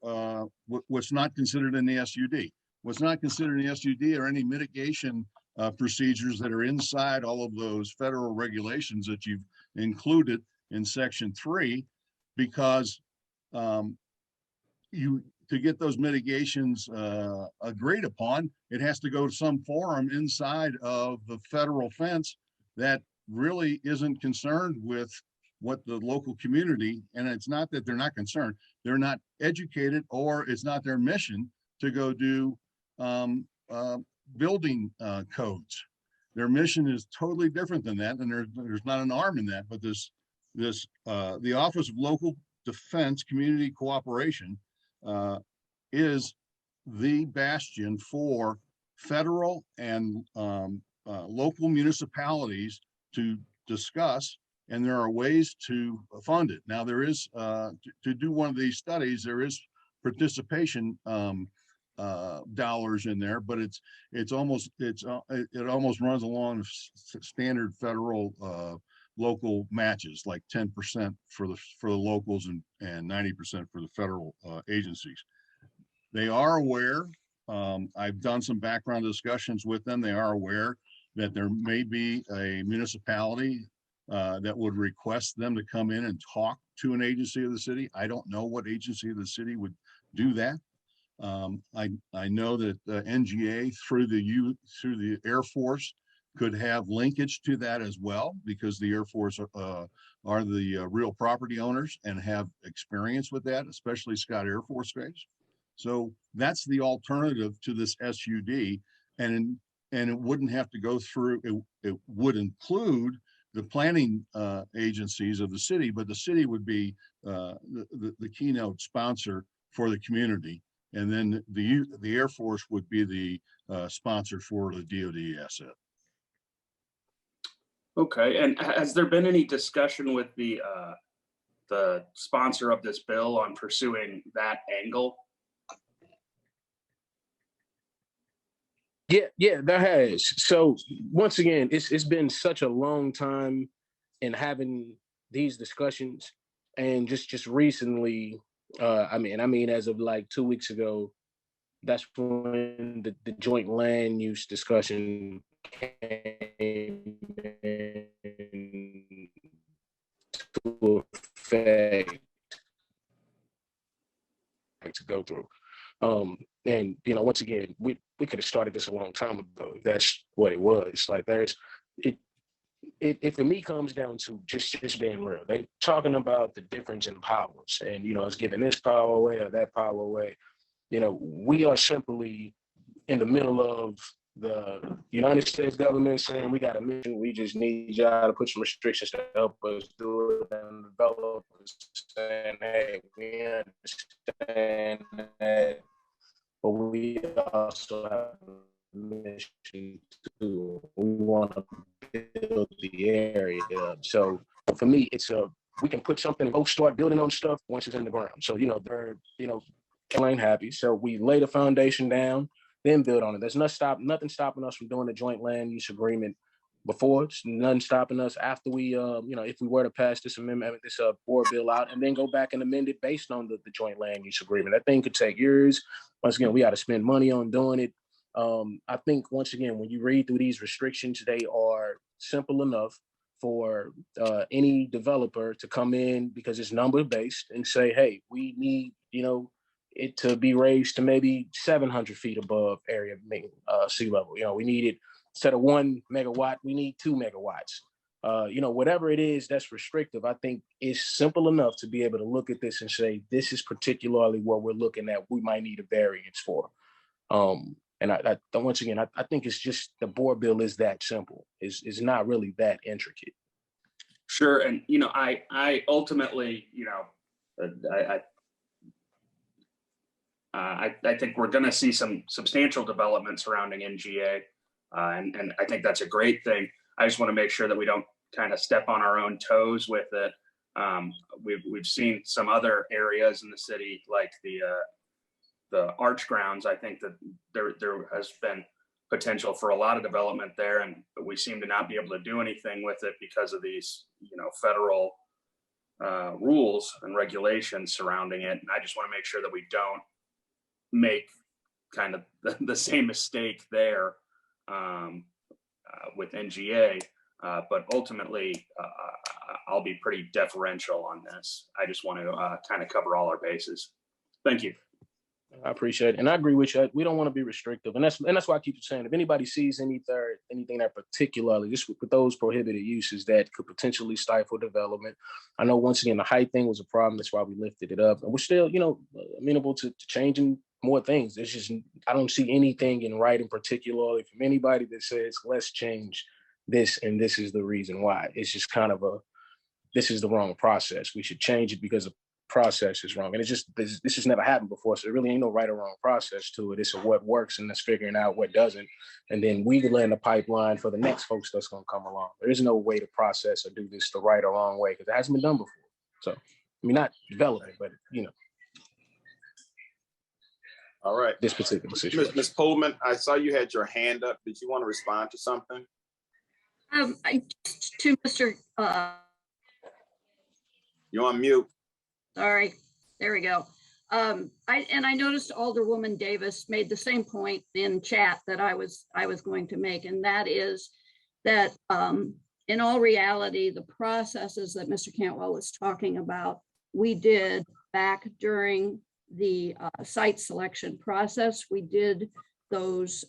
what's not considered in the SUD. What's not considered in the SUD are any mitigation procedures that are inside all of those federal regulations that you've included in Section 3, because to get those mitigations agreed upon, it has to go to some forum inside of the federal fence that really isn't concerned with what the local community, and it's not that they're not concerned, they're not educated, or it's not their mission to go do building codes. Their mission is totally different than that, and there's not an arm in that, but the Office of Local Defense Community Cooperation is the bastion for federal and local municipalities to discuss, and there are ways to fund it. Now, there is to do one of these studies, there is participation dollars in there, but it almost runs along standard federal local matches, like 10% for the locals and 90% for the federal agencies. They are aware. I've done some background discussions with them. They are aware that there may be a municipality that would request them to come in and talk to an agency of the city. I don't know what agency of the city would do that. I know that NGA through the Air Force could have linkage to that as well, because the Air Force are the real property owners and have experience with that, especially Scott Air Force Base. So that's the alternative to this SUD, and it wouldn't have to go through. It would include the planning agencies of the city, but the city would be the keynote sponsor for the community, and then the Air Force would be the sponsor for the DoD asset. Okay, and has there been any discussion with the sponsor of this bill on pursuing that angle? Yeah, there has. So once again, it's been such a long time in having these discussions, and just recently, I mean, as of like 2 weeks ago, that's when the joint land use discussion came into effect to go through. And once again, we could have started this a long time ago. That's what it was. Like it for me comes down to just being real. They talking about the difference in powers, and it's giving this power away or that power away. We are simply in the middle of the United States government saying we got a mission. We just need y'all to put some restrictions to help us do it, and developers saying, hey, we understand that, but we also have a mission too. We want to build the area up. So for me, it's we can put something, go start building on stuff once it's in the ground. So they're ain't happy. So we lay the foundation down, then build on it. There's nothing stopping us from doing a joint land use agreement before. It's nothing stopping us after we, if we were to pass this amendment, this board bill out, and then go back and amend it based on the joint land use agreement. That thing could take years. Once again, we got to spend money on doing it. I think once again, when you read through these restrictions, they are simple enough for any developer to come in, because it's number based, and say, hey, we need, it to be raised to maybe 700 feet above area sea level. We need it, instead of 1 megawatt, we need 2 megawatts. Whatever it is that's restrictive, I think is simple enough to be able to look at this and say, this is particularly what we're looking at. We might need a variance for. And I once again, I think it's just the board bill is that simple. It's not really that intricate. Sure, and I ultimately, I think we're going to see some substantial development surrounding NGA, and I think that's a great thing. I just want to make sure that we don't kind of step on our own toes with it. We've seen some other areas in the city, like the Arch Grounds. I think that there has been potential for a lot of development there, and we seem to not be able to do anything with it because of these, federal rules and regulations surrounding it. And I just want to make sure that we don't make kind of the same mistake there with NGA, but ultimately I'll be pretty deferential on this. I just want to kind of cover all our bases. Thank you. I appreciate it, and I agree with you. We don't want to be restrictive, and that's why I keep saying, if anybody sees anything that particularly just with those prohibited uses that could potentially stifle development. I know once again the height thing was a problem. That's why we lifted it up, and we're still amenable to changing more things. It's just I don't see anything in writing particularly from anybody that says let's change this and this is the reason why. It's just kind of this is the wrong process. We should change it because the process is wrong. And this has never happened before. So there really ain't no right or wrong process to it. It's a what works and that's figuring out what doesn't. And then we lay in the pipeline for the next folks that's going to come along. There is no way to process or do this the right or wrong way because it hasn't been done before. So, I mean, not developing, but, All right. This particular situation. Ms. Pullman, I saw you had your hand up. Did you want to respond to something? To Mr. You're on mute. Sorry, there we go. I noticed Alderwoman Davis made the same point in chat that I was going to make, and that is that in all reality, the processes that Mr. Cantwell was talking about, we did back during the site selection process. We did those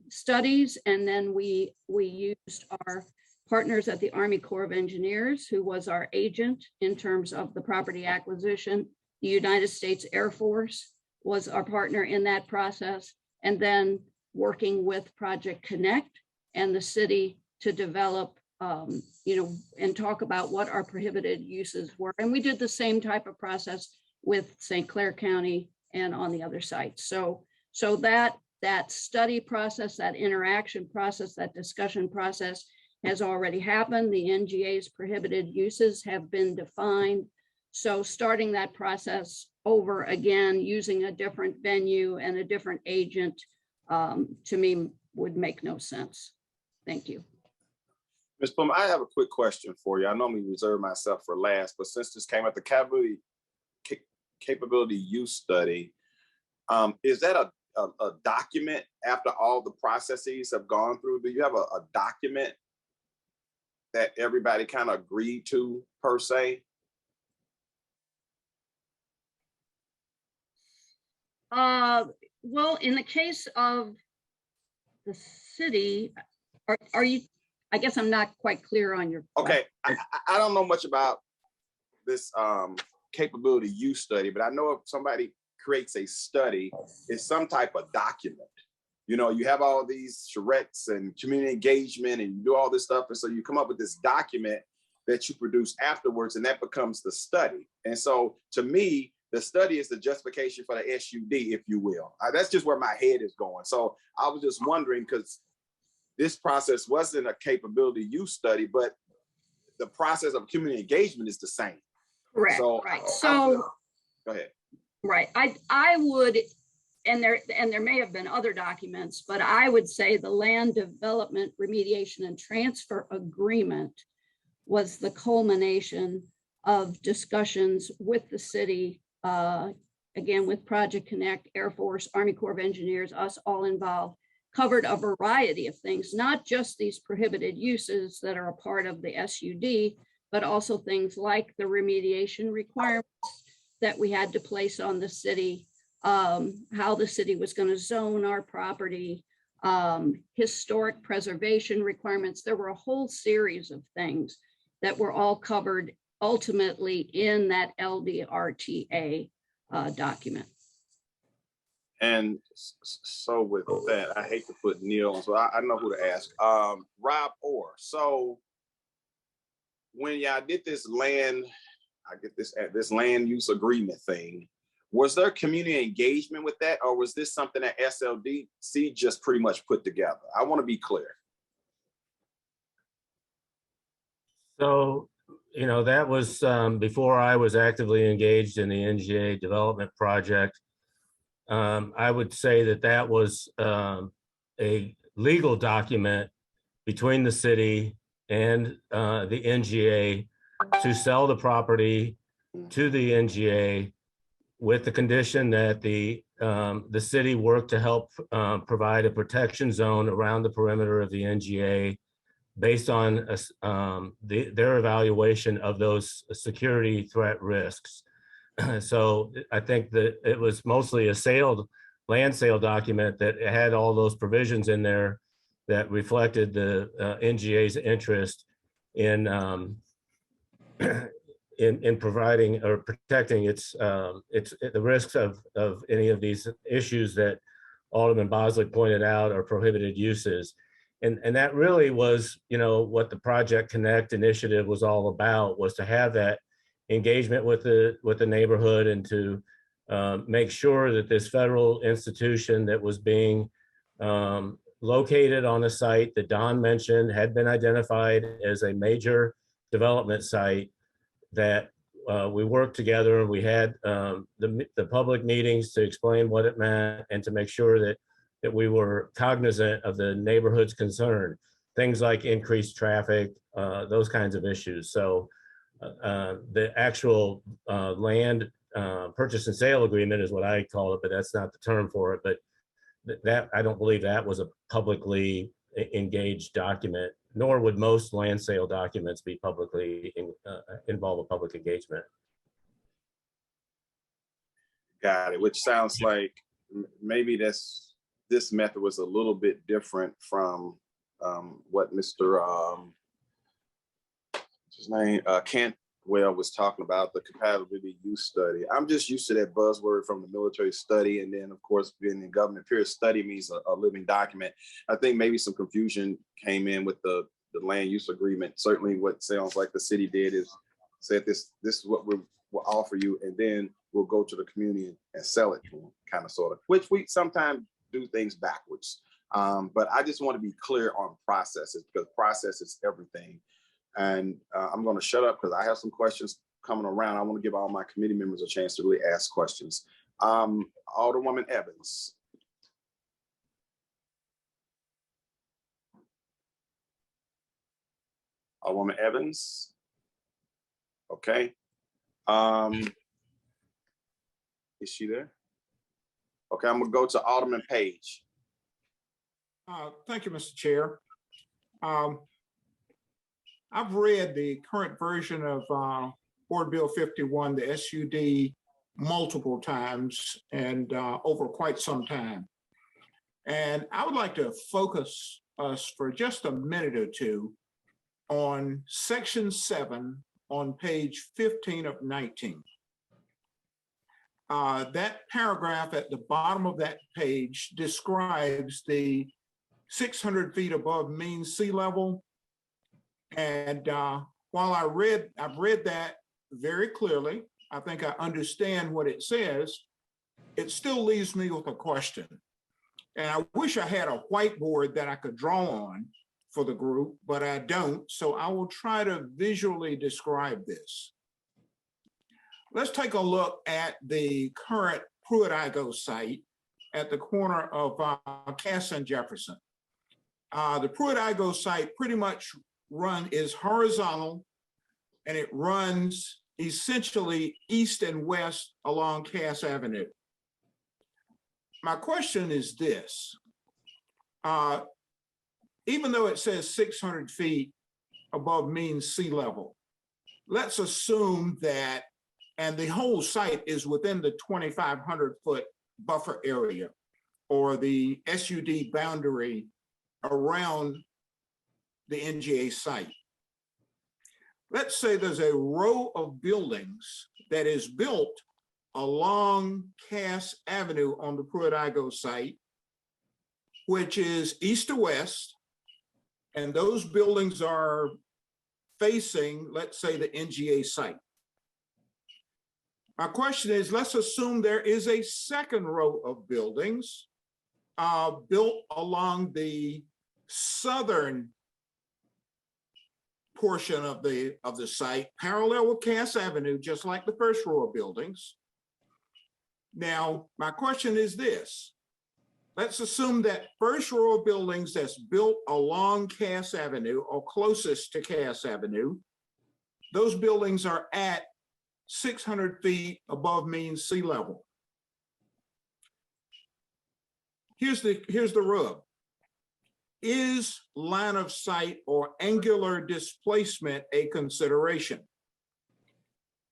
studies, and then we used our partners at the Army Corps of Engineers, who was our agent in terms of the property acquisition. The United States Air Force was our partner in that process, and then working with Project Connect and the city to develop, and talk about what our prohibited uses were. And we did the same type of process with St. Clair County and on the other sites. So that study process, that interaction process, that discussion process has already happened. The NGA's prohibited uses have been defined. So starting that process over again, using a different venue and a different agent, to me would make no sense. Thank you. Ms. Plum, I have a quick question for you. I normally reserve myself for last, but since this came at the capability use study, is that a document after all the processes have gone through? Do you have a document that everybody kind of agreed to per se? Well, in the case of the city, are you, I guess I'm not quite clear on your question. Okay, I don't know much about this capability use study, but I know if somebody creates a study, it's some type of document. You know, you have all these charrettes and community engagement and you do all this stuff. And so you come up with this document that you produce afterwards, and that becomes the study. And so to me, the study is the justification for the SUD, if you will. That's just where my head is going. So I was just wondering, because this process wasn't a capability use study, but the process of community engagement is the same. Correct, So, right. So go ahead. Right, I would, and there may have been other documents, but I would say the land development remediation and transfer agreement was the culmination of discussions with the city, again, with Project Connect, Air Force, Army Corps of Engineers, us all involved, covered a variety of things, not just these prohibited uses that are a part of the SUD, but also things like the remediation requirements that we had to place on the city, how the city was going to zone our property, historic preservation requirements. There were a whole series of things that were all covered ultimately in that LDRTA document. And so with that, I hate to put Neil on, so I know who to ask. Rob Orr. So when y'all did this land, I get this land use agreement thing, was there community engagement with that, or was this something that SLDC just pretty much put together? I want to be clear. So, that was before I was actively engaged in the NGA development project. I would say that was a legal document between the city and the NGA to sell the property to the NGA with the condition that the city work to help provide a protection zone around the perimeter of the NGA based on their evaluation of those security threat risks. So I think that it was mostly a land sale document that had all those provisions in there that reflected the NGA's interest in providing or protecting the risks of any of these issues that Alderman Bosley pointed out are prohibited uses. And that really was, what the Project Connect initiative was all about, was to have that engagement with the neighborhood and to make sure that this federal institution that was being located on a site that Don mentioned had been identified as a major development site, that we worked together and we had the public meetings to explain what it meant and to make sure that we were cognizant of the neighborhood's concern, things like increased traffic, those kinds of issues. So the actual land purchase and sale agreement is what I call it, but that's not the term for it. But that, I don't believe that was a publicly engaged document. nor would most land sale documents be publicly involve a public engagement. Got it, which sounds like maybe this method was a little bit different from what Mr. What's his name, Cantwell was talking about, the compatibility use study. I'm just used to that buzzword from the military study, and then of course being in government, period, study means a living document. I think maybe some confusion came in with the land use agreement. Certainly what sounds like the city did is said this is what we'll offer you, and then we'll go to the community and sell it to them, kind of, sort of, which we sometimes do things backwards. But I just want to be clear on processes, because process is everything. And I'm going to shut up because I have some questions coming around. I want to give all my committee members a chance to really ask questions. Alderwoman Evans. Alderwoman Evans. Okay. Is she there? Okay, I'm gonna go to Alderman Page. Thank you, Mr. Chair. I've read the current version of Board Bill 51, the SUD, multiple times and over quite some time. And I would like to focus us for just a minute or two on Section 7 on page 15 of 19. That paragraph at the bottom of that page describes the 600 feet above mean sea level. And while I've read that very clearly, I think I understand what it says, it still leaves me with a question. And I wish I had a whiteboard that I could draw on for the group, but I don't. So I will try to visually describe this. Let's take a look at the current Pruitt-Igoe site at the corner of Cass and Jefferson. The Pruitt-Igoe site pretty much is horizontal, and it runs essentially east and west along Cass Avenue. My question is this. Even though it says 600 feet above mean sea level, let's assume that, and the whole site is within the 2,500 foot buffer area or the SUD boundary around the NGA site. Let's say there's a row of buildings that is built along Cass Avenue on the Pruitt-Igoe site, which is east to west, and those buildings are facing, let's say, the NGA site. My question is, let's assume there is a second row of buildings built along the southern portion of the site, parallel with Cass Avenue, just like the first row of buildings. Now, my question is this. Let's assume that first row of buildings that's built along Cass Avenue or closest to Cass Avenue, those buildings are at 600 feet above mean sea level. Here's the rub. Is line of sight or angular displacement a consideration?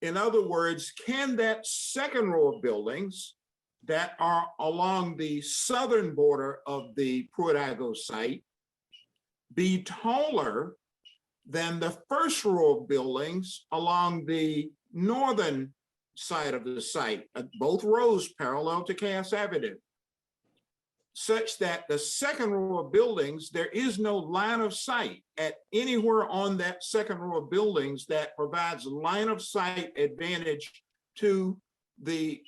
In other words, can that second row of buildings that are along the southern border of the Pruitt-Igoe site be taller than the first row of buildings along the northern side of the site, both rows parallel to Cass Avenue, such that the second row of buildings, there is no line of sight at anywhere on that second row of buildings that provides line of sight advantage to the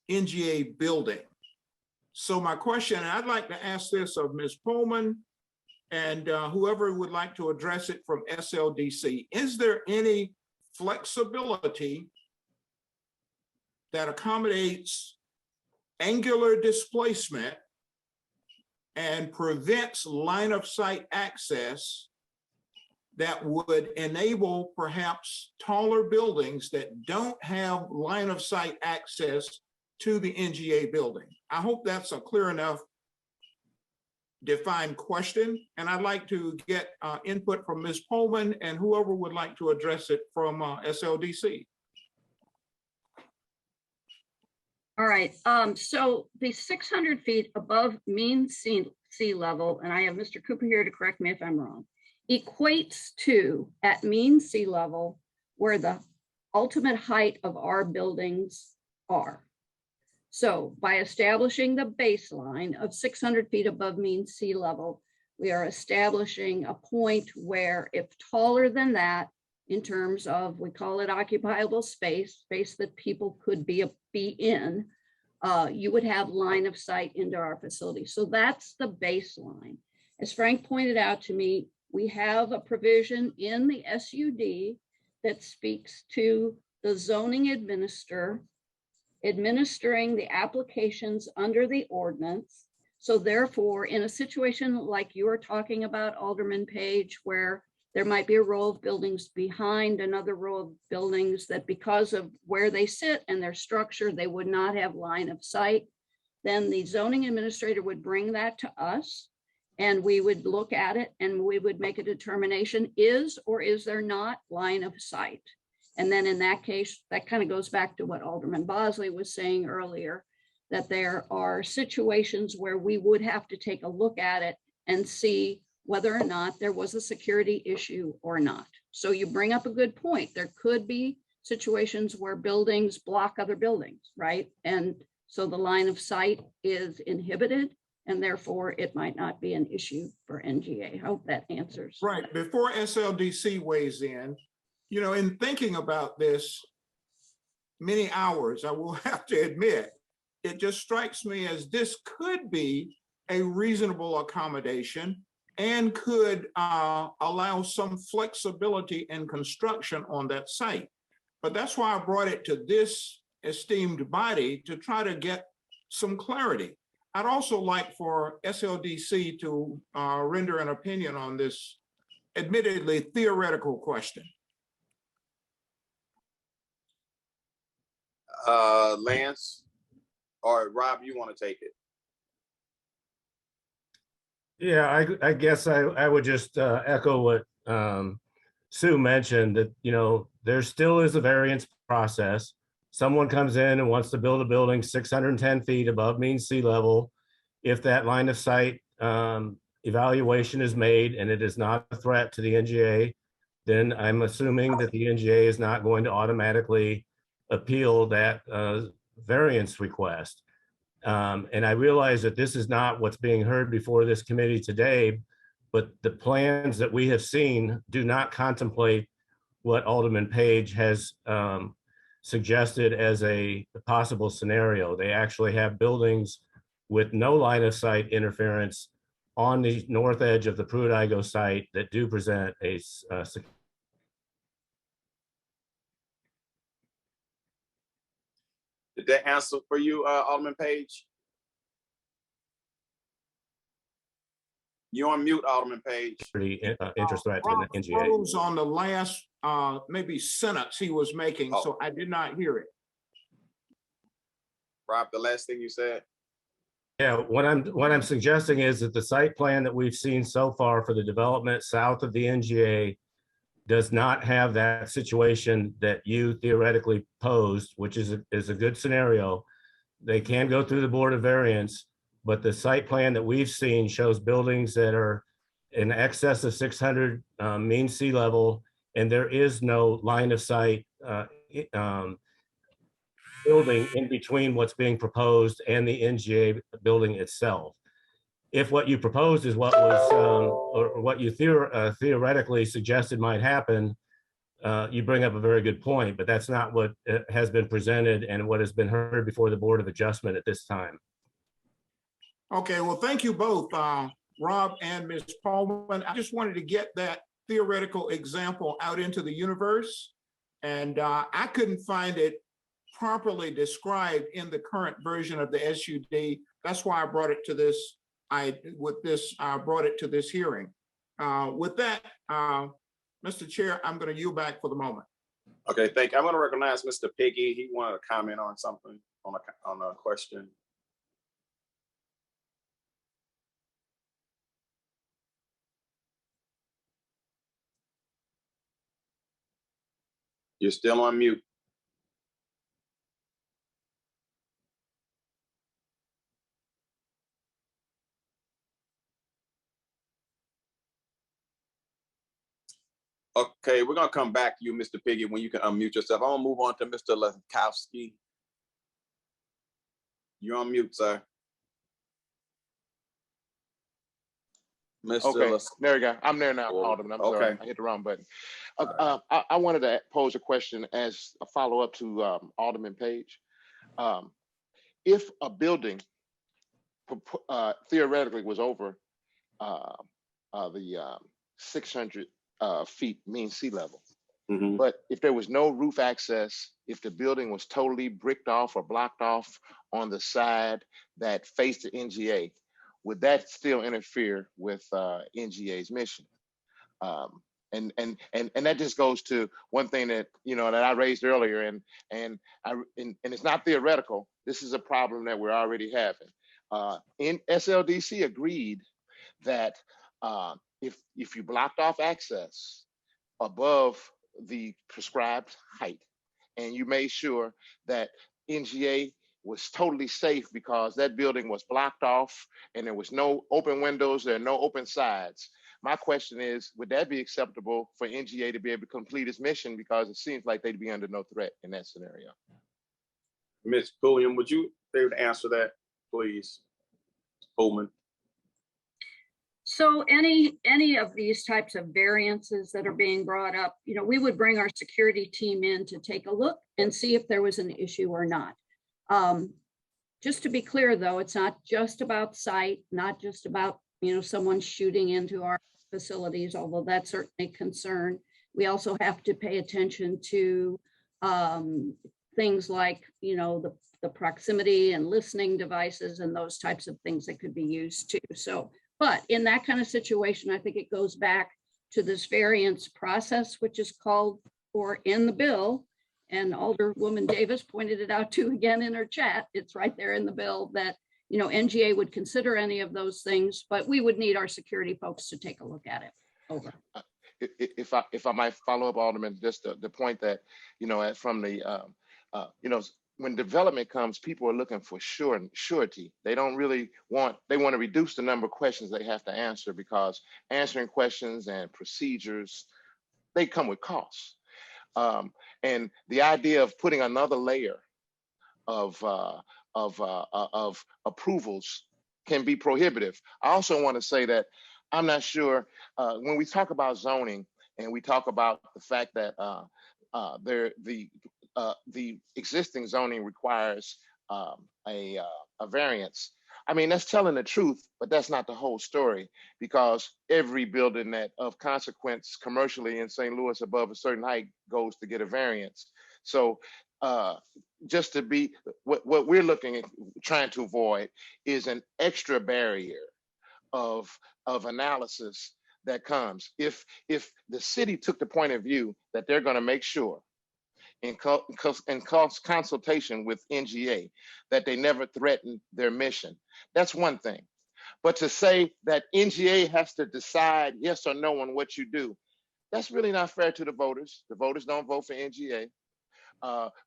NGA building. So my question, and I'd like to ask this of Ms. Pullman and whoever would like to address it from SLDC, is there any flexibility that accommodates angular displacement and prevents line of sight access that would enable perhaps taller buildings that don't have line of sight access to the NGA building? I hope that's a clear enough defined question, and I'd like to get input from Ms. Pullman and whoever would like to address it from SLDC. All right, so the 600 feet above mean sea level, and I have Mr. Cooper here to correct me if I'm wrong, equates to at mean sea level where the ultimate height of our buildings are. So by establishing the baseline of 600 feet above mean sea level, we are establishing a point where if taller than that, in terms of, we call it occupiable space that people could be in, you would have line of sight into our facility. So that's the baseline. As Frank pointed out to me, we have a provision in the SUD that speaks to the zoning administering the applications under the ordinance. So therefore, in a situation like you are talking about, Alderman Page, where there might be a row of buildings behind another row of buildings that because of where they sit and their structure, they would not have line of sight, then the zoning administrator would bring that to us and we would look at it and we would make a determination, is or is there not line of sight? And then in that case, that kind of goes back to what Alderman Bosley was saying earlier, that there are situations where we would have to take a look at it and see whether or not there was a security issue or not. So you bring up a good point. There could be situations where buildings block other buildings, right? And so the line of sight is inhibited and therefore it might not be an issue for NGA. I hope that answers. Right, before SLDC weighs in, you know, in thinking about this many hours, I will have to admit, it just strikes me as this could be a reasonable accommodation and could allow some flexibility in construction on that site. But that's why I brought it to this esteemed body to try to get some clarity. I'd also like for SLDC to render an opinion on this admittedly theoretical question. Lance or Rob, you want to take it? Yeah, I guess I would just echo what Sue mentioned, that, you know, there still is a variance process. Someone comes in and wants to build a building 610 feet above mean sea level. If that line of sight evaluation is made and it is not a threat to the NGA, then I'm assuming that the NGA is not going to automatically appeal that variance request. And I realize that this is not what's being heard before this committee today, but the plans that we have seen do not contemplate what Alderman Page has suggested as a possible scenario. They actually have buildings with no line of sight interference on the north edge of the Pruitt-Igoe site that do present a Did that answer for you, Alderman Page? You're on mute, Alderman Page. pretty interest threat to the NGA. Froze on the last maybe sentence he was making, so I did not hear it. Rob, the last thing you said? Yeah, what I'm suggesting is that the site plan that we've seen so far for the development south of the NGA does not have that situation that you theoretically posed, which is a good scenario. They can go through the Board of Variance, but the site plan that we've seen shows buildings that are in excess of 600 mean sea level, and there is no line of sight building in between what's being proposed and the NGA building itself. If what you proposed is what was, or what you theoretically suggested might happen, you bring up a very good point, but that's not what has been presented and what has been heard before the Board of Adjustment at this time. Okay, well, thank you both, Rob and Ms. Paulman. I just wanted to get that theoretical example out into the universe, and I couldn't find it properly described in the current version of the SUD. That's why I brought it to this. I brought it to this hearing. With that, Mr. Chair, I'm going to yield back for the moment. Okay, thank you. I'm going to recognize Mr. Piggy. He wanted to comment on something, on a question. You're still on mute. Okay, we're gonna come back to you, Mr. Piggy, when you can unmute yourself. I'm gonna move on to Mr. Leskowski. You're on mute, sir. Mr. Okay, there we go. I'm there now, Alderman. I'm sorry, Okay. I hit the wrong button. I wanted to pose a question as a follow-up to Alderman Page. If a building theoretically was over the 600 feet mean sea level, but if there was no roof access, if the building was totally bricked off or blocked off on the side that faced the NGA, would that still interfere with NGA's mission? And that just goes to one thing that that I raised earlier, and it's not theoretical. This is a problem that we're already having. In SLDC agreed that if you blocked off access above the prescribed height, and you made sure that NGA was totally safe because that building was blocked off and there was no open windows, there are no open sides. My question is, would that be acceptable for NGA to be able to complete its mission? Because it seems like they'd be under no threat in that scenario. Ms. Pulliam, would you be able to answer that, please? Pullman. So any of these types of variances that are being brought up, we would bring our security team in to take a look and see if there was an issue or not. Just to be clear, though, it's not just about site, not just about someone shooting into our facilities, although that's certainly a concern. We also have to pay attention to things like the proximity and listening devices and those types of things that could be used too. So, but in that kind of situation, I think it goes back to this variance process, which is called for in the bill. And Alderwoman Davis pointed it out too again in her chat. It's right there in the bill that NGA would consider any of those things, but we would need our security folks to take a look at it. Over. If I might follow up, Alderman, just the point that from the when development comes, people are looking for surety. They don't really want to reduce the number of questions they have to answer, because answering questions and procedures, they come with costs. And the idea of putting another layer of approvals can be prohibitive. I also want to say that I'm not sure when we talk about zoning and we talk about the fact that the existing zoning requires a variance. I mean, that's telling the truth, but that's not the whole story, because every building that of consequence commercially in St. Louis above a certain height goes to get a variance. So just to be, what we're looking at trying to avoid is an extra barrier of analysis that comes. If the city took the point of view that they're going to make sure in consultation with NGA that they never threaten their mission, that's one thing. But to say that NGA has to decide yes or no on what you do, that's really not fair to the voters. The voters don't vote for NGA.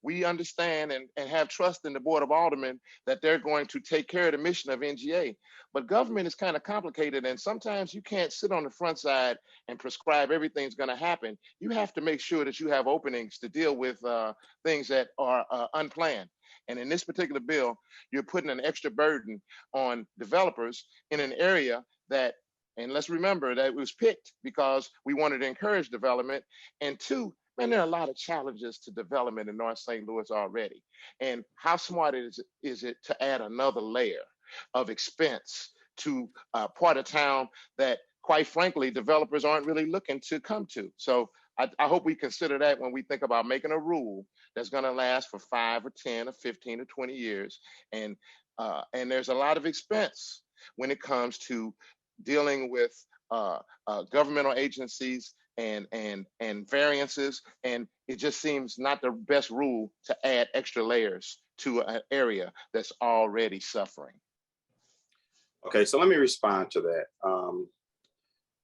We understand and have trust in the Board of Aldermen that they're going to take care of the mission of NGA. But government is kind of complicated, and sometimes you can't sit on the front side and prescribe everything's going to happen. You have to make sure that you have openings to deal with things that are unplanned. And in this particular bill, you're putting an extra burden on developers in an area that, and let's remember that it was picked because we wanted to encourage development. And two, man, there are a lot of challenges to development in North St. Louis already. And how smart is it to add another layer of expense to a part of town that, quite frankly, developers aren't really looking to come to? So I hope we consider that when we think about making a rule that's going to last for 5 or 10 or 15 or 20 years. And there's a lot of expense when it comes to dealing with governmental agencies and variances, and it just seems not the best rule to add extra layers to an area that's already suffering. Okay, so let me respond to that.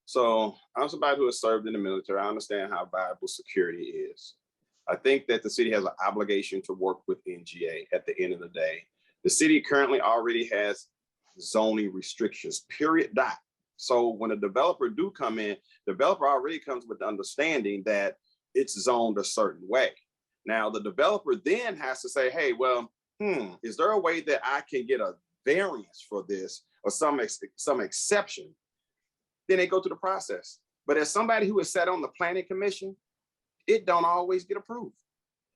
So I'm somebody who has served in the military. I understand how valuable security is. I think that the city has an obligation to work with NGA at the end of the day. The city currently already has zoning restrictions, period, dot. So when a developer do come in, developer already comes with the understanding that it's zoned a certain way. Now, the developer then has to say, hey, well, is there a way that I can get a variance for this or some exception? Then they go through the process. But as somebody who is sat on the planning commission, it don't always get approved.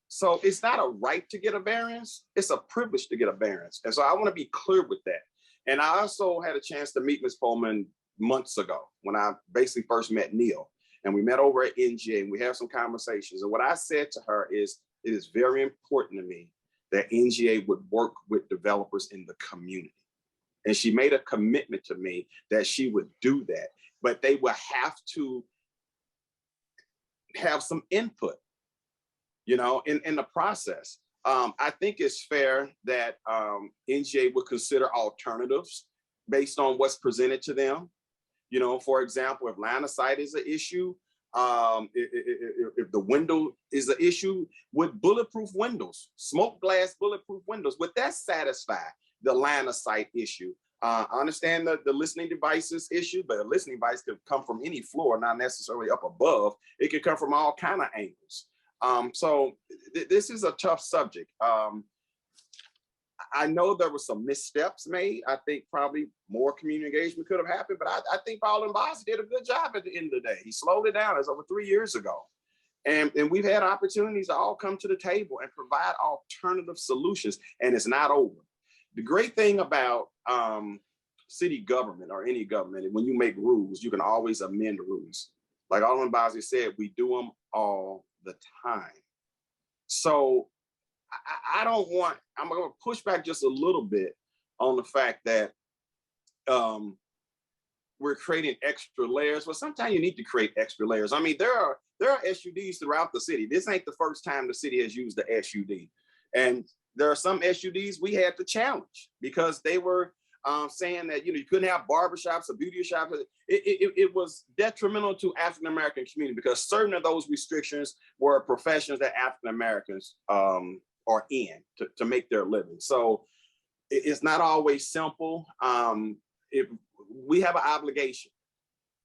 So it's not a right to get a variance, it's a privilege to get a variance. And so I want to be clear with that. And I also had a chance to meet Ms. Pullman months ago when I basically first met Neil. And we met over at NGA and we have some conversations. And what I said to her is, it is very important to me that NGA would work with developers in the community. And she made a commitment to me that she would do that, but they will have to have some input, you know, in the process. I think it's fair that NGA would consider alternatives based on what's presented to them. You know, for example, if line of sight is an issue, if the window is an issue, with bulletproof windows, smoke glass bulletproof windows, would that satisfy the line of sight issue? I understand the listening devices issue, but a listening device could come from any floor, not necessarily up above. It could come from all kind of angles. So this is a tough subject. I know there were some missteps made. I think probably more community engagement could have happened, but I think Alderman Bosley did a good job at the end of the day. He slowed it down. It's over 3 years ago. And we've had opportunities to all come to the table and provide alternative solutions, and it's not over. The great thing about city government or any government, when you make rules, you can always amend rules. Like Alderman Bosley said, we do them all the time. So I don't want, I'm going to push back just a little bit on the fact that we're creating extra layers. Well, sometimes you need to create extra layers. I mean, there are SUDs throughout the city. This ain't the first time the city has used the SUD. And there are some SUDs we had to challenge because they were saying that, you know, you couldn't have barbershops or beauty shops. It was detrimental to African-American community because certain of those restrictions were professions that African-Americans are in to make their living. So it's not always simple. We have an obligation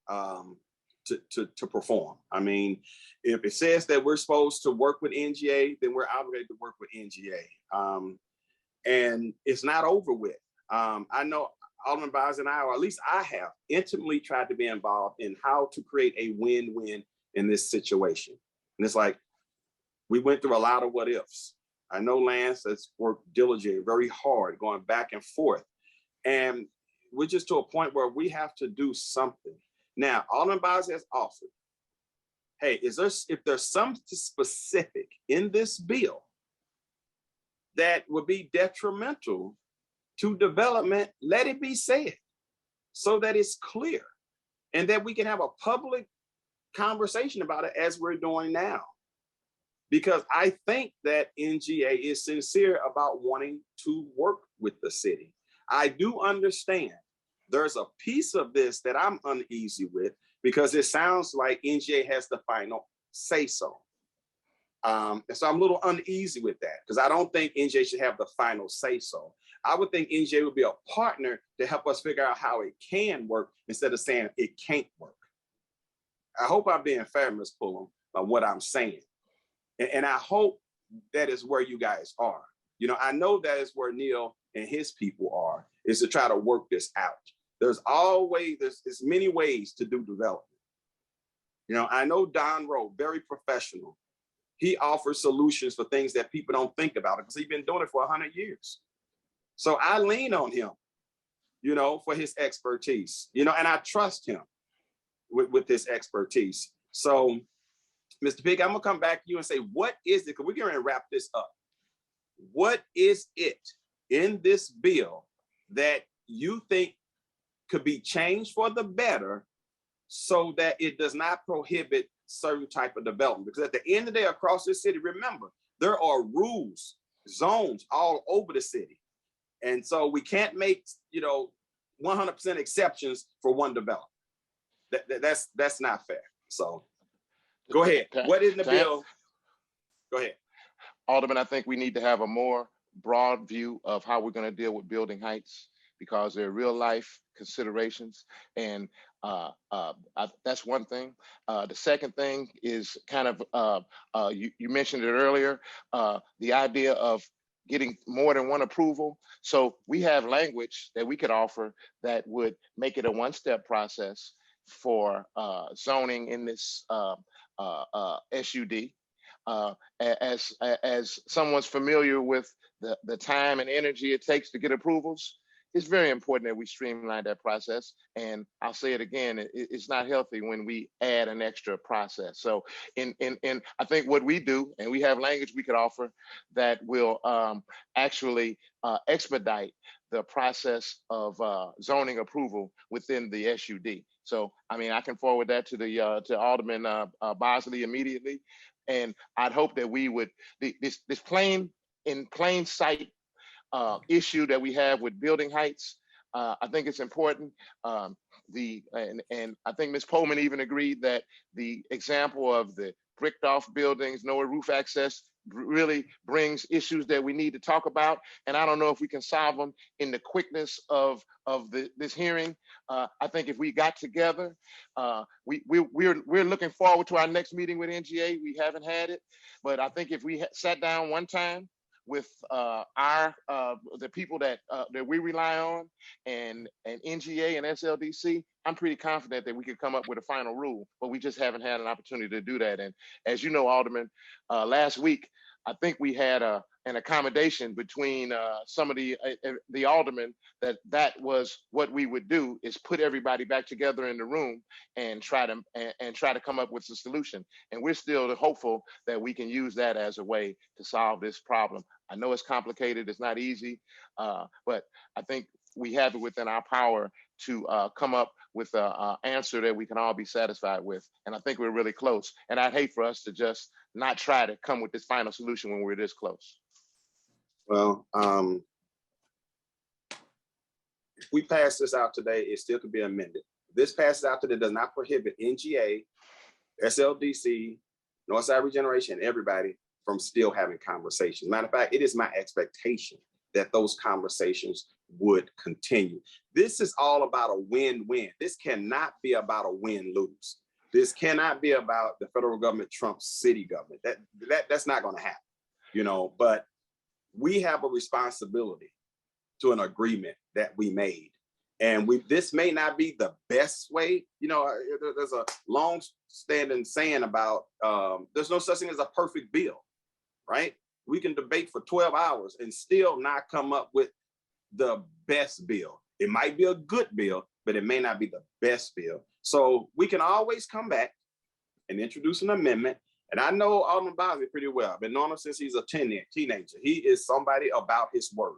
to perform. I mean, if it says that we're supposed to work with NGA, then we're obligated to work with NGA. And it's not over with. I know Alderman Bosley and I, or at least I have, intimately tried to be involved in how to create a win-win in this situation. And it's like, we went through a lot of what ifs. I know Lance has worked diligently, very hard, going back and forth. And we're just to a point where we have to do something. Now, Alderman Bosley has offered, hey, if there's something specific in this bill that would be detrimental to development, let it be said so that it's clear and that we can have a public conversation about it as we're doing now. Because I think that NGA is sincere about wanting to work with the city. I do understand there's a piece of this that I'm uneasy with because it sounds like NGA has the final say so. And so I'm a little uneasy with that because I don't think NGA should have the final say so. I would think NGA would be a partner to help us figure out how it can work instead of saying it can't work. I hope I'm being fair, Ms. Pullum, by what I'm saying. And I hope that is where you guys are. You know, I know that is where Neil and his people are, is to try to work this out. There's many ways to do development. You know, I know Don Rowe, very professional. He offers solutions for things that people don't think about because he's been doing it for 100 years. So I lean on him, you know, for his expertise, you know, and I trust him with his expertise. So, Mr. Pig, I'm gonna come back to you and say, what is it? Because we're going to wrap this up. What is it in this bill that you think could be changed for the better so that it does not prohibit certain type of development? Because at the end of the day, across this city, remember, there are rules, zones all over the city. And so we can't make, you know, 100% exceptions for one development. That's not fair. So go ahead. What is in the bill? Go ahead. Alderman, I think we need to have a more broad view of how we're going to deal with building heights, because they're real life considerations. And that's one thing. The second thing is kind of, you mentioned it earlier, the idea of getting more than one approval. So we have language that we could offer that would make it a one-step process for zoning in this SUD. As someone's familiar with the time and energy it takes to get approvals, it's very important that we streamline that process. And I'll say it again, it's not healthy when we add an extra process. So in I think what we do, and we have language we could offer that will actually expedite the process of zoning approval within the SUD. So, I mean, I can forward that to the to Alderman Bosley immediately. And I'd hope that we would, this plain sight issue that we have with building heights, I think it's important. And I think Ms. Pullman even agreed that the example of the bricked off buildings, no roof access, really brings issues that we need to talk about. And I don't know if we can solve them in the quickness of this hearing. I think if we got together, we're looking forward to our next meeting with NGA. We haven't had it, but I think if we sat down one time with the people that we rely on, and NGA and SLDC, I'm pretty confident that we could come up with a final rule, but we just haven't had an opportunity to do that. And as you know, Alderman, last week, I think we had an accommodation between some of the aldermen that was what we would do, is put everybody back together in the room and try to come up with a solution. And we're still hopeful that we can use that as a way to solve this problem. I know it's complicated, it's not easy, but I think we have it within our power to come up with an answer that we can all be satisfied with. And I think we're really close. And I'd hate for us to just not try to come with this final solution when we're this close. Well, if we pass this out today, it still could be amended. If this passes out today, does not prohibit NGA, SLDC, Northside Regeneration, everybody from still having conversations. Matter of fact, it is my expectation that those conversations would continue. This is all about a win-win. This cannot be about a win-lose. This cannot be about the federal government trumps city government. That's not going to happen, you know. But we have a responsibility to an agreement that we made, and this may not be the best way. You know, there's a long-standing saying about there's no such thing as a perfect bill, right? We can debate for 12 hours and still not come up with the best bill. It might be a good bill, but it may not be the best bill. So we can always come back and introduce an amendment. And I know Alderman Bosley pretty well. I've been knowing him since he's a teenager. He is somebody about his word.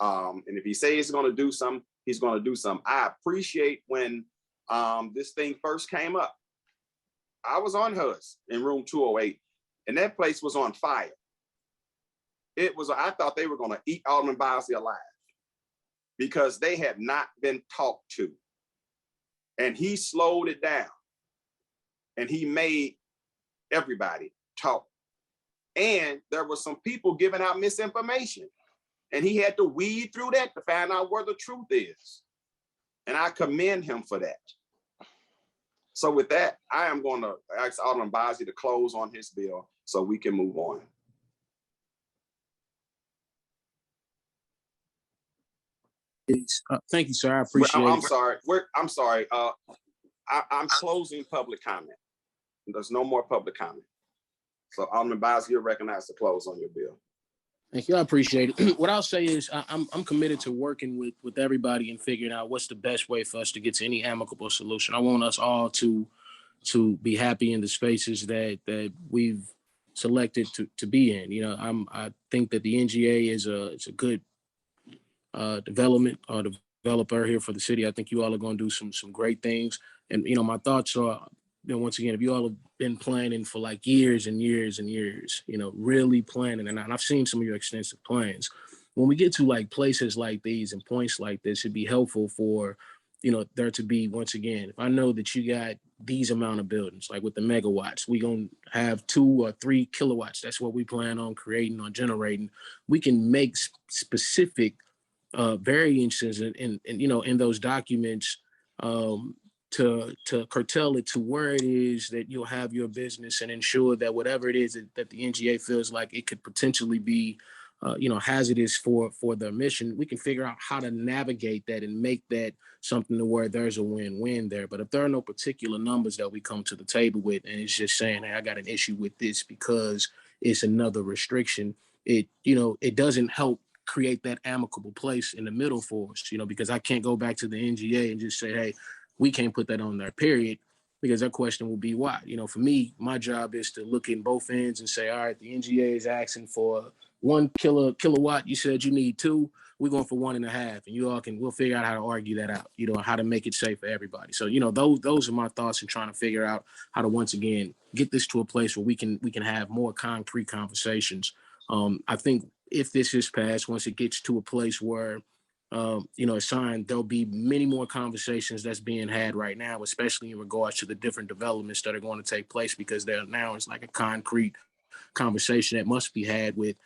And if he says he's going to do something, he's going to do something. I appreciate when this thing first came up. I was on HUS in room 208, and that place was on fire. I thought they were going to eat Alderman Bosley alive because they had not been talked to. And he slowed it down, and he made everybody talk. And there were some people giving out misinformation, and he had to weed through that to find out where the truth is. And I commend him for that. So with that, I am going to ask Alderman Bosley to close on his bill so we can move on. Thank you, sir. I appreciate it. I'm sorry. I'm closing public comment. There's no more public comment. So Alderman Bosley, you're recognized to close on your bill. Thank you. I appreciate it. What I'll say is I'm committed to working with everybody and figuring out what's the best way for us to get to any amicable solution. I want us all to be happy in the spaces that we've selected to be in. You know, I think that the NGA is a good developer here for the city. I think you all are going to do some great things. And, you know, my thoughts are, you know, once again, if you all have been planning for like years and years and years, you know, really planning, and I've seen some of your extensive plans. When we get to like places like these and points like this, it'd be helpful for, you know, there to be, once again, if I know that you got these amount of buildings, like with the megawatts, we gonna have 2 or 3 kilowatts. That's what we plan on creating or generating. We can make specific variances in those documents to curtail it to where it is that you'll have your business and ensure that whatever it is that the NGA feels like it could potentially be hazardous for their mission, we can figure out how to navigate that and make that something to where there's a win-win there. But if there are no particular numbers that we come to the table with, and it's just saying, hey, I got an issue with this because it's another restriction, it doesn't help create that amicable place in the middle for us, because I can't go back to the NGA and just say, hey, we can't put that on there, period, because that question will be why. For me, my job is to look in both ends and say, all right, the NGA is asking for 1 kilowatt. You said you need 2. We're going for 1.5, and we'll figure out how to argue that out, how to make it safe for everybody. So, those are my thoughts in trying to figure out how to, once again, get this to a place where we can have more concrete conversations. I think if this is passed, once it gets to a place where, it's signed, there'll be many more conversations that's being had right now, especially in regards to the different developments that are going to take place, because there now is like a concrete conversation that must be had with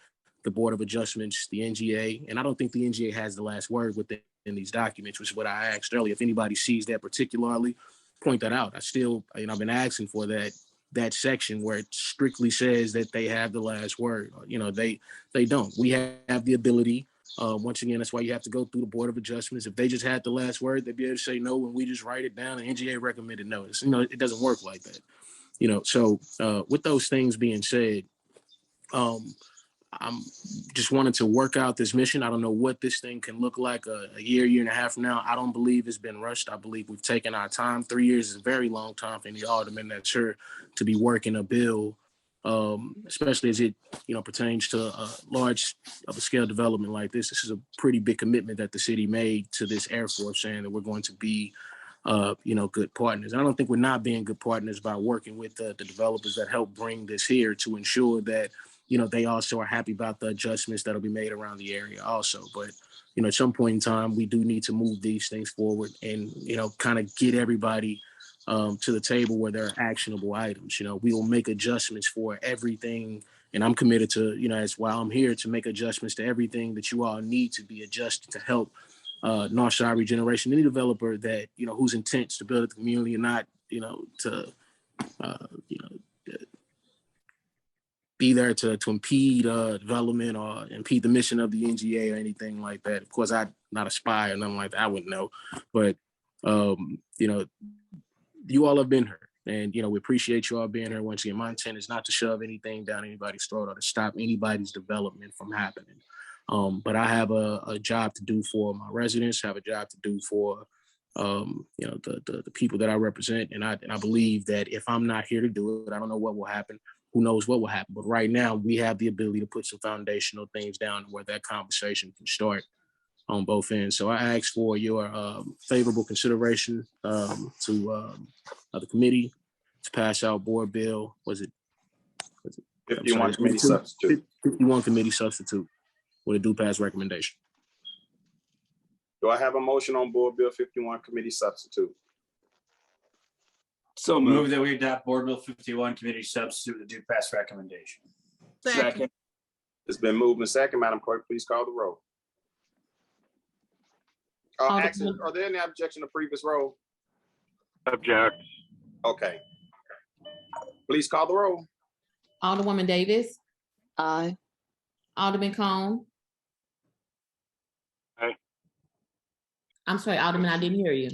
the Board of Adjustments, the NGA. And I don't think the NGA has the last word within these documents, which is what I asked earlier. If anybody sees that particularly, point that out. I've been asking for that section where it strictly says that they have the last word. They don't. We have the ability. Once again, that's why you have to go through the Board of Adjustments. If they just had the last word, they'd be able to say no when we just write it down. The NGA recommended no. It doesn't work like that. So with those things being said, I'm just wanted to work out this mission. I don't know what this thing can look like a year and a half from now. I don't believe it's been rushed. I believe we've taken our time. 3 years is a very long time for any alderman that's here to be working a bill, especially as it pertains to a large of a scale development like this. This is a pretty big commitment that the city made to this Air Force, saying that we're going to be good partners. And I don't think we're not being good partners by working with the developers that help bring this here to ensure that they also are happy about the adjustments that'll be made around the area also. But, at some point in time, we do need to move these things forward and, kind of get everybody to the table where there are actionable items. We will make adjustments for everything. And I'm committed to, as while I'm here, to make adjustments to everything that you all need to be adjusted to help Northside Regeneration, any developer that, whose intent is to build a community and not, be there to impede development or impede the mission of the NGA or anything like that. Of course, I'm not a spy or nothing like that. I wouldn't know. But, you all have been here. And, we appreciate you all being here. Once again, my intent is not to shove anything down anybody's throat or to stop anybody's development from happening. But I have a job to do for my residents, have a job to do for, the people that I represent. And I believe that if I'm not here to do it, I don't know what will happen. Who knows what will happen? But right now, we have the ability to put some foundational things down where that conversation can start on both ends. So I ask for your favorable consideration to the committee to pass out board bill. Was it 51 committee substitute. 51 committee substitute with a due pass recommendation. Do I have a motion on board bill 51 committee substitute? So move that we adopt Board Bill 51 committee substitute with a due pass recommendation. Second. It's been moved and second. Madam Clerk, please call the roll. Actually, are there any objection to previous roll? Object. Okay. Please call the roll. Alderwoman Davis. Aye. Alderman Cone. Aye. I'm sorry, Alderman, I didn't hear you.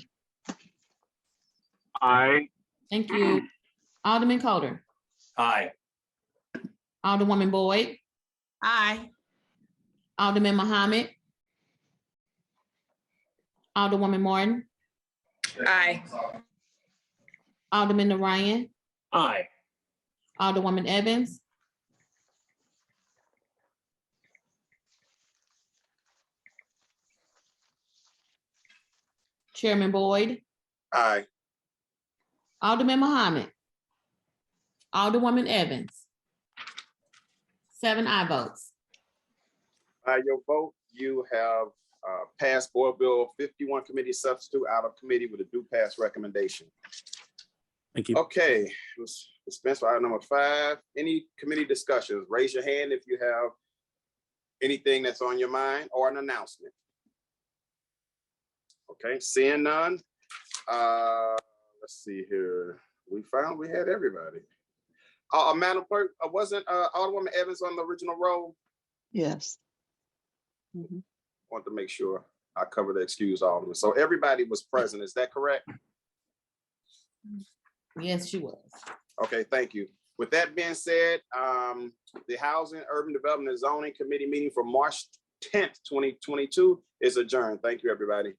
Aye. Thank you. Alderman Coulter. Aye. Alderwoman Boyd. Aye. Alderman Muhammad. Alderwoman Martin. Aye. Alderman Ryan. Aye. Alderwoman Evans. Chairman Boyd. Aye. Alderman Muhammad. Alderwoman Evans. 7 aye votes. By your vote, you have passed board bill 51 committee substitute out of committee with a due pass recommendation. Thank you. Okay, let's dispense with item number 5. Any committee discussions? Raise your hand if you have anything that's on your mind or an announcement. Okay, seeing none. Let's see here. We had everybody. Madam Clerk, wasn't Alderwoman Evans on the original roll? Yes. Want to make sure I cover the excused Alderman. So everybody was present, is that correct? Yes, she was. Okay, thank you. With that being said, the Housing, Urban Development and Zoning Committee meeting for March 10th, 2022 is adjourned. Thank you, everybody.